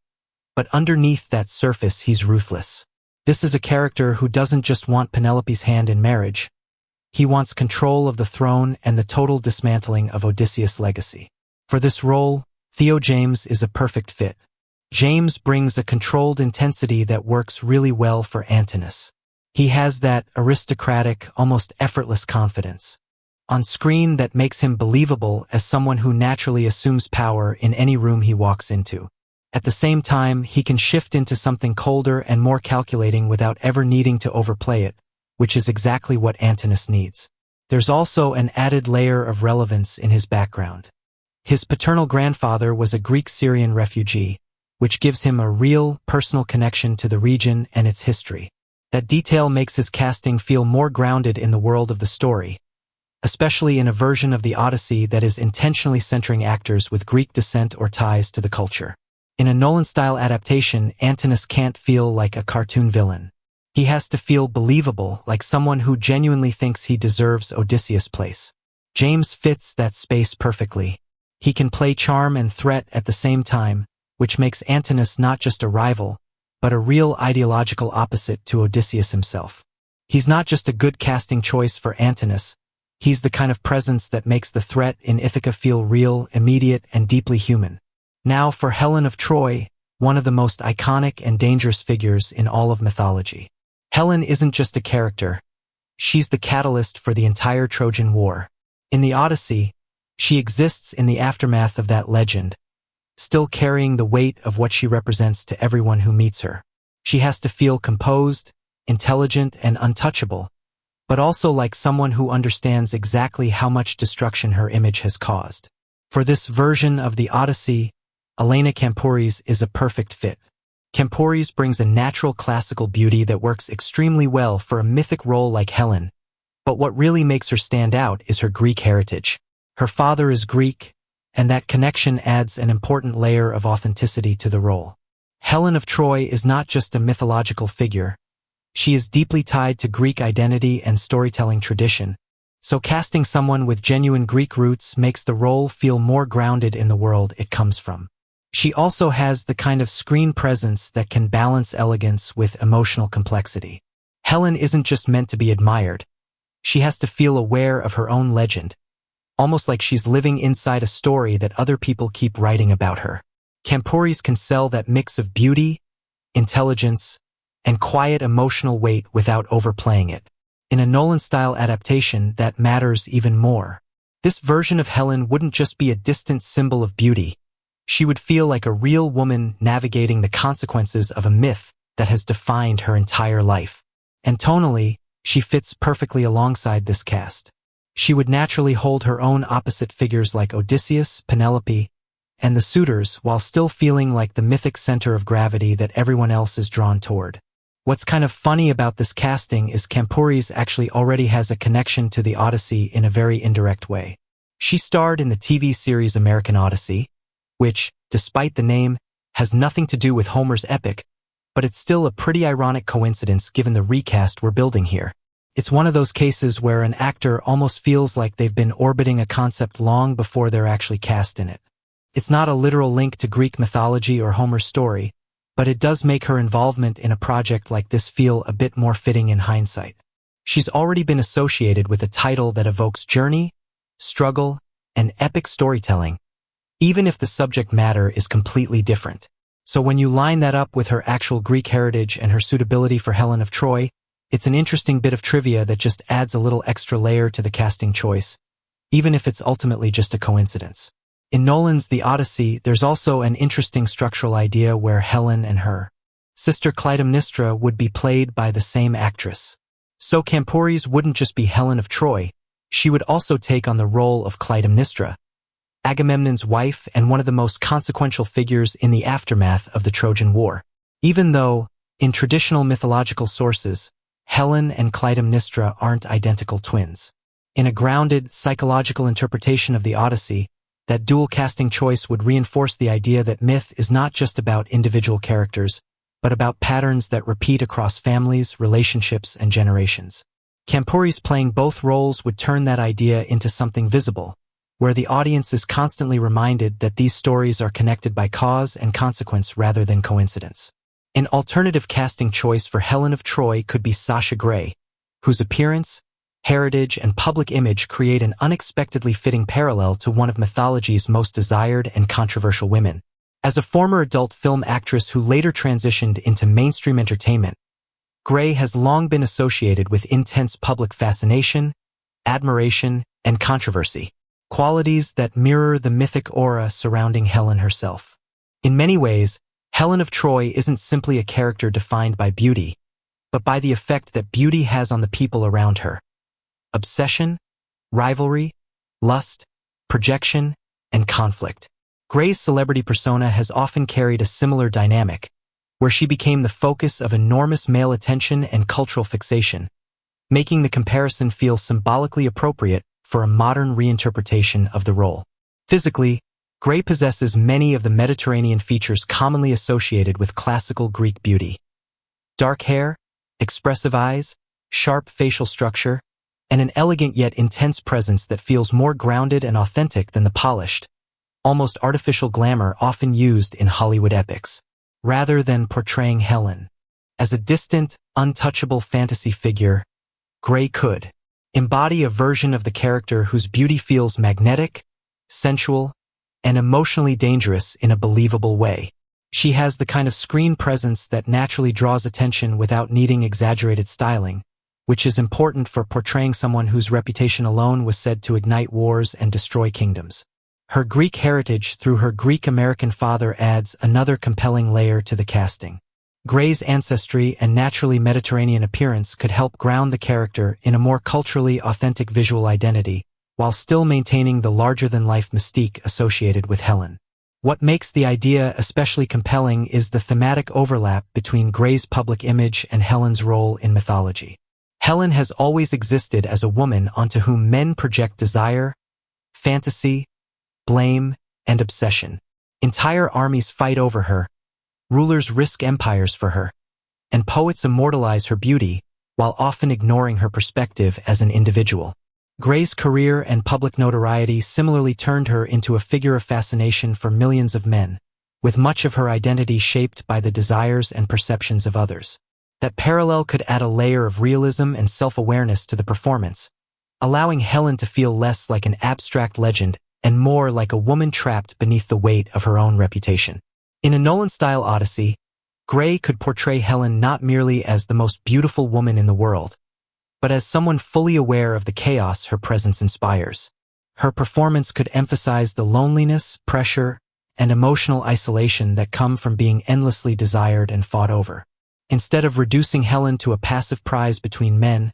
but underneath that surface he's ruthless. This is a character who doesn't just want Penelope's hand in marriage. He wants control of the throne and the total dismantling of Odysseus' legacy. For this role, Theo James is a perfect fit. James brings a controlled intensity that works really well for Antinous. He has that aristocratic, almost effortless confidence on screen that makes him believable as someone who naturally assumes power in any room he walks into. At the same time, he can shift into something colder and more calculating without ever needing to overplay it, which is exactly what Antinous needs. There's also an added layer of relevance in his background. His paternal grandfather was a Greek-Syrian refugee, which gives him a real, personal connection to the region and its history. That detail makes his casting feel more grounded in the world of the story, especially in a version of the Odyssey that is intentionally centering actors with Greek descent or ties to the culture. In a Nolan-style adaptation, Antinous can't feel like a cartoon villain. He has to feel believable, like someone who genuinely thinks he deserves Odysseus' place. James fits that space perfectly. He can play charm and threat at the same time, which makes Antinous not just a rival, but a real ideological opposite to Odysseus himself. He's not just a good casting choice for Antinous. He's the kind of presence that makes the threat in Ithaca feel real, immediate, and deeply human. Now for Helen of Troy, one of the most iconic and dangerous figures in all of mythology. Helen isn't just a character. She's the catalyst for the entire Trojan War. In the Odyssey, she exists in the aftermath of that legend, still carrying the weight of what she represents to everyone who meets her. She has to feel composed, intelligent, and untouchable, but also like someone who understands exactly how much destruction her image has caused. For this version of the Odyssey, Elena Kampouris is a perfect fit. Kampouris brings a natural classical beauty that works extremely well for a mythic role like Helen, but what really makes her stand out is her Greek heritage. Her father is Greek, and that connection adds an important layer of authenticity to the role. Helen of Troy is not just a mythological figure. She is deeply tied to Greek identity and storytelling tradition, so casting someone with genuine Greek roots makes the role feel more grounded in the world it comes from. She also has the kind of screen presence that can balance elegance with emotional complexity. Helen isn't just meant to be admired. She has to feel aware of her own legend, almost like she's living inside a story that other people keep writing about her. Kampouris can sell that mix of beauty, intelligence, and quiet emotional weight without overplaying it. In a Nolan-style adaptation, that matters even more. This version of Helen wouldn't just be a distant symbol of beauty. She would feel like a real woman navigating the consequences of a myth that has defined her entire life. And tonally, she fits perfectly alongside this cast. She would naturally hold her own opposite figures like Odysseus, Penelope, and the suitors while still feeling like the mythic center of gravity that everyone else is drawn toward. What's kind of funny about this casting is Kampuris actually already has a connection to the Odyssey in a very indirect way. She starred in the TV series American Odyssey, which, despite the name, has nothing to do with Homer's epic, but it's still a pretty ironic coincidence given the recast we're building here. It's one of those cases where an actor almost feels like they've been orbiting a concept long before they're actually cast in it. It's not a literal link to Greek mythology or Homer's story, but it does make her involvement in a project like this feel a bit more fitting in hindsight. She's already been associated with a title that evokes journey, struggle, and epic storytelling, even if the subject matter is completely different. So when you line that up with her actual Greek heritage and her suitability for Helen of Troy, it's an interesting bit of trivia that just adds a little extra layer to the casting choice, even if it's ultimately just a coincidence. In Nolan's The Odyssey, there's also an interesting structural idea where Helen and her sister Clytemnestra would be played by the same actress. So Kampuris wouldn't just be Helen of Troy, she would also take on the role of Clytemnestra, Agamemnon's wife and one of the most consequential figures in the aftermath of the Trojan War. Even though, in traditional mythological sources, Helen and Clytemnestra aren't identical twins. In a grounded, psychological interpretation of the Odyssey, that dual casting choice would reinforce the idea that myth is not just about individual characters, but about patterns that repeat across families, relationships, and generations. Kampuris playing both roles would turn that idea into something visible, where the audience is constantly reminded that these stories are connected by cause and consequence rather than coincidence. An alternative casting choice for Helen of Troy could be Sasha Grey, whose appearance, heritage, and public image create an unexpectedly fitting parallel to one of mythology's most desired and controversial women. As a former adult film actress who later transitioned into mainstream entertainment, Grey has long been associated with intense public fascination, admiration, and controversy, qualities that mirror the mythic aura surrounding Helen herself. In many ways, Helen of Troy isn't simply a character defined by beauty, but by the effect that beauty has on the people around her. Obsession, rivalry, lust, projection, and conflict. Grey's celebrity persona has often carried a similar dynamic, where she became the focus of enormous male attention and cultural fixation, making the comparison feel symbolically appropriate for a modern reinterpretation of the role. Physically, Grey possesses many of the Mediterranean features commonly associated with classical Greek beauty. Dark hair, expressive eyes, sharp facial structure, and an elegant yet intense presence that feels more grounded and authentic than the polished, almost artificial glamour often used in Hollywood epics. Rather than portraying Helen as a distant, untouchable fantasy figure, Grey could embody a version of the character whose beauty feels magnetic, sensual, and emotionally dangerous in a believable way. She has the kind of screen presence that naturally draws attention without needing exaggerated styling, which is important for portraying someone whose reputation alone was said to ignite wars and destroy kingdoms. Her Greek heritage through her Greek-American father adds another compelling layer to the casting. Grey's ancestry and naturally Mediterranean appearance could help ground the character in a more culturally authentic visual identity, while still maintaining the larger-than-life mystique associated with Helen. What makes the idea especially compelling is the thematic overlap between Grey's public image and Helen's role in mythology. Helen has always existed as a woman onto whom men project desire, fantasy, blame, and obsession. Entire armies fight over her, rulers risk empires for her, and poets immortalize her beauty while often ignoring her perspective as an individual. Grey's career and public notoriety similarly turned her into a figure of fascination for millions of men, with much of her identity shaped by the desires and perceptions of others. That parallel could add a layer of realism and self-awareness to the performance, allowing Helen to feel less like an abstract legend and more like a woman trapped beneath the weight of her own reputation. In a Nolan-style Odyssey, Grey could portray Helen not merely as the most beautiful woman in the world, but as someone fully aware of the chaos her presence inspires. Her performance could emphasize the loneliness, pressure, and emotional isolation that come from being endlessly desired and fought over. Instead of reducing Helen to a passive prize between men,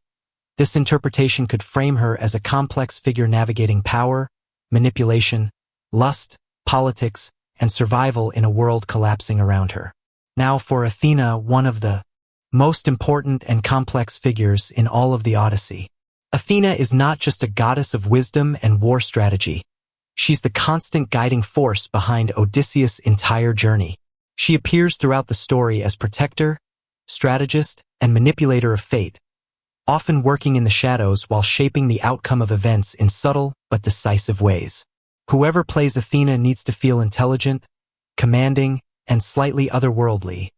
This interpretation could frame her as a complex figure navigating power, manipulation, lust, politics, and survival in a world collapsing around her. Now for Athena, one of the most important and complex figures in all of the Odyssey. Athena is not just a goddess of wisdom and war strategy. She's the constant guiding force behind Odysseus' entire journey. She appears throughout the story as protector, strategist, and manipulator of fate, often working in the shadows while shaping the outcome of events in subtle but decisive ways. Whoever plays Athena needs to feel intelligent, commanding, and slightly otherworldly,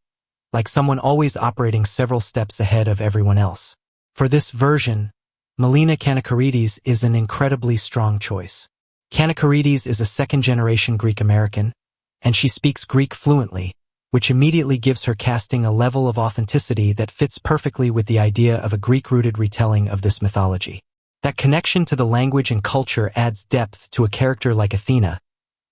like someone always operating several steps ahead of everyone else. For this version, Melina Kanakarides is an incredibly strong choice. Kanakarides is a second-generation Greek-American, and she speaks Greek fluently, which immediately gives her casting a level of authenticity that fits perfectly with the idea of a Greek-rooted retelling of this mythology. That connection to the language and culture adds depth to a character like Athena,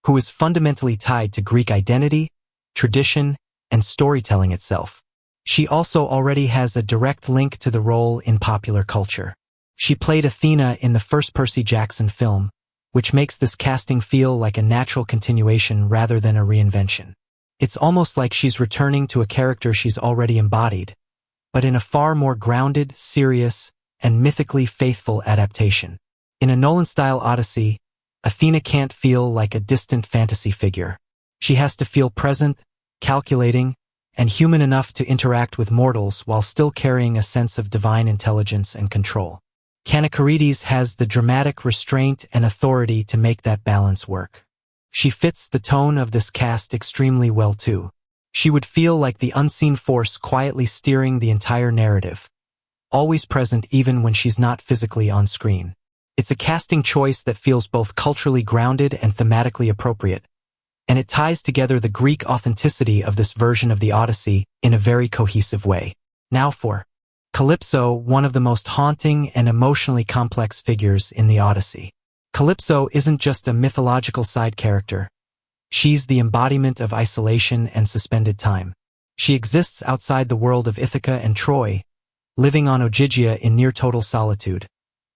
who is fundamentally tied to Greek identity, tradition, and storytelling itself. She also already has a direct link to the role in popular culture. She played Athena in the first Percy Jackson film, which makes this casting feel like a natural continuation rather than a reinvention. It's almost like she's returning to a character she's already embodied, but in a far more grounded, serious, and mythically faithful adaptation. In a Nolan-style Odyssey, Athena can't feel like a distant fantasy figure. She has to feel present, calculating, and human enough to interact with mortals while still carrying a sense of divine intelligence and control. Kanakarides has the dramatic restraint and authority to make that balance work. She fits the tone of this cast extremely well too. She would feel like the unseen force quietly steering the entire narrative, always present even when she's not physically on screen. It's a casting choice that feels both culturally grounded and thematically appropriate, and it ties together the Greek authenticity of this version of the Odyssey in a very cohesive way. Now for Calypso, one of the most haunting and emotionally complex figures in the Odyssey. Calypso isn't just a mythological side character. She's the embodiment of isolation and suspended time. She exists outside the world of Ithaca and Troy, living on Ogygia in near-total solitude,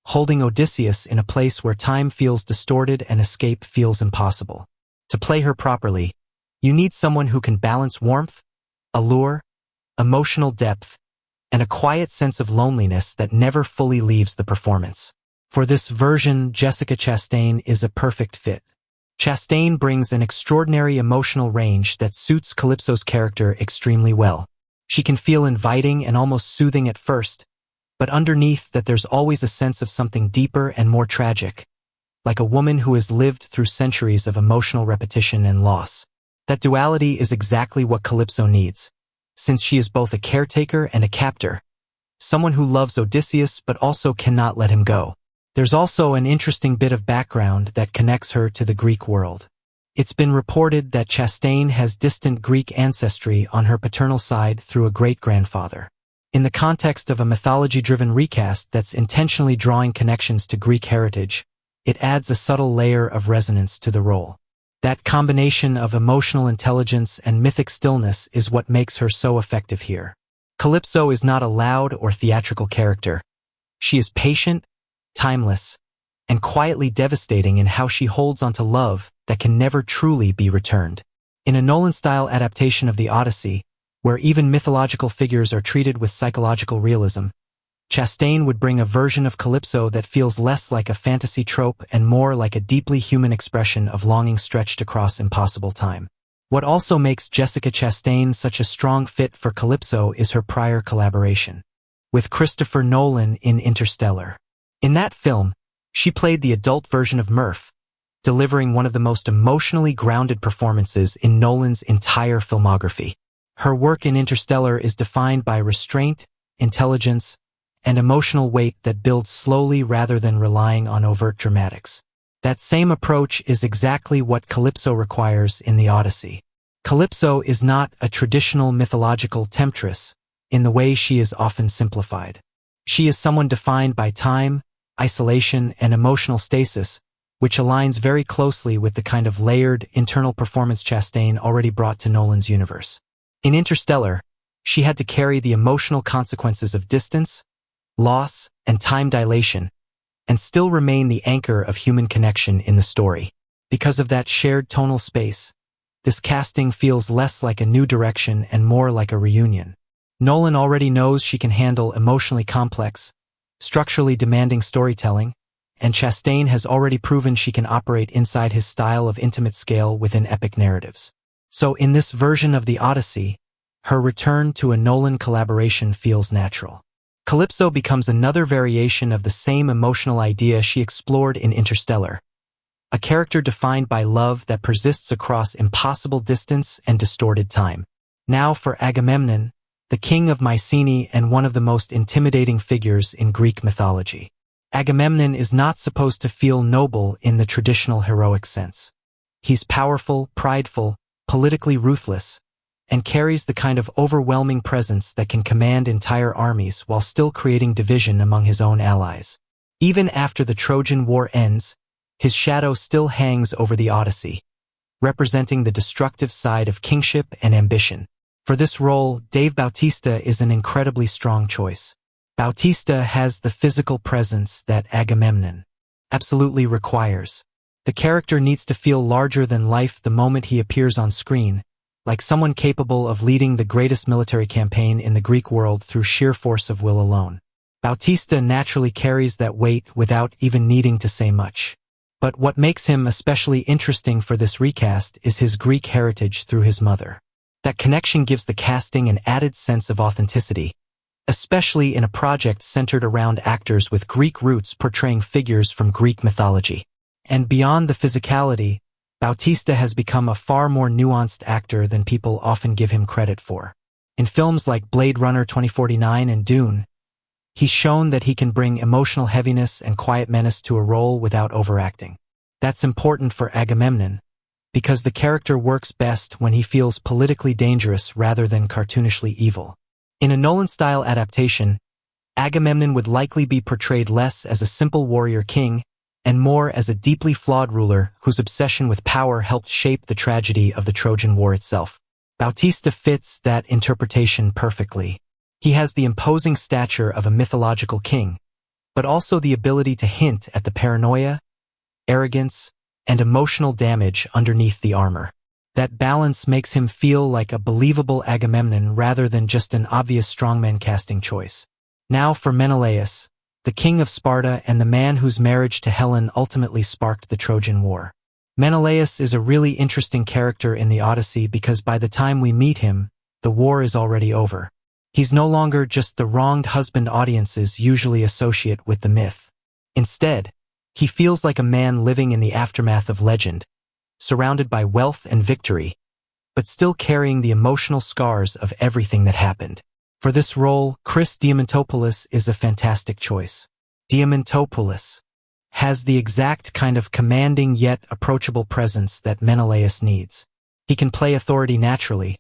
holding Odysseus in a place where time feels distorted and escape feels impossible. To play her properly, you need someone who can balance warmth, allure, emotional depth, and a quiet sense of loneliness that never fully leaves the performance. For this version, Jessica Chastain is a perfect fit. Chastain brings an extraordinary emotional range that suits Calypso's character extremely well. She can feel inviting and almost soothing at first, but underneath that there's always a sense of something deeper and more tragic, like a woman who has lived through centuries of emotional repetition and loss. That duality is exactly what Calypso needs, since she is both a caretaker and a captor, someone who loves Odysseus but also cannot let him go. There's also an interesting bit of background that connects her to the Greek world. It's been reported that Chastain has distant Greek ancestry on her paternal side through a great-grandfather. In the context of a mythology-driven recast that's intentionally drawing connections to Greek heritage, it adds a subtle layer of resonance to the role. That combination of emotional intelligence and mythic stillness is what makes her so effective here. Calypso is not a loud or theatrical character. She is patient, timeless, and quietly devastating in how she holds onto love that can never truly be returned. In a Nolan-style adaptation of the Odyssey, where even mythological figures are treated with psychological realism, Chastain would bring a version of Calypso that feels less like a fantasy trope and more like a deeply human expression of longing stretched across impossible time. What also makes Jessica Chastain such a strong fit for Calypso is her prior collaboration with Christopher Nolan in Interstellar. In that film, she played the adult version of Murph, delivering one of the most emotionally grounded performances in Nolan's entire filmography. Her work in Interstellar is defined by restraint, intelligence, and emotional weight that builds slowly rather than relying on overt dramatics. That same approach is exactly what Calypso requires in the Odyssey. Calypso is not a traditional mythological temptress in the way she is often simplified. She is someone defined by time, isolation, and emotional stasis, which aligns very closely with the kind of layered, internal performance Chastain already brought to Nolan's universe. In Interstellar, she had to carry the emotional consequences of distance, loss, and time dilation, and still remain the anchor of human connection in the story. Because of that shared tonal space, this casting feels less like a new direction and more like a reunion. Nolan already knows she can handle emotionally complex, structurally demanding storytelling, and Chastain has already proven she can operate inside his style of intimate scale within epic narratives. So in this version of the Odyssey, her return to a Nolan collaboration feels natural. Calypso becomes another variation of the same emotional idea she explored in Interstellar, a character defined by love that persists across impossible distance and distorted time. Now for Agamemnon, the king of Mycenae and one of the most intimidating figures in Greek mythology. Agamemnon is not supposed to feel noble in the traditional heroic sense. He's powerful, prideful, politically ruthless, and carries the kind of overwhelming presence that can command entire armies while still creating division among his own allies. Even after the Trojan War ends, his shadow still hangs over the Odyssey, representing the destructive side of kingship and ambition. For this role, Dave Bautista is an incredibly strong choice. Bautista has the physical presence that Agamemnon absolutely requires. The character needs to feel larger than life the moment he appears on screen, like someone capable of leading the greatest military campaign in the Greek world through sheer force of will alone. Bautista naturally carries that weight without even needing to say much. But what makes him especially interesting for this recast is his Greek heritage through his mother. That connection gives the casting an added sense of authenticity, especially in a project centered around actors with Greek roots portraying figures from Greek mythology. And beyond the physicality, Bautista has become a far more nuanced actor than people often give him credit for. In films like Blade Runner 2049 and Dune, he's shown that he can bring emotional heaviness and quiet menace to a role without overacting. That's important for Agamemnon, because the character works best when he feels politically dangerous rather than cartoonishly evil. In a Nolan-style adaptation, Agamemnon would likely be portrayed less as a simple warrior king and more as a deeply flawed ruler whose obsession with power helped shape the tragedy of the Trojan War itself. Bautista fits that interpretation perfectly. He has the imposing stature of a mythological king, but also the ability to hint at the paranoia, arrogance, and emotional damage underneath the armor. That balance makes him feel like a believable Agamemnon rather than just an obvious strongman casting choice. Now for Menelaus, the king of Sparta and the man whose marriage to Helen ultimately sparked the Trojan War. Menelaus is a really interesting character in the Odyssey because by the time we meet him, the war is already over. He's no longer just the wronged husband audiences usually associate with the myth. Instead, he feels like a man living in the aftermath of legend, surrounded by wealth and victory, but still carrying the emotional scars of everything that happened. For this role, Chris Diamantopoulos is a fantastic choice. Diamantopoulos has the exact kind of commanding yet approachable presence that Menelaus needs. He can play authority naturally,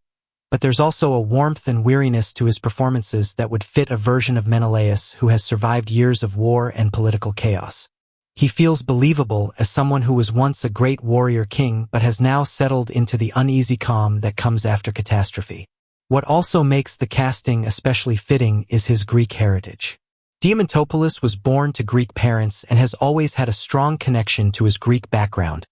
but there's also a warmth and weariness to his performances that would fit a version of Menelaus who has survived years of war and political chaos. He feels believable as someone who was once a great warrior king but has now settled into the uneasy calm that comes after catastrophe. What also makes the casting especially fitting is his Greek heritage. Diamantopoulos was born to Greek parents and has always had a strong connection to his Greek background,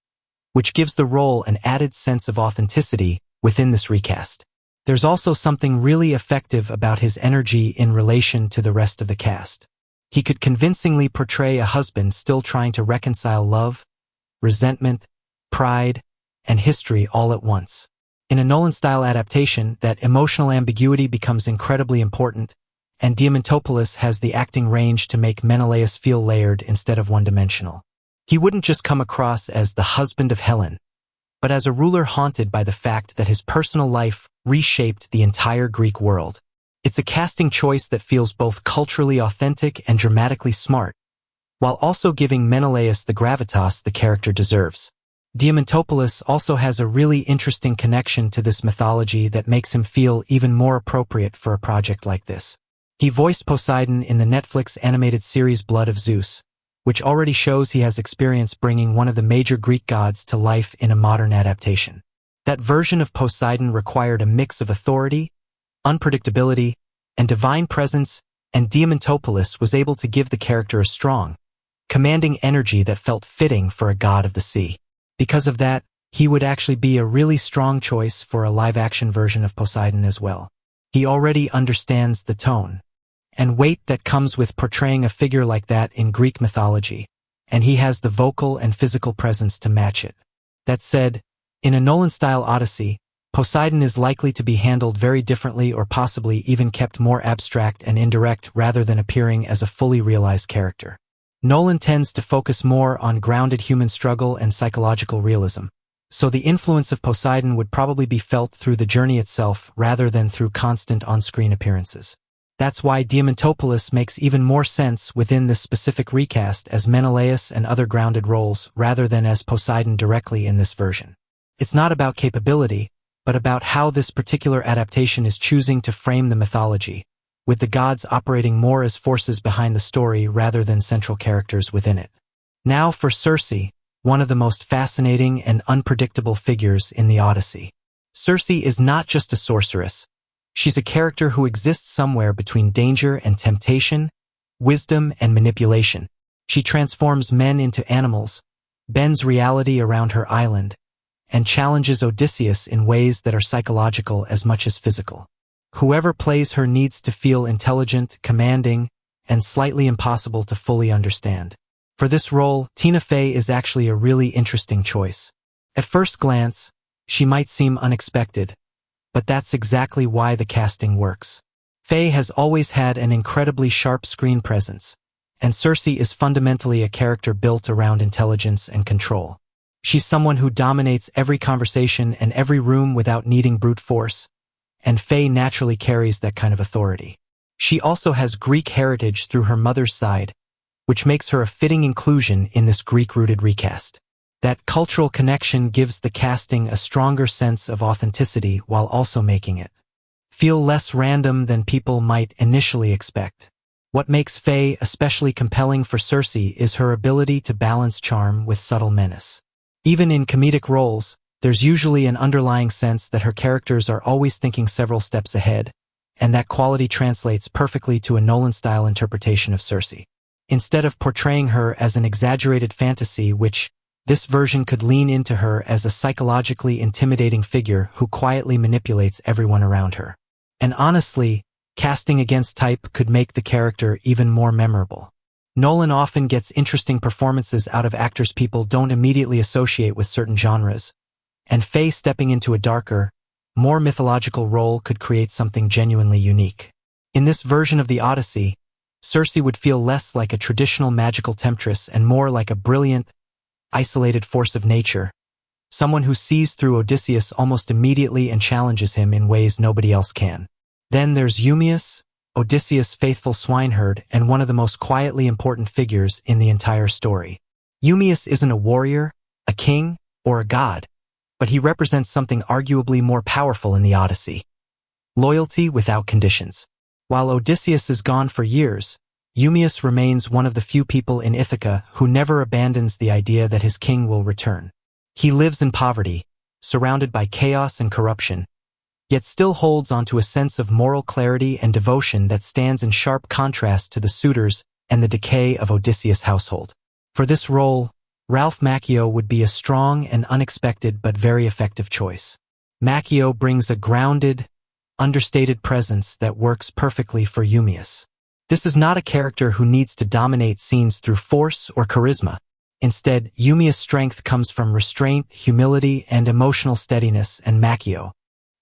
which gives the role an added sense of authenticity within this recast. There's also something really effective about his energy in relation to the rest of the cast. He could convincingly portray a husband still trying to reconcile love, resentment, pride, and history all at once. In a Nolan-style adaptation, that emotional ambiguity becomes incredibly important, and Diamantopoulos has the acting range to make Menelaus feel layered instead of one-dimensional. He wouldn't just come across as the husband of Helen, but as a ruler haunted by the fact that his personal life reshaped the entire Greek world. It's a casting choice that feels both culturally authentic and dramatically smart, while also giving Menelaus the gravitas the character deserves. Diamantopoulos also has a really interesting connection to this mythology that makes him feel even more appropriate for a project like this. He voiced Poseidon in the Netflix animated series Blood of Zeus, which already shows he has experience bringing one of the major Greek gods to life in a modern adaptation. That version of Poseidon required a mix of authority, unpredictability, and divine presence and Diamantopoulos was able to give the character a strong, commanding energy that felt fitting for a god of the sea. Because of that, he would actually be a really strong choice for a live-action version of Poseidon as well. He already understands the tone and weight that comes with portraying a figure like that in Greek mythology, and he has the vocal and physical presence to match it. That said, in a Nolan-style Odyssey, Poseidon is likely to be handled very differently or possibly even kept more abstract and indirect rather than appearing as a fully realized character. Nolan tends to focus more on grounded human struggle and psychological realism, so the influence of Poseidon would probably be felt through the journey itself rather than through constant on-screen appearances. That's why Diamantopoulos makes even more sense within this specific recast as Menelaus and other grounded roles rather than as Poseidon directly in this version. It's not about capability, but about how this particular adaptation is choosing to frame the mythology, with the gods operating more as forces behind the story rather than central characters within it. Now for Circe, one of the most fascinating and unpredictable figures in the Odyssey. Circe is not just a sorceress. She's a character who exists somewhere between danger and temptation, wisdom and manipulation. She transforms men into animals, bends reality around her island, and challenges Odysseus in ways that are psychological as much as physical. Whoever plays her needs to feel intelligent, commanding, and slightly impossible to fully understand. For this role, Tina Fey is actually a really interesting choice. At first glance, she might seem unexpected, but that's exactly why the casting works. Fey has always had an incredibly sharp screen presence, and Circe is fundamentally a character built around intelligence and control. She's someone who dominates every conversation and every room without needing brute force, and Fey naturally carries that kind of authority. She also has Greek heritage through her mother's side, which makes her a fitting inclusion in this Greek-rooted recast. That cultural connection gives the casting a stronger sense of authenticity while also making it feel less random than people might initially expect. What makes Fey especially compelling for Circe is her ability to balance charm with subtle menace. Even in comedic roles, there's usually an underlying sense that her characters are always thinking several steps ahead, and that quality translates perfectly to a Nolan-style interpretation of Circe. Instead of portraying her as an exaggerated fantasy, which this version could lean into her as a psychologically intimidating figure who quietly manipulates everyone around her. And honestly, casting against type could make the character even more memorable. Nolan often gets interesting performances out of actors people don't immediately associate with certain genres, and Fey stepping into a darker, more mythological role could create something genuinely unique. In this version of the Odyssey, Circe would feel less like a traditional magical temptress and more like a brilliant, isolated force of nature, someone who sees through Odysseus almost immediately and challenges him in ways nobody else can. Then there's Eumaeus, Odysseus' faithful swineherd and one of the most quietly important figures in the entire story. Eumaeus isn't a warrior, a king, or a god, but he represents something arguably more powerful in the Odyssey: loyalty without conditions. While Odysseus is gone for years, Eumaeus remains one of the few people in Ithaca who never abandons the idea that his king will return. He lives in poverty, surrounded by chaos and corruption, yet still holds onto a sense of moral clarity and devotion that stands in sharp contrast to the suitors and the decay of Odysseus' household. For this role, Ralph Macchio would be a strong and unexpected but very effective choice. Macchio brings a grounded, understated presence that works perfectly for Eumaeus. This is not a character who needs to dominate scenes through force or charisma. Instead, Eumaeus' strength comes from restraint, humility, and emotional steadiness, and Macchio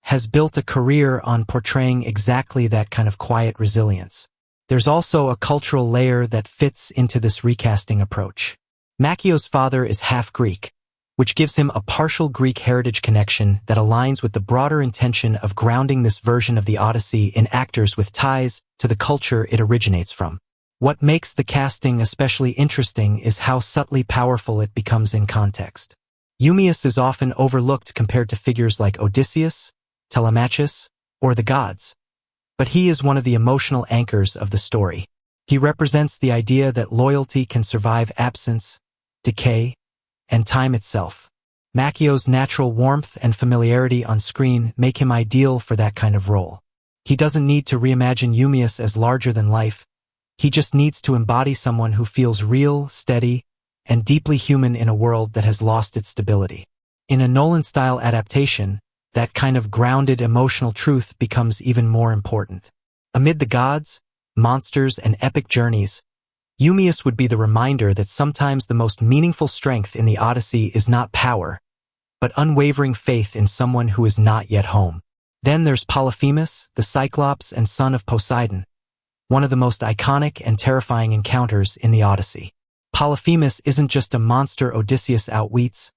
has built a career on portraying exactly that kind of quiet resilience. There's also a cultural layer that fits into this recasting approach. Macchio's father is half Greek, which gives him a partial Greek heritage connection that aligns with the broader intention of grounding this version of the Odyssey in actors with ties to the culture it originates from. What makes the casting especially interesting is how subtly powerful it becomes in context. Eumaeus is often overlooked compared to figures like Odysseus, Telemachus, or the gods, but he is one of the emotional anchors of the story. He represents the idea that loyalty can survive absence, decay, and time itself. Macchio's natural warmth and familiarity on screen make him ideal for that kind of role. He doesn't need to reimagine Eumaeus as larger than life. He just needs to embody someone who feels real, steady, and deeply human in a world that has lost its stability. In a Nolan-style adaptation, that kind of grounded emotional truth becomes even more important. Amid the gods, monsters, and epic journeys, Eumaeus would be the reminder that sometimes the most meaningful strength in the Odyssey is not power, but unwavering faith in someone who is not yet home. Then there's Polyphemus, the Cyclops and son of Poseidon, one of the most iconic and terrifying encounters in the Odyssey. Polyphemus isn't just a monster Odysseus outwits.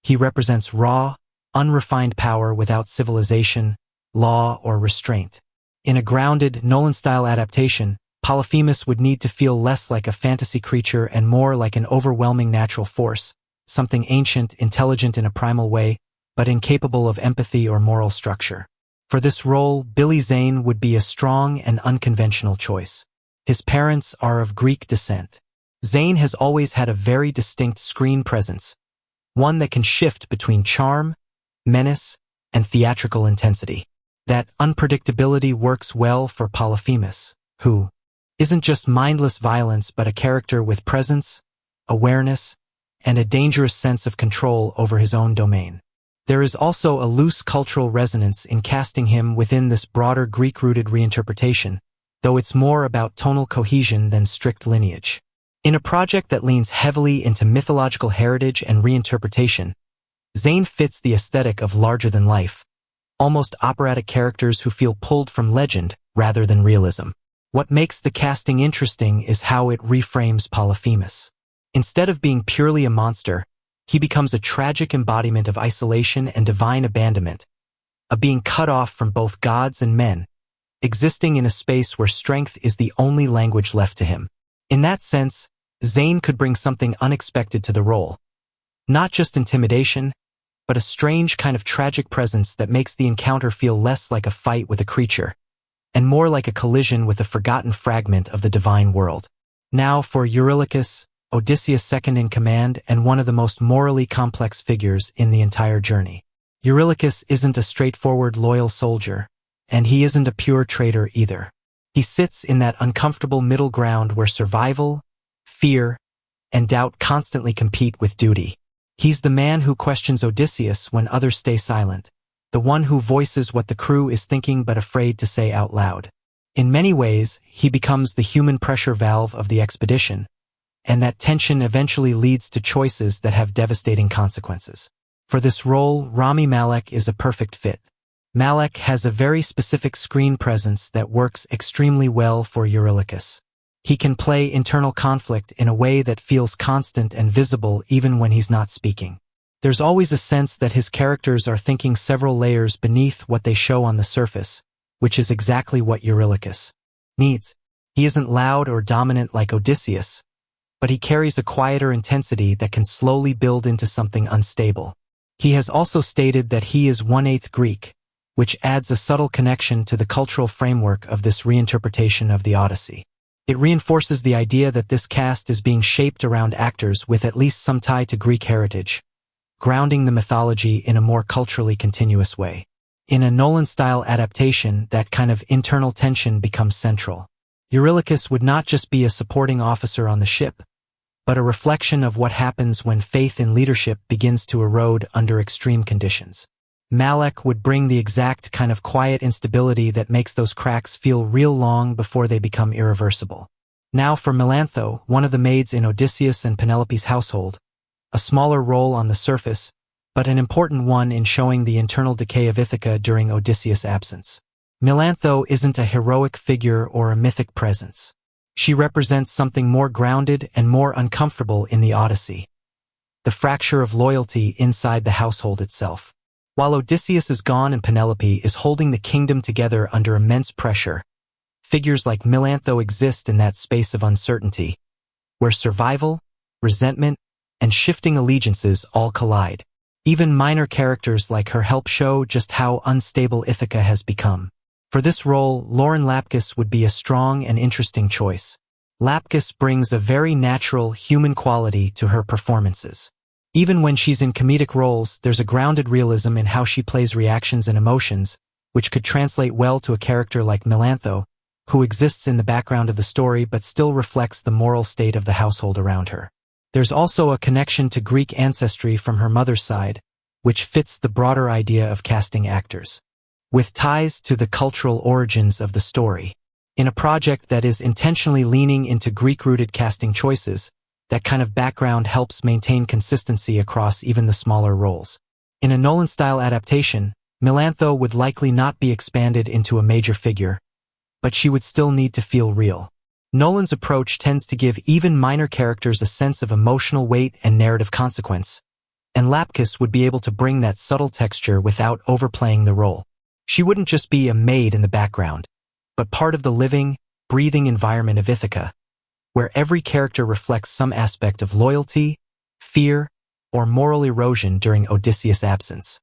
He represents raw, unrefined power without civilization, law, or restraint. In a grounded, Nolan-style adaptation, Polyphemus would need to feel less like a fantasy creature and more like an overwhelming natural force, something ancient, intelligent in a primal way, but incapable of empathy or moral structure. For this role, Billy Zane would be a strong and unconventional choice. His parents are of Greek descent. Zane has always had a very distinct screen presence, one that can shift between charm, menace, and theatrical intensity. That unpredictability works well for Polyphemus, who isn't just mindless violence but a character with presence, awareness, and a dangerous sense of control over his own domain. There is also a loose cultural resonance in casting him within this broader Greek-rooted reinterpretation, though it's more about tonal cohesion than strict lineage. In a project that leans heavily into mythological heritage and reinterpretation, Zane fits the aesthetic of larger-than-life, almost operatic characters who feel pulled from legend rather than realism. What makes the casting interesting is how it reframes Polyphemus. Instead of being purely a monster, he becomes a tragic embodiment of isolation and divine abandonment, a being cut off from both gods and men, existing in a space where strength is the only language left to him. In that sense, Zane could bring something unexpected to the role. Not just intimidation, but a strange kind of tragic presence that makes the encounter feel less like a fight with a creature, and more like a collision with a forgotten fragment of the divine world. Now for Eurylochus, Odysseus' second-in-command and one of the most morally complex figures in the entire journey. Eurylochus isn't a straightforward, loyal soldier, and he isn't a pure traitor either. He sits in that uncomfortable middle ground where survival, fear, and doubt constantly compete with duty. He's the man who questions Odysseus when others stay silent, the one who voices what the crew is thinking but afraid to say out loud. In many ways, he becomes the human pressure valve of the expedition, and that tension eventually leads to choices that have devastating consequences. For this role, Rami Malek is a perfect fit. Malek has a very specific screen presence that works extremely well for Eurylochus. He can play internal conflict in a way that feels constant and visible even when he's not speaking. There's always a sense that his characters are thinking several layers beneath what they show on the surface, which is exactly what Eurylochus needs. He isn't loud or dominant like Odysseus, but he carries a quieter intensity that can slowly build into something unstable. He has also stated that he is 1/8 Greek, which adds a subtle connection to the cultural framework of this reinterpretation of the Odyssey. It reinforces the idea that this cast is being shaped around actors with at least some tie to Greek heritage, grounding the mythology in a more culturally continuous way. In a Nolan-style adaptation, that kind of internal tension becomes central. Eurylochus would not just be a supporting officer on the ship, but a reflection of what happens when faith in leadership begins to erode under extreme conditions. Malek would bring the exact kind of quiet instability that makes those cracks feel real long before they become irreversible. Now for Melantho, one of the maids in Odysseus and Penelope's household, a smaller role on the surface, but an important one in showing the internal decay of Ithaca during Odysseus' absence. Melantho isn't a heroic figure or a mythic presence. She represents something more grounded and more uncomfortable in the Odyssey, the fracture of loyalty inside the household itself. While Odysseus is gone and Penelope is holding the kingdom together under immense pressure, figures like Melantho exist in that space of uncertainty, where survival, resentment, and shifting allegiances all collide. Even minor characters like her help show just how unstable Ithaca has become. For this role, Lauren Lapkus would be a strong and interesting choice. Lapkus brings a very natural, human quality to her performances. Even when she's in comedic roles, there's a grounded realism in how she plays reactions and emotions, which could translate well to a character like Melantho, who exists in the background of the story but still reflects the moral state of the household around her. There's also a connection to Greek ancestry from her mother's side, which fits the broader idea of casting actors, with ties to the cultural origins of the story. In a project that is intentionally leaning into Greek-rooted casting choices, that kind of background helps maintain consistency across even the smaller roles. In a Nolan-style adaptation, Melantho would likely not be expanded into a major figure, but she would still need to feel real. Nolan's approach tends to give even minor characters a sense of emotional weight and narrative consequence, and Lapkus would be able to bring that subtle texture without overplaying the role. She wouldn't just be a maid in the background, but part of the living, breathing environment of Ithaca, where every character reflects some aspect of loyalty, fear, or moral erosion during Odysseus' absence.